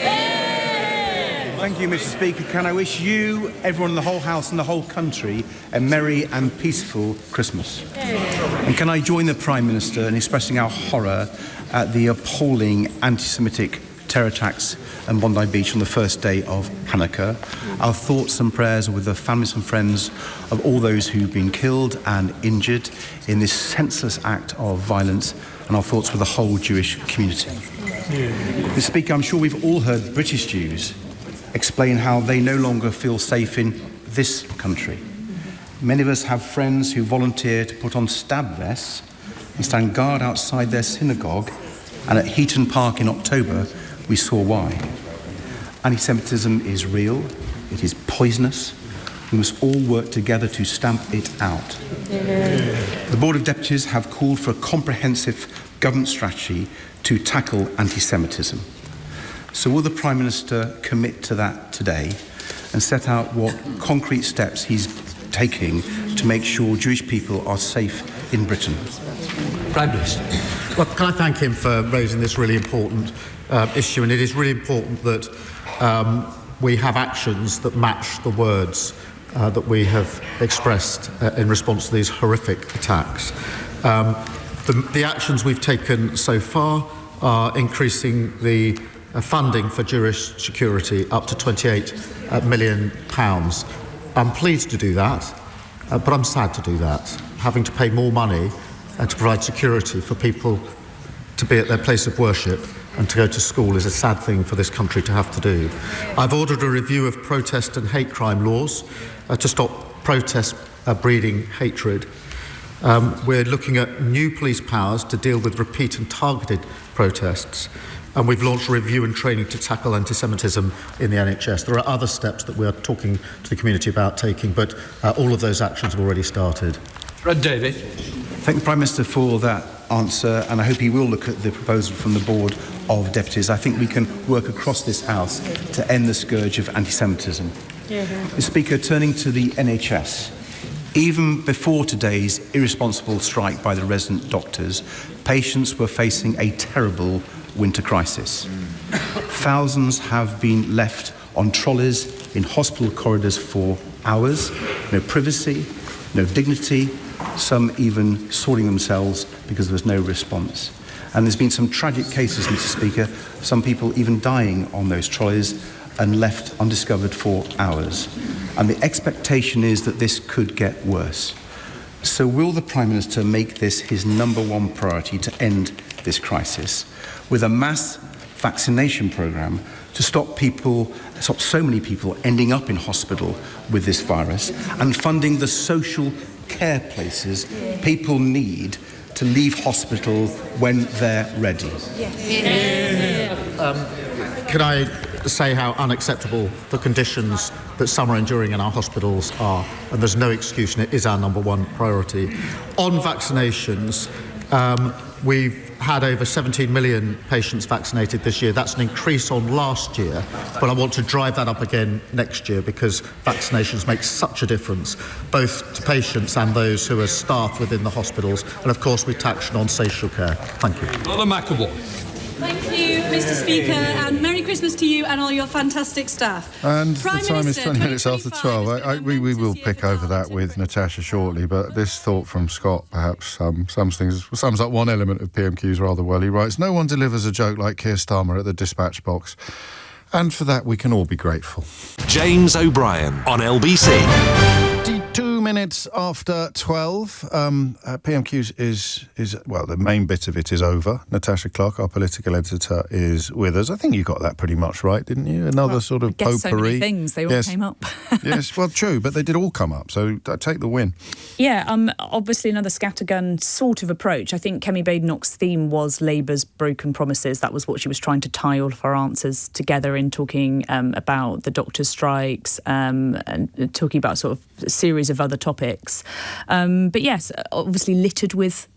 Thank you, Mr. Speaker. Can I wish you, everyone in the whole House and the whole country, a merry and peaceful Christmas? And can I join the Prime Minister in expressing our horror at the appalling anti-Semitic terror attacks on Bondi Beach on the first day of Hanukkah? Our thoughts and prayers are with the families and friends of all those who've been killed and injured in this senseless act of violence, and our thoughts with the whole Jewish community. Mr. Speaker, I'm sure we've all heard British Jews explain how they no longer feel safe in this country. Many of us have friends who volunteer to put on stab vests and stand guard outside their synagogue, and at Heaton Park in October we saw why. Anti-Semitism is real, it is poisonous. We must all work together to stamp it out. The Board of Deputies have called for a comprehensive government strategy to tackle anti-Semitism. So will the Prime Minister commit to that today and set out what concrete steps he's taking to make sure Jewish people are safe in Britain? Prime Minister. Well, can I thank him for raising this really important issue? And it is really important that we have actions that match the words that we have expressed in response to these horrific attacks. The actions we've taken so far are increasing the funding for Jewish security up to £28 million. I'm pleased to do that, but I'm sad to do that. Having to pay more money and to provide security for people to be at their place of worship and to go to school is a sad thing for this country to have to do. I've ordered a review of protest and hate crime laws to stop protests breeding hatred. We're looking at new police powers to deal with repeat and targeted protests. And we've launched a review and training to tackle anti-Semitism in the NHS. There are other steps that we are talking to the community about taking, but all of those actions have already started. Red David. Thank the Prime Minister for that answer, and I hope he will look at the proposal from the Board of Deputies. I think we can work across this House to end the scourge of anti-Semitism. Mr. Speaker, turning to the NHS. Even before today's irresponsible strike by the resident doctors, patients were facing a terrible winter crisis. Thousands have been left on trolleys in hospital corridors for hours, no privacy, no dignity, some even sorting themselves because there was no response. And there's been some tragic cases, Mr. Speaker, some people even dying on those trolleys and left undiscovered for hours. And the expectation is that this could get worse. So will the Prime Minister make this his number one priority to end this crisis, with a mass vaccination programme to stop so many people ending up in hospital with this virus, and funding the social care places people need to leave hospital when they're ready. Can I say how unacceptable the conditions that some are enduring in our hospitals are? And there's no excuse, and it is our number one priority. On vaccinations, we've had over 17 million patients vaccinated this year. That's an increase on last year, but I want to drive that up again next year because vaccinations make such a difference, both to patients and those who are staff within the hospitals. And of course, we touched on social care. Thank you. Brother McAvoy. Thank you, Mr. Speaker, and Merry Christmas to you and all your fantastic staff. And Prime the time Minister, is 20 minutes after 12. We will pick over that with Natasha shortly, but this thought from Scott perhaps sums up one element of PMQs rather well. He writes, "No one delivers a joke like Keir Starmer at the dispatch box, and for that we can all be grateful." James O'Brien on LBC. 2 minutes after 12. PMQs is well, the main bit of it is over. Natasha Clark, our political editor, is with us. I think you got that pretty much right, didn't you? Another sort of potpourri. So many things, they all came up. Yes, well, true, but they did all come up, so I take the win. Yeah, obviously another scattergun sort of approach. I think Kemi Badenoch's theme was Labour's broken promises. That was what she was trying to tie all of her answers together in talking about the doctors' strikes and talking about sort of a series of other topics. But yes, obviously littered with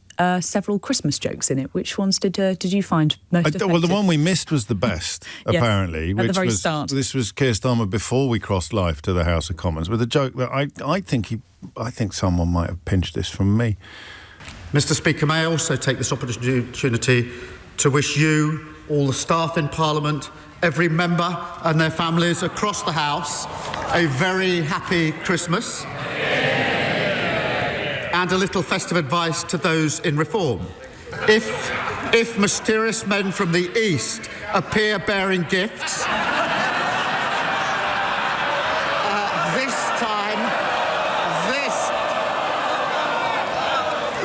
several Christmas jokes in it. Which ones did you find most effective? Well, the one we missed was the best, apparently. At the very start. This was Keir Starmer before we crossed live to the House of Commons, with a joke that I think someone might have pinched this from me. Mr. Speaker, may I also take this opportunity to wish you, all the staff in Parliament, every member and their families across the House, a very happy Christmas. And a little festive advice to those in reform. If mysterious men from the East appear bearing gifts,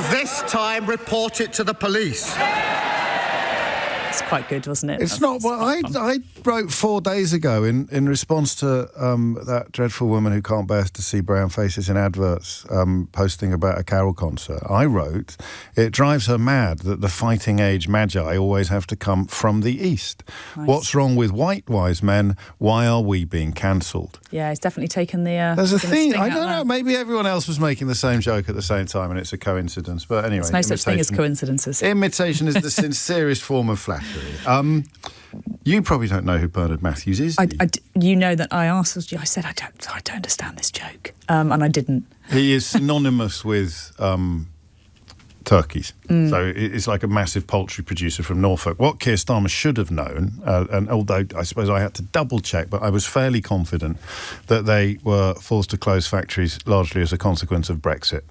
this time report it to the police. It's quite good, wasn't it? It's not. Well, I wrote 4 days ago in response to that dreadful woman who can't bear to see brown faces in adverts posting about a carol concert. I wrote, it drives her mad that the fighting age magi always have to come from the East. Nice. What's wrong with white wise men? Why are we being cancelled? Yeah, it's definitely taken the... There's a thing, I don't know, maybe everyone else was making the same joke at the same time and it's a coincidence. But anyway... There's no such thing as coincidences. Imitation is the sincerest form of flattery. You probably don't know who Bernard Matthews is. You know that I asked you. I said I don't understand this joke, and I didn't. He is synonymous with turkeys. So it's like a massive poultry producer from Norfolk. What Keir Starmer should have known, and although I suppose I had to double check, but I was fairly confident that they were forced to close factories largely as a consequence of Brexit.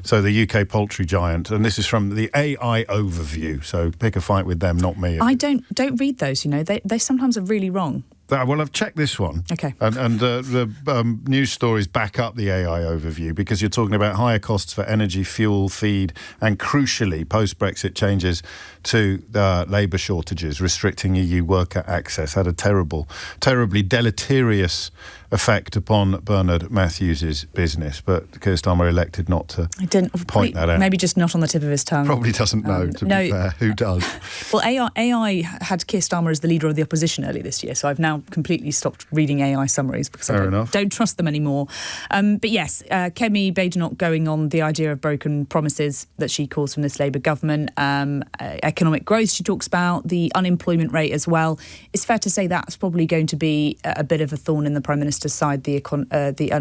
So the UK poultry giant, and this is from the AI overview, so pick a fight with them, not me. I don't read those, you know. They sometimes are really wrong. Well, I've checked this one. Okay. And the news stories back up the AI overview because you're talking about higher costs for energy, fuel, feed, and crucially, post-Brexit changes to labour shortages, restricting EU worker access, had a terribly deleterious effect upon Bernard Matthews' business. But Keir Starmer elected not to point that out. Maybe just not on the tip of his tongue. Probably doesn't know, to be fair. Who does? Well, AI had Keir Starmer as the leader of the opposition early this year, so I've now completely stopped reading AI summaries because I don't trust them anymore. But yes, Kemi Badenoch going on the idea of broken promises that she calls from this Labour government. Economic growth she talks about, the unemployment rate as well. It's fair to say that's probably going to be a bit of a thorn in the Prime Minister's side, the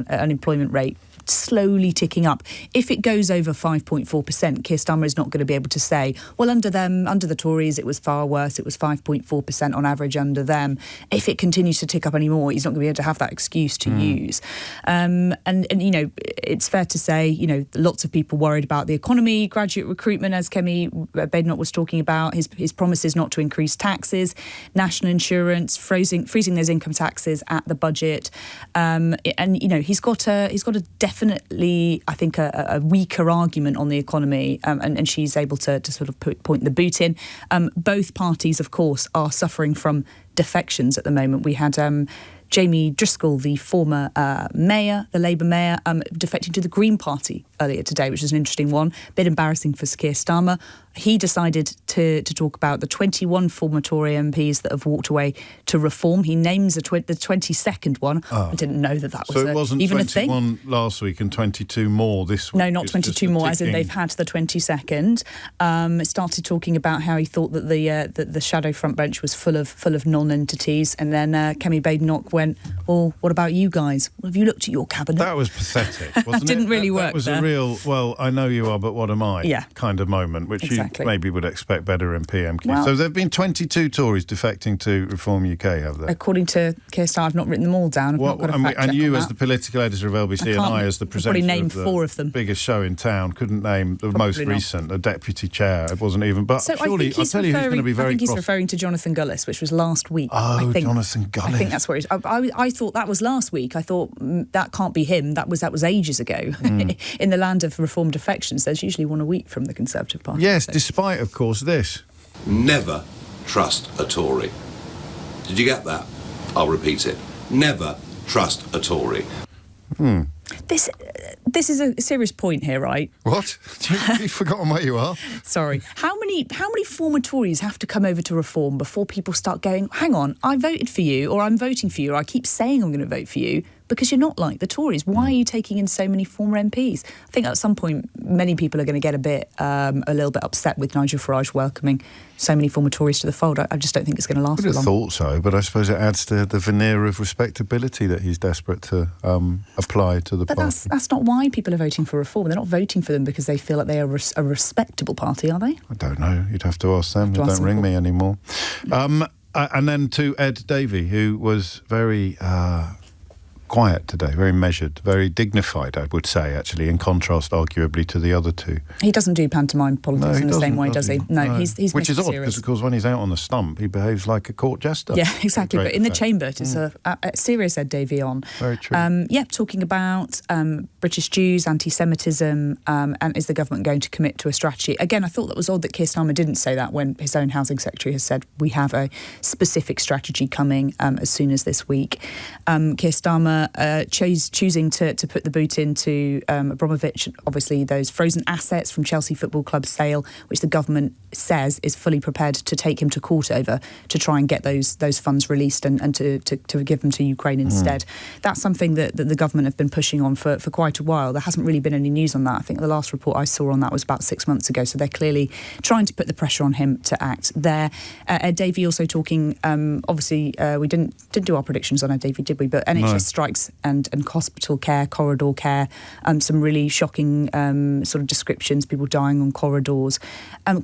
unemployment rate slowly ticking up. If it goes over 5.4%, Keir Starmer is not going to be able to say, well, under the Tories, it was far worse. It was 5.4% on average under them. If it continues to tick up anymore, he's not going to be able to have that excuse to use. And you know, it's fair to say, you know, lots of people worried about the economy, graduate recruitment, as Kemi Badenoch was talking about, his promises not to increase taxes, national insurance, freezing those income taxes at the budget. And, you know, he's got a definite definitely, I think, a weaker argument on the economy, and she's able to sort of point the boot in. Both parties, of course, are suffering from defections at the moment. We had Jamie Driscoll, the former mayor, the Labour mayor, defecting to the Green Party earlier today, which is an interesting one. A bit embarrassing for Keir Starmer. He decided to talk about the 21 former Tory MPs that have walked away to reform. He names the 22nd one. Oh. I didn't know that was so it wasn't even 21 a thing. Last week and 22 more this week. No, not 22 more, as in they've had the 22nd. Started talking about how he thought that the shadow front bench was full of non-entities, and then Kemi Badenoch went, well, what about you guys? Have you looked at your cabinet? That was pathetic, wasn't it? Didn't really work. That was there. a real, well, I know you are, but what am I? Kind of moment, which you maybe would expect better in PMQ. Well, so there have been 22 Tories defecting to Reform UK, have there? According to Keir Starmer, I've not written them all down. And you, as the political editor of LBC, and I, as the presenter name of the 4 of them. biggest show in town, couldn't name the most recent, the deputy chair. It wasn't even. But so surely, I'll tell you who's going to be very. I think he's referring to Jonathan Gullis, which was last week. Oh, Jonathan Gullis. I think that's where it is. I thought that was last week. I thought that can't be him. That was ages ago. In the land of reform defections, there's usually one a week from the Conservative Party. Yes, despite, of course, this. Never trust a Tory. Did you get that? I'll repeat it. Never trust a Tory. This is a serious point here, right? What? You've forgotten where you are? Sorry. How many former Tories have to come over to reform before people start going, hang on, I voted for you, or I'm voting for you, or I keep saying I'm going to vote for you, because you're not like the Tories. Why are you taking in so many former MPs? I think at some point many people are going to get a little bit upset with Nigel Farage welcoming so many former Tories to the fold. I just don't think it's going to last I would long. have thought so, but I suppose it adds to the veneer of respectability that he's desperate to apply to the party. But that's not why people are voting for reform. They're not voting for them because they feel like they are a respectable party, are they? I don't know. You'd have to ask them. They don't ring me anymore. And then to Ed Davey, who was very quiet today, very measured, very dignified, I would say, actually, in contrast, arguably, to the other two. He doesn't do pantomime politics in the same way, does he? No, he's which is odd, because, of course, when he's out on the stump, he behaves like a court jester. Yeah, exactly. But in the chamber, it's a serious Ed Davey on. Very true. Talking about British Jews, anti-Semitism, and is the government going to commit to a strategy? Again, I thought that was odd that Keir Starmer didn't say that when his own housing secretary has said we have a specific strategy coming as soon as this week. Keir Starmer choosing to put the boot into Abramovich, obviously those frozen assets from Chelsea Football Club sale, which the government says is fully prepared to take him to court over to try and get those funds released and to give them to Ukraine instead. That's something that the government have been pushing on for quite a while. There hasn't really been any news on that. I think the last report I saw on that was about 6 months ago, so they're clearly trying to put the pressure on him to act there. Ed Davey also talking, obviously we didn't do our predictions on Ed Davey, did we? But NHS strikes and hospital care, corridor care, some really shocking sort of descriptions, people dying on corridors,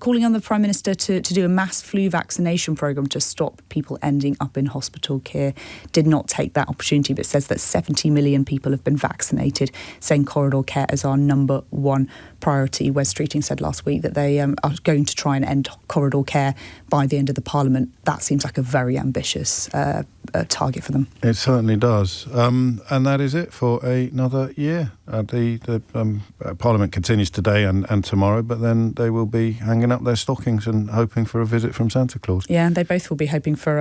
calling on the Prime Minister to do a mass flu vaccination programme to stop people ending up in hospital care. Did not take that opportunity, but says that 70 million people have been vaccinated, saying corridor care is our number one priority. Wes Streeting said last week that they are going to try and end corridor care by the end of the Parliament. That seems like a very ambitious target for them. It certainly does. And that is it for another year. The Parliament continues today and tomorrow, but then they will be hanging up their stockings and hoping for a visit from Santa Claus. Yeah, and they both will be hoping for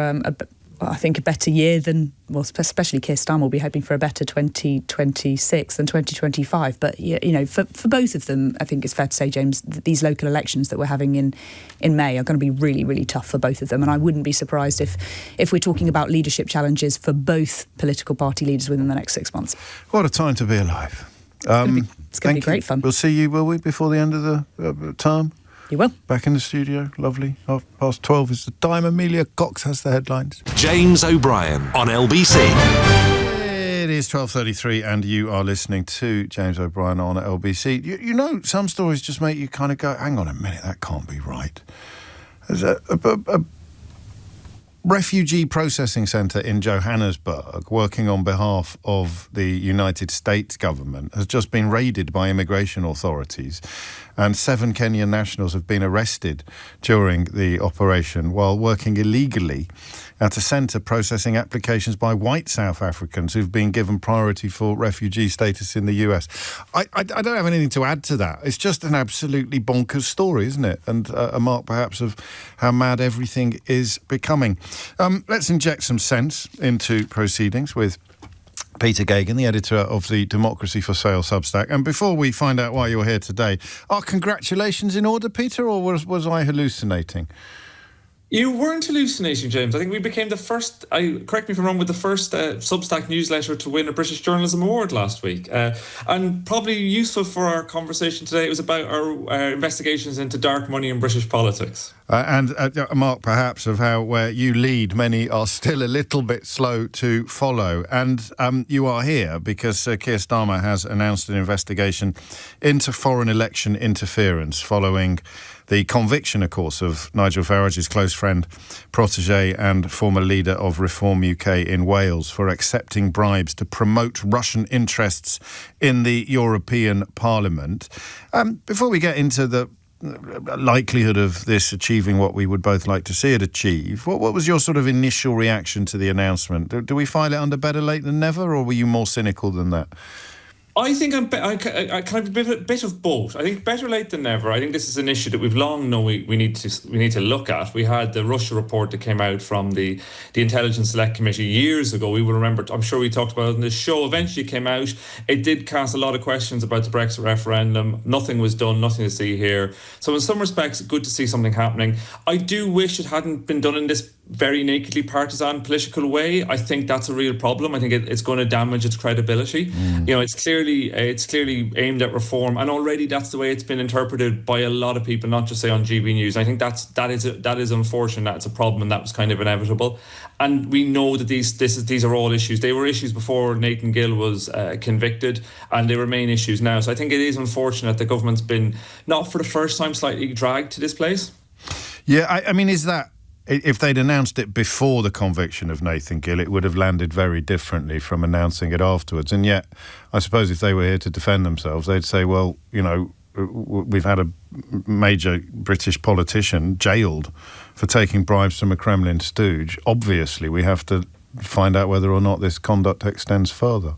I think a better year than, well, especially Keir Starmer will be hoping for a better 2026 than 2025. But, you know, for both of them, I think it's fair to say, James, that these local elections that we're having in May are going to be really, really tough for both of them. And I wouldn't be surprised if we're talking about leadership challenges for both political party leaders within the next 6 months. What a time to be alive. It's going to be great fun. We'll see you, will we, before the end of the term? You will. Back in the studio, lovely. 12:30 is the time. Amelia Cox has the headlines. James O'Brien on LBC. It is 12:33 and you are listening to James O'Brien on LBC. You know, some stories just make you kind of go, hang on a minute, that can't be right. There's a refugee processing centre in Johannesburg, working on behalf of the United States government, has just been raided by immigration authorities, and 7 Kenyan nationals have been arrested during the operation while working illegally at a centre processing applications by white South Africans who've been given priority for refugee status in the US. I don't have anything to add to that. It's just an absolutely bonkers story, isn't it? And a mark perhaps of how mad everything is becoming. Let's inject some sense into proceedings with Peter Geoghegan, the editor of the Democracy for Sale Substack. And before we find out why you're here today, are congratulations in order, Peter, or was I hallucinating? You weren't hallucinating, James. I think we became the first, correct me if I'm wrong, with the first Substack newsletter to win a British Journalism Award last week. And probably useful for our conversation today, it was about our investigations into dark money in British politics. And a mark, perhaps, of how where you lead, many are still a little bit slow to follow. And you are here because Keir Starmer has announced an investigation into foreign election interference following the conviction, of course, of Nigel Farage's close friend, protégé and former leader of Reform UK in Wales for accepting bribes to promote Russian interests in the European Parliament. Before we get into the likelihood of this achieving what we would both like to see it achieve, what was your sort of initial reaction to the announcement? Do we file it under better late than never, or were you more cynical than that? I think I can be a bit of both. I think better late than never. I think this is an issue that we've long known we need to look at. We had the Russia report that came out from the Intelligence Select Committee years ago. We will remember, I'm sure we talked about it in this show. Eventually it came out. It did cast a lot of questions about the Brexit referendum. Nothing was done, nothing to see here. So in some respects, good to see something happening. I do wish it hadn't been done in this very nakedly partisan political way. I think that's a real problem. I think it's going to damage its credibility. You know, it's clearly aimed at reform, and already that's the way it's been interpreted by a lot of people, not just say on GB News. I think that is unfortunate. That's a problem, and that was kind of inevitable. And we know that these are all issues. They were issues before Nathan Gill was convicted, and they remain issues now. So I think it is unfortunate the government's been, not for the first time, slightly dragged to this place. Yeah, I mean, is that, if they'd announced it before the conviction of Nathan Gill, it would have landed very differently from announcing it afterwards. And yet, I suppose if they were here to defend themselves, they'd say, well, you know, we've had a major British politician jailed for taking bribes from a Kremlin stooge. Obviously, we have to find out whether or not this conduct extends further.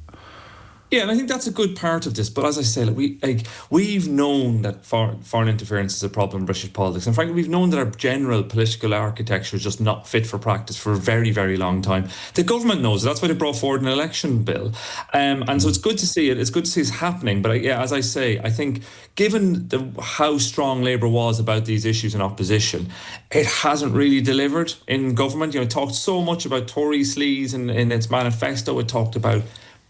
Yeah, and I think that's a good part of this. But as I say, we've known that foreign interference is a problem in British politics. And frankly, we've known that our general political architecture is just not fit for practice for a very, very long time. The government knows it. That's why they brought forward an election bill. And so it's good to see it. It's good to see it's happening. But yeah, as I say, I think given how strong Labour was about these issues in opposition, it hasn't really delivered in government. You know, it talked so much about Tory sleaze in its manifesto. It talked about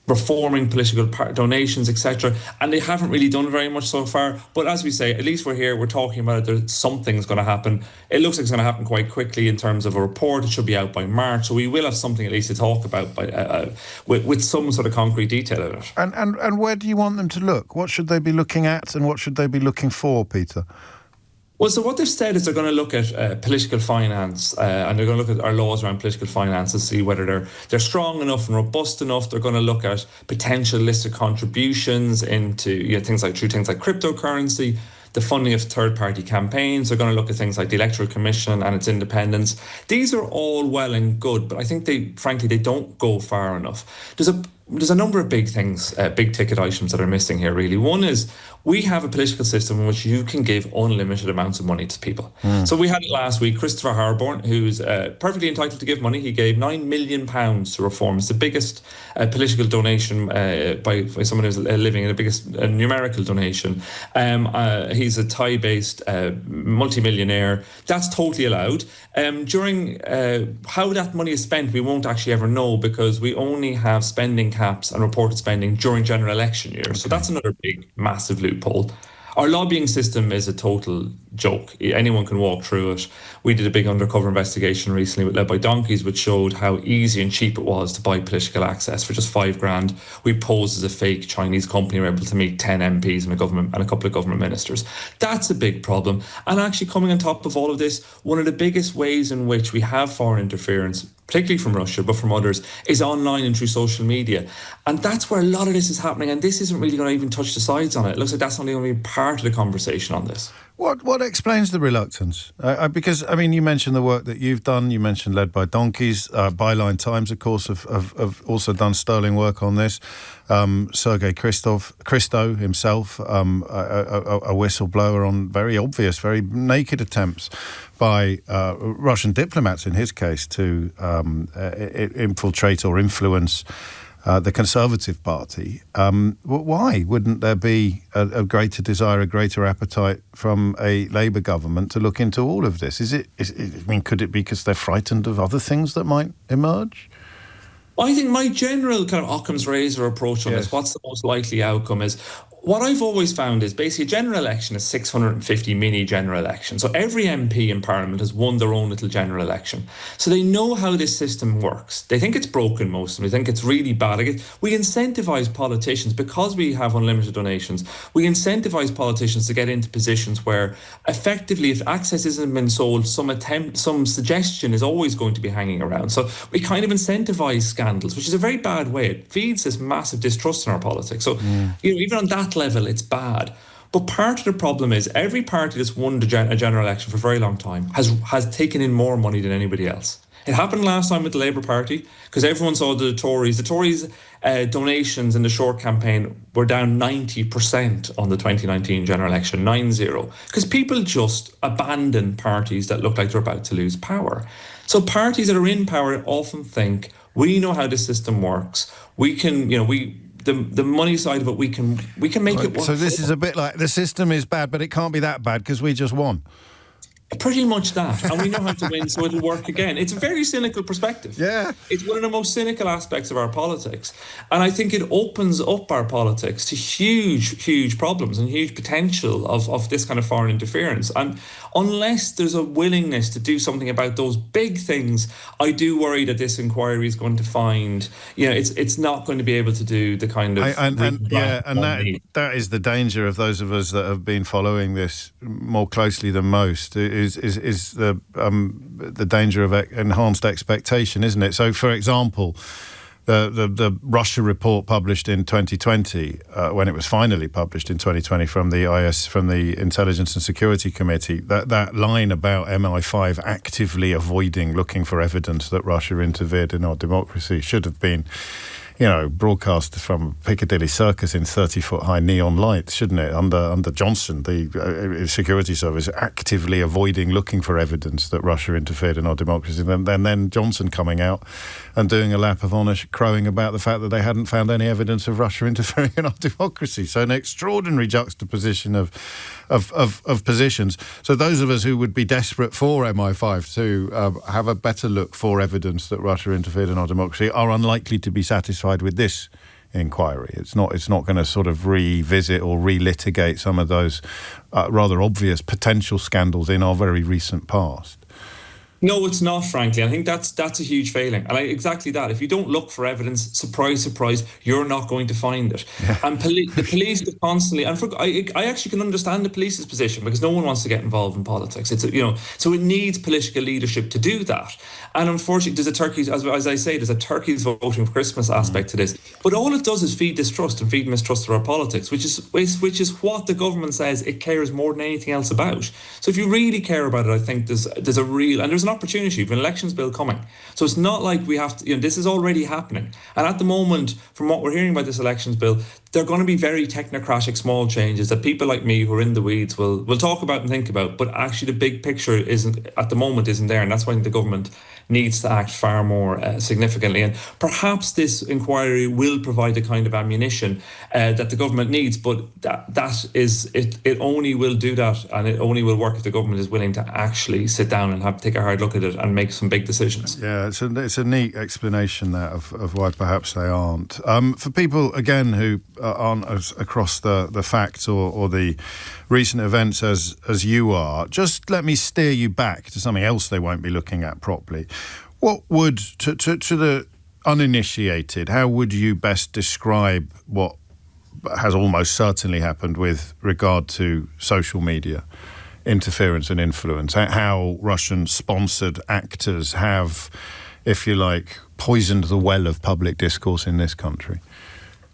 reforming political donations, etc. And they haven't really done very much so far. But as we say, at least we're here, we're talking about it, something's going to happen. It looks like it's going to happen quite quickly in terms of a report. It should be out by March. So we will have something at least to talk about with some sort of concrete detail in it. And where do you want them to look? What should they be looking at and what should they be looking for, Peter? Well, so what they've said is they're going to look at political finance and they're going to look at our laws around political finance and see whether they're strong enough and robust enough. They're going to look at potential listed contributions into things like cryptocurrency, the funding of third-party campaigns. They're going to look at things like the Electoral Commission and its independence. These are all well and good, but I think they don't go far enough. There's a number of big things, big ticket items that are missing here, really. One is we have a political system in which you can give unlimited amounts of money to people. So we had it last week. Christopher Harborne, who's perfectly entitled to give money, he gave £9 million to Reform. It's the biggest political donation by someone who's living in the biggest numerical donation. He's a Thai-based multimillionaire. That's totally allowed. During how that money is spent, we won't actually ever know because we only have spending caps and reported spending during general election years. So that's another big, massive loophole. Our lobbying system is a total joke. Anyone can walk through it. We did a big undercover investigation recently led by Donkeys, which showed how easy and cheap it was to buy political access for just $5,000. We posed as a fake Chinese company and were able to meet 10 MPs and a couple of government ministers. That's a big problem. And actually coming on top of all of this, one of the biggest ways in which we have foreign interference, particularly from Russia, but from others, is online and through social media. And that's where a lot of this is happening. And this isn't really going to even touch the sides on it. It looks like that's only going to be part of the conversation on this. What explains the reluctance? Because, I mean, you mentioned the work that you've done. You mentioned Led by Donkeys. Byline Times, of course, have also done sterling work on this. Sergei Christo himself, a whistleblower on very obvious, very naked attempts by Russian diplomats, in his case, to infiltrate or influence the Conservative Party. Why wouldn't there be a greater desire, a greater appetite from a Labour government to look into all of this? Could it be because they're frightened of other things that might emerge? I think my general kind of Occam's razor approach on this, what's the most likely outcome, is what I've always found is basically a general election is 650 mini general elections. So every MP in Parliament has won their own little general election. So they know how this system works. They think it's broken, most of them. They think it's really bad. We incentivise politicians, because we have unlimited donations, we incentivise politicians to get into positions where effectively, if access isn't been sold, some suggestion is always going to be hanging around. So we kind of incentivise scandals, which is a very bad way. It feeds this massive distrust in our politics. So even on that level, it's bad. But part of the problem is every party that's won a general election for a very long time has taken in more money than anybody else. It happened last time with the Labour Party, because everyone saw the Tories. The Tories' donations in the short campaign were down 90% on the 2019 general election, 9-0, because people just abandon parties that look like they're about to lose power. So parties that are in power often think, we know how the system works. We can, the money side of it, we can make it work. So this is a bit like the system is bad, but it can't be that bad because we just won. Pretty much that. And we know how to win, so it'll work again. It's a very cynical perspective. Yeah. It's one of the most cynical aspects of our politics. And I think it opens up our politics to huge, huge problems and huge potential of this kind of foreign interference. And unless there's a willingness to do something about those big things, I do worry that this inquiry is going to find, it's not going to be able to do the kind of... that is the danger of those of us that have been following this more closely than most, is the danger of enhanced expectation, isn't it? So, for example, the Russia report published in 2020, when it was finally published in 2020 from the Intelligence and Security Committee, that line about MI5 actively avoiding looking for evidence that Russia interfered in our democracy should have been, broadcast from Piccadilly Circus in 30-foot-high neon lights, shouldn't it? Under Johnson, the security service actively avoiding looking for evidence that Russia interfered in our democracy. And then Johnson coming out and doing a lap of honour, crowing about the fact that they hadn't found any evidence of Russia interfering in our democracy. So an extraordinary juxtaposition of positions. So those of us who would be desperate for MI5 to have a better look for evidence that Russia interfered in our democracy are unlikely to be satisfied with this inquiry. It's not going to sort of revisit or relitigate some of those rather obvious potential scandals in our very recent past. No, it's not, frankly. I think that's a huge failing. And exactly that. If you don't look for evidence, surprise, surprise, you're not going to find it. Yeah. And the police constantly... And I actually can understand the police's position, because no one wants to get involved in politics. So it needs political leadership to do that. And unfortunately, there's a turkey's, as I say, there's a turkey's voting for Christmas aspect to this. But all it does is feed distrust and feed mistrust of our politics, which is what the government says it cares more than anything else about. So if you really care about it, I think there's a real... And there's an opportunity for an elections bill coming. So it's not like we have to, this is already happening. And at the moment, from what we're hearing about this elections bill, they're going to be very technocratic small changes that people like me who are in the weeds will talk about and think about. But actually the big picture isn't there. And that's why the government needs to act far more significantly. And perhaps this inquiry will provide the kind of ammunition that the government needs, but that is it only will do that, and it only will work if the government is willing to actually sit down and take a hard look at it and make some big decisions. Yeah, it's a neat explanation that of why perhaps they aren't. For people, again, who aren't as across the facts or the recent events as you are, just let me steer you back to something else they won't be looking at properly. What would, to the uninitiated, how would you best describe what has almost certainly happened with regard to social media interference and influence? How Russian-sponsored actors have, if you like, poisoned the well of public discourse in this country?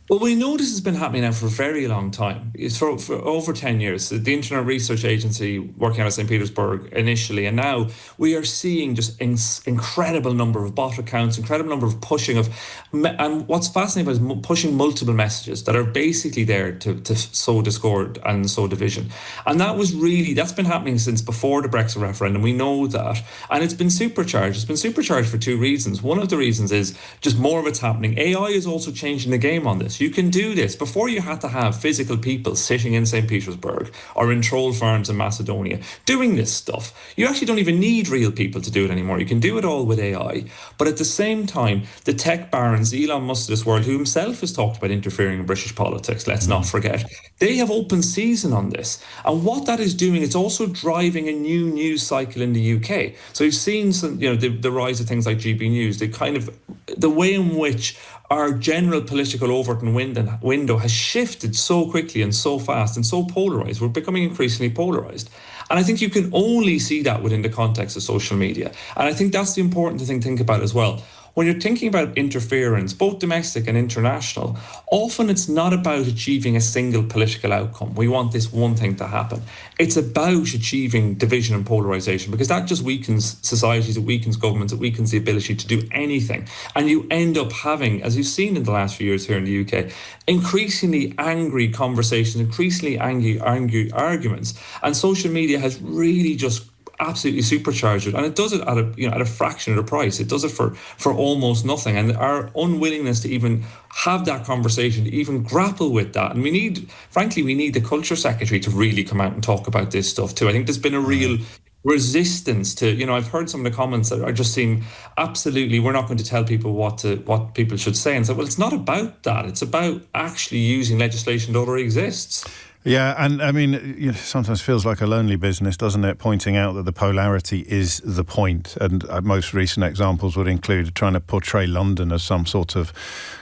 Well, we know this has been happening now for a very long time. It's for over 10 years. The Internet Research Agency working out of St. Petersburg initially, and now we are seeing just incredible number of bot accounts, incredible number of pushing of, and what's fascinating is pushing multiple messages that are basically there to sow discord and sow division. And that's been happening since before the Brexit referendum. We know that. And it's been supercharged. It's been supercharged for two reasons. One of the reasons is just more of it's happening. AI is also changing the game on this. You can do this. Before you had to have physical people sitting in St. Petersburg or in troll farms in Macedonia doing this stuff. You actually don't even need real people to do it anymore. You can do it all with AI. But at the same time, the tech barons, Elon Musk of this world, who himself has talked about interfering in British politics, let's not forget, they have open season on this. And what that is doing, it's also driving a new news cycle in the UK. So you've seen some, the rise of things like GB News, the way in which our general political Overton window has shifted so quickly and so fast and so polarised. We're becoming increasingly polarised. And I think you can only see that within the context of social media. And I think that's the important thing to think about as well. When you're thinking about interference, both domestic and international, often it's not about achieving a single political outcome. We want this one thing to happen. It's about achieving division and polarisation, because that just weakens societies, it weakens governments, it weakens the ability to do anything. And you end up having, as you've seen in the last few years here in the UK, increasingly angry conversations, increasingly angry arguments. And social media has really just absolutely supercharged it, and it does it at a fraction of the price. It does it for almost nothing, and our unwillingness to even have that conversation, to even grapple with that, and we need the Culture Secretary to really come out and talk about this stuff too. I think there's been a real resistance to, I've heard some of the comments that just seem absolutely, we're not going to tell people what people should say, and so, well, it's not about that. It's about actually using legislation that already exists. Yeah, and I mean, it sometimes feels like a lonely business, doesn't it? Pointing out that the polarity is the point. And most recent examples would include trying to portray London as some sort of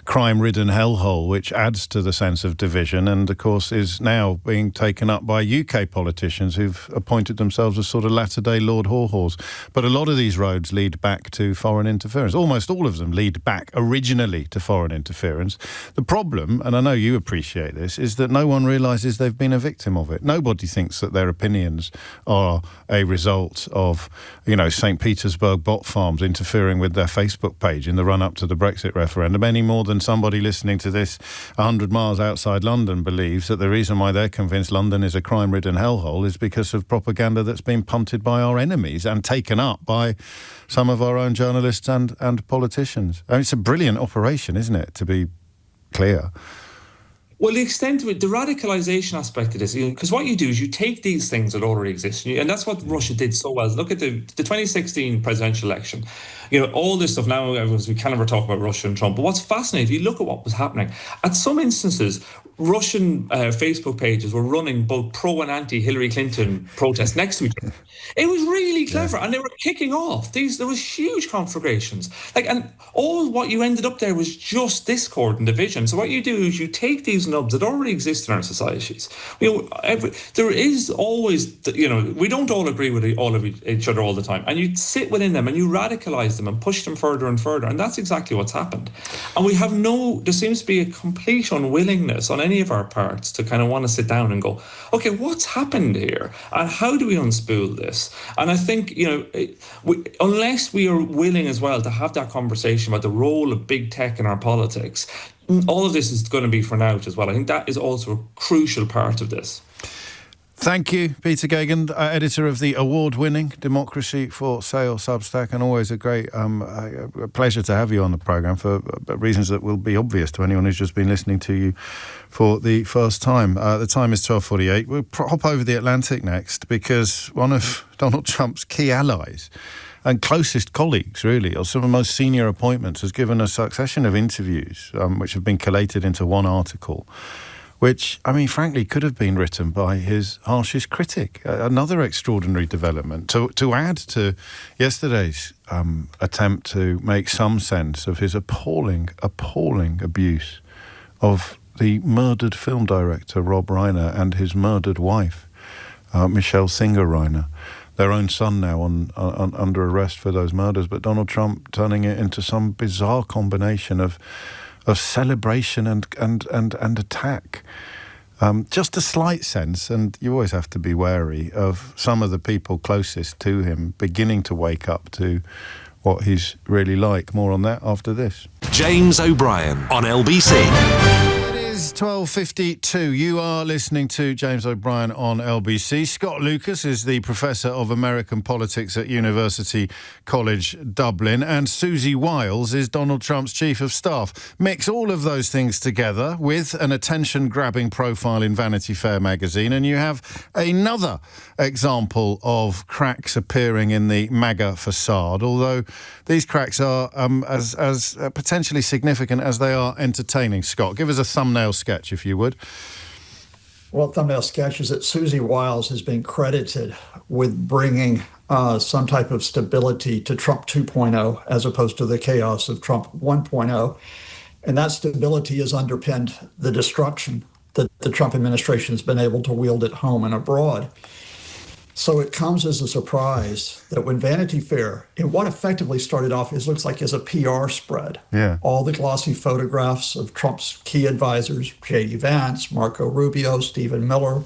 crime-ridden hellhole, which adds to the sense of division and, of course, is now being taken up by UK politicians who've appointed themselves as sort of latter-day Lord Haw-Haws. But a lot of these roads lead back to foreign interference. Almost all of them lead back originally to foreign interference. The problem, and I know you appreciate this, is that no one realises they've been a victim of it. Nobody thinks that their opinions are a result of, St. Petersburg bot farms interfering with their Facebook page in the run-up to the Brexit referendum, any more than somebody listening to this 100 miles outside London believes that the reason why they're convinced London is a crime-ridden hellhole is because of propaganda that's been punted by our enemies and taken up by some of our own journalists and politicians. I mean, it's a brilliant operation, isn't it, to be clear? Well, the extent of it, the radicalisation aspect of this, because what you do is you take these things that already exist, and that's what Russia did so well. Look at the 2016 presidential election. All this stuff now, we can never talk about Russia and Trump, but what's fascinating, if you look at what was happening, at some instances, Russian Facebook pages were running both pro and anti-Hillary Clinton protests next to each other. It was really clever, and they were kicking off. There was huge conflagrations. And all what you ended up there was just discord and division. So what you do is you take these nubs that already exist in our societies. There is always, we don't all agree with all of each other all the time, and you sit within them and you radicalise them and push them further and further, and that's exactly what's happened. And there seems to be a complete unwillingness on any of our parts to kind of want to sit down and go, okay, what's happened here and how do we unspool this? And I think, unless we are willing as well to have that conversation about the role of big tech in our politics, all of this is going to be for naught as well. I think that is also a crucial part of this. Thank you, Peter Geoghegan, editor of the award-winning Democracy for Sale Substack, and always a great pleasure to have you on the programme for reasons that will be obvious to anyone who's just been listening to you for the first time. The time is 12:48. We'll hop over the Atlantic next, because one of Donald Trump's key allies and closest colleagues, really, or some of the most senior appointments, has given a succession of interviews which have been collated into one article, which, I mean, frankly, could have been written by his harshest critic. Another extraordinary development. To add to yesterday's attempt to make some sense of his appalling abuse of the murdered film director Rob Reiner and his murdered wife, Michelle Singer-Reiner. Their own son now under arrest for those murders, but Donald Trump turning it into some bizarre combination of celebration and attack. Just a slight sense, and you always have to be wary of some of the people closest to him beginning to wake up to what he's really like. More on that after this. James O'Brien on LBC. It is 12:52. You are listening to James O'Brien on LBC. Scott Lucas is the Professor of American Politics at University College Dublin, and Susie Wiles is Donald Trump's Chief of Staff. Mix all of those things together with an attention-grabbing profile in Vanity Fair magazine, and you have another example of cracks appearing in the MAGA facade, although these cracks are as potentially significant as they are entertaining. Scott, give us a thumbnail sketch, if you would. Well, thumbnail sketch is that Susie Wiles has been credited with bringing some type of stability to Trump 2.0 as opposed to the chaos of Trump 1.0. And that stability has underpinned the destruction that the Trump administration has been able to wield at home and abroad. So it comes as a surprise that when Vanity Fair, in what effectively started off as looks like as a PR spread, all the glossy photographs of Trump's key advisors, J.D. Vance, Marco Rubio, Stephen Miller,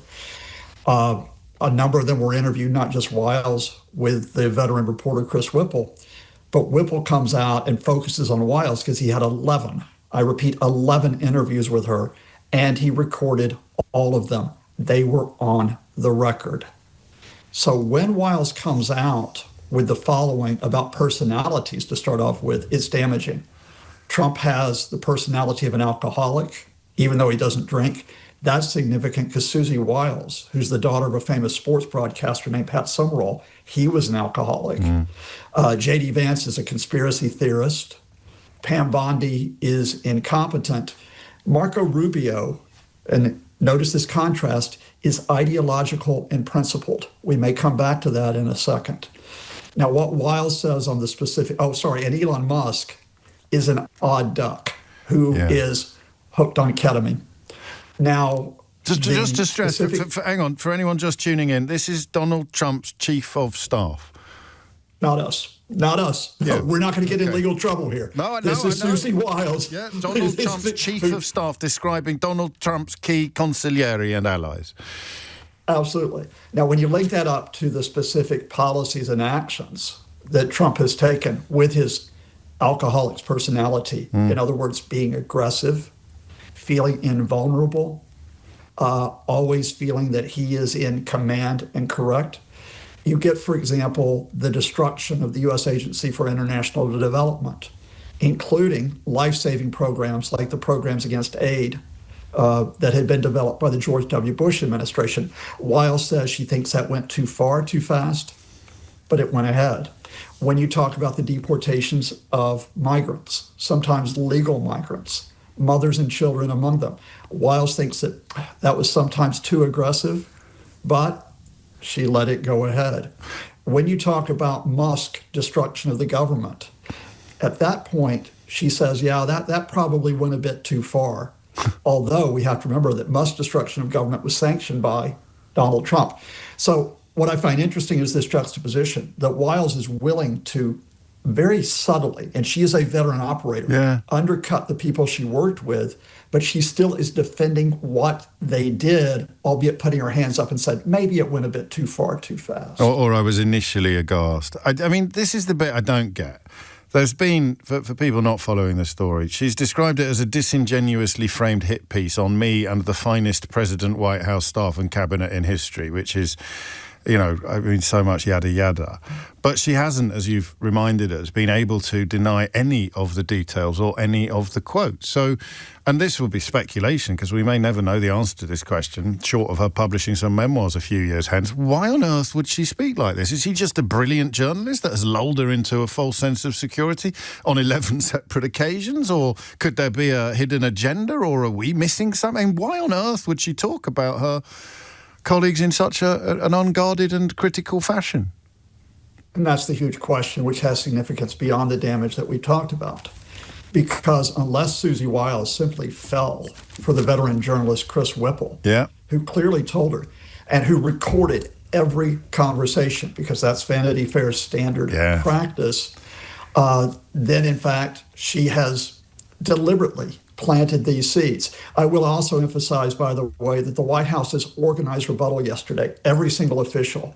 a number of them were interviewed, not just Wiles, with the veteran reporter Chris Whipple. But Whipple comes out and focuses on Wiles because he had 11 interviews with her, and he recorded all of them. They were on the record. So when Wiles comes out with the following about personalities to start off with, it's damaging. Trump has the personality of an alcoholic, even though he doesn't drink. That's significant because Susie Wiles, who's the daughter of a famous sports broadcaster named Pat Summerall, he was an alcoholic. J.D. Vance is a conspiracy theorist. Pam Bondi is incompetent. Marco Rubio, and notice this contrast, is ideological and principled. We may come back to that in a second. Now, what Wiles says on the specific, and Elon Musk is an odd duck who is hooked on ketamine. Now, just to stress, hang on, for anyone just tuning in, this is Donald Trump's Chief of Staff. Not us. Yeah. We're not going to get in legal trouble here. This is Susie Wiles. Yeah, Donald Trump's Chief of Staff describing Donald Trump's key consiglieri and allies. Absolutely. Now, when you link that up to the specific policies and actions that Trump has taken with his alcoholic's personality, in other words, being aggressive, feeling invulnerable, always feeling that he is in command and correct, you get, for example, the destruction of the U.S. Agency for International Development, including life-saving programs like the programs against aid that had been developed by the George W. Bush administration. Wiles says she thinks that went too far, too fast, but it went ahead. When you talk about the deportations of migrants, sometimes legal migrants, mothers and children among them, Wiles thinks that was sometimes too aggressive, but she let it go ahead. When you talk about Musk destruction of the government, at that point, she says, that probably went a bit too far. Although we have to remember that Musk's destruction of government was sanctioned by Donald Trump. So what I find interesting is this juxtaposition, that Wiles is willing to very subtly, and she is a veteran operator, undercut the people she worked with, but she still is defending what they did, albeit putting her hands up and said, maybe it went a bit too far, too fast. Or I was initially aghast. I mean, this is the bit I don't get. There's been, for people not following the story, she's described it as a disingenuously framed hit piece on me and the finest President, White House staff and cabinet in history, which is, so much yada yada. But she hasn't, as you've reminded us, been able to deny any of the details or any of the quotes. So, and this will be speculation because we may never know the answer to this question, short of her publishing some memoirs a few years hence. Why on earth would she speak like this? Is she just a brilliant journalist that has lulled her into a false sense of security on 11 separate occasions? Or could there be a hidden agenda, or are we missing something? Why on earth would she talk about her colleagues in such an unguarded and critical fashion? And that's the huge question, which has significance beyond the damage that we talked about. Because unless Susie Wiles simply fell for the veteran journalist Chris Whipple, who clearly told her and who recorded every conversation, because that's Vanity Fair's standard practice, then in fact she has deliberately planted these seeds. I will also emphasize, by the way, that the White House's organized rebuttal yesterday, every single official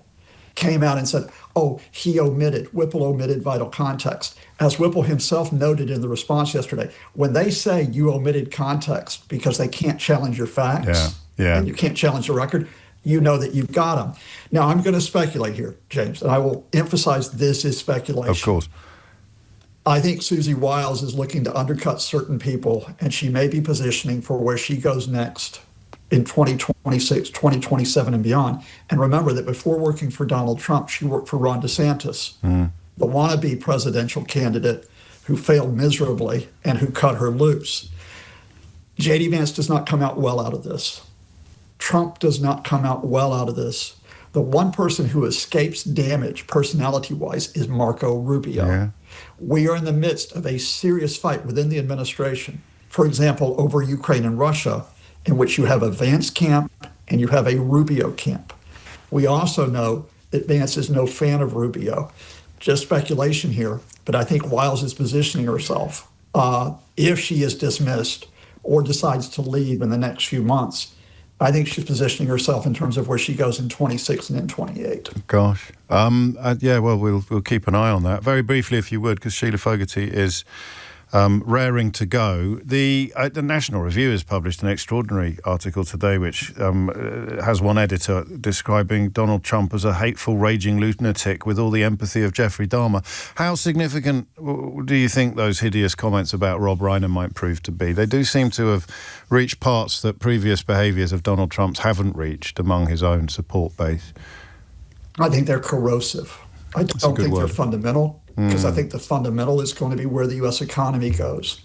came out and said, Whipple omitted vital context. As Whipple himself noted in the response yesterday, when they say you omitted context because they can't challenge your facts and you can't challenge the record, you know that you've got them. Now, I'm going to speculate here, James, and I will emphasize this is speculation. Of course. I think Susie Wiles is looking to undercut certain people, and she may be positioning for where she goes next in 2026, 2027, and beyond. And remember that before working for Donald Trump, she worked for Ron DeSantis, the wannabe presidential candidate who failed miserably and who cut her loose. J.D. Vance does not come out well out of this. Trump does not come out well out of this. The one person who escapes damage personality-wise is Marco Rubio. Yeah. We are in the midst of a serious fight within the administration, for example, over Ukraine and Russia, in which you have a Vance camp and you have a Rubio camp. We also know that Vance is no fan of Rubio. Just speculation here, but I think Wiles is positioning herself, if she is dismissed or decides to leave in the next few months, I think she's positioning herself in terms of where she goes in 26 and in 28. Gosh. Well, we'll keep an eye on that. Very briefly, if you would, because Sheila Fogarty is raring to go. The National Review has published an extraordinary article today which has one editor describing Donald Trump as a hateful, raging lunatic with all the empathy of Jeffrey Dahmer. How significant do you think those hideous comments about Rob Reiner might prove to be? They do seem to have reached parts that previous behaviours of Donald Trump's haven't reached among his own support base. I think they're corrosive. I don't think they're fundamental, because I think the fundamental is going to be where the U.S. economy goes.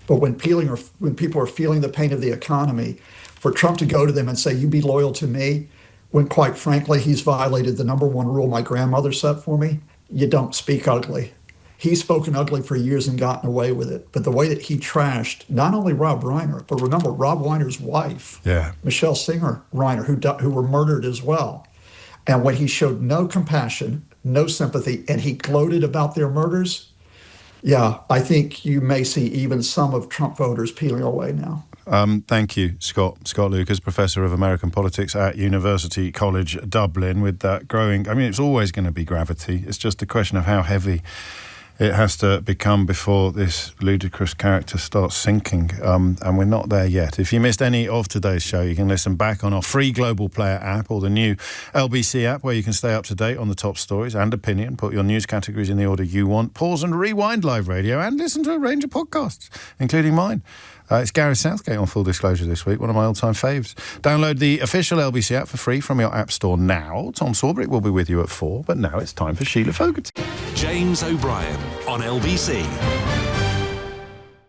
But when people are feeling the pain of the economy, for Trump to go to them and say, you be loyal to me, when quite frankly he's violated the number one rule my grandmother set for me, you don't speak ugly. He's spoken ugly for years and gotten away with it. But the way that he trashed not only Rob Reiner, but remember Rob Reiner's wife, Michelle Singer Reiner, who were murdered as well. And when he showed no compassion, no sympathy, and he gloated about their murders, I think you may see even some of Trump voters peeling away now. Thank you, Scott Lucas, Professor of American Politics at University College Dublin, with that growing... I mean, it's always going to be gravity. It's just a question of how heavy it has to become before this ludicrous character starts sinking, and we're not there yet. If you missed any of today's show, you can listen back on our free Global Player app or the new LBC app, where you can stay up to date on the top stories and opinion, put your news categories in the order you want, pause and rewind live radio, and listen to a range of podcasts, including mine. It's Gareth Southgate on Full Disclosure this week, one of my all-time faves. Download the official LBC app for free from your app store now. Tom Sawbrick will be with you at 4, but now it's time for Sheila Fogarty. James O'Brien on LBC.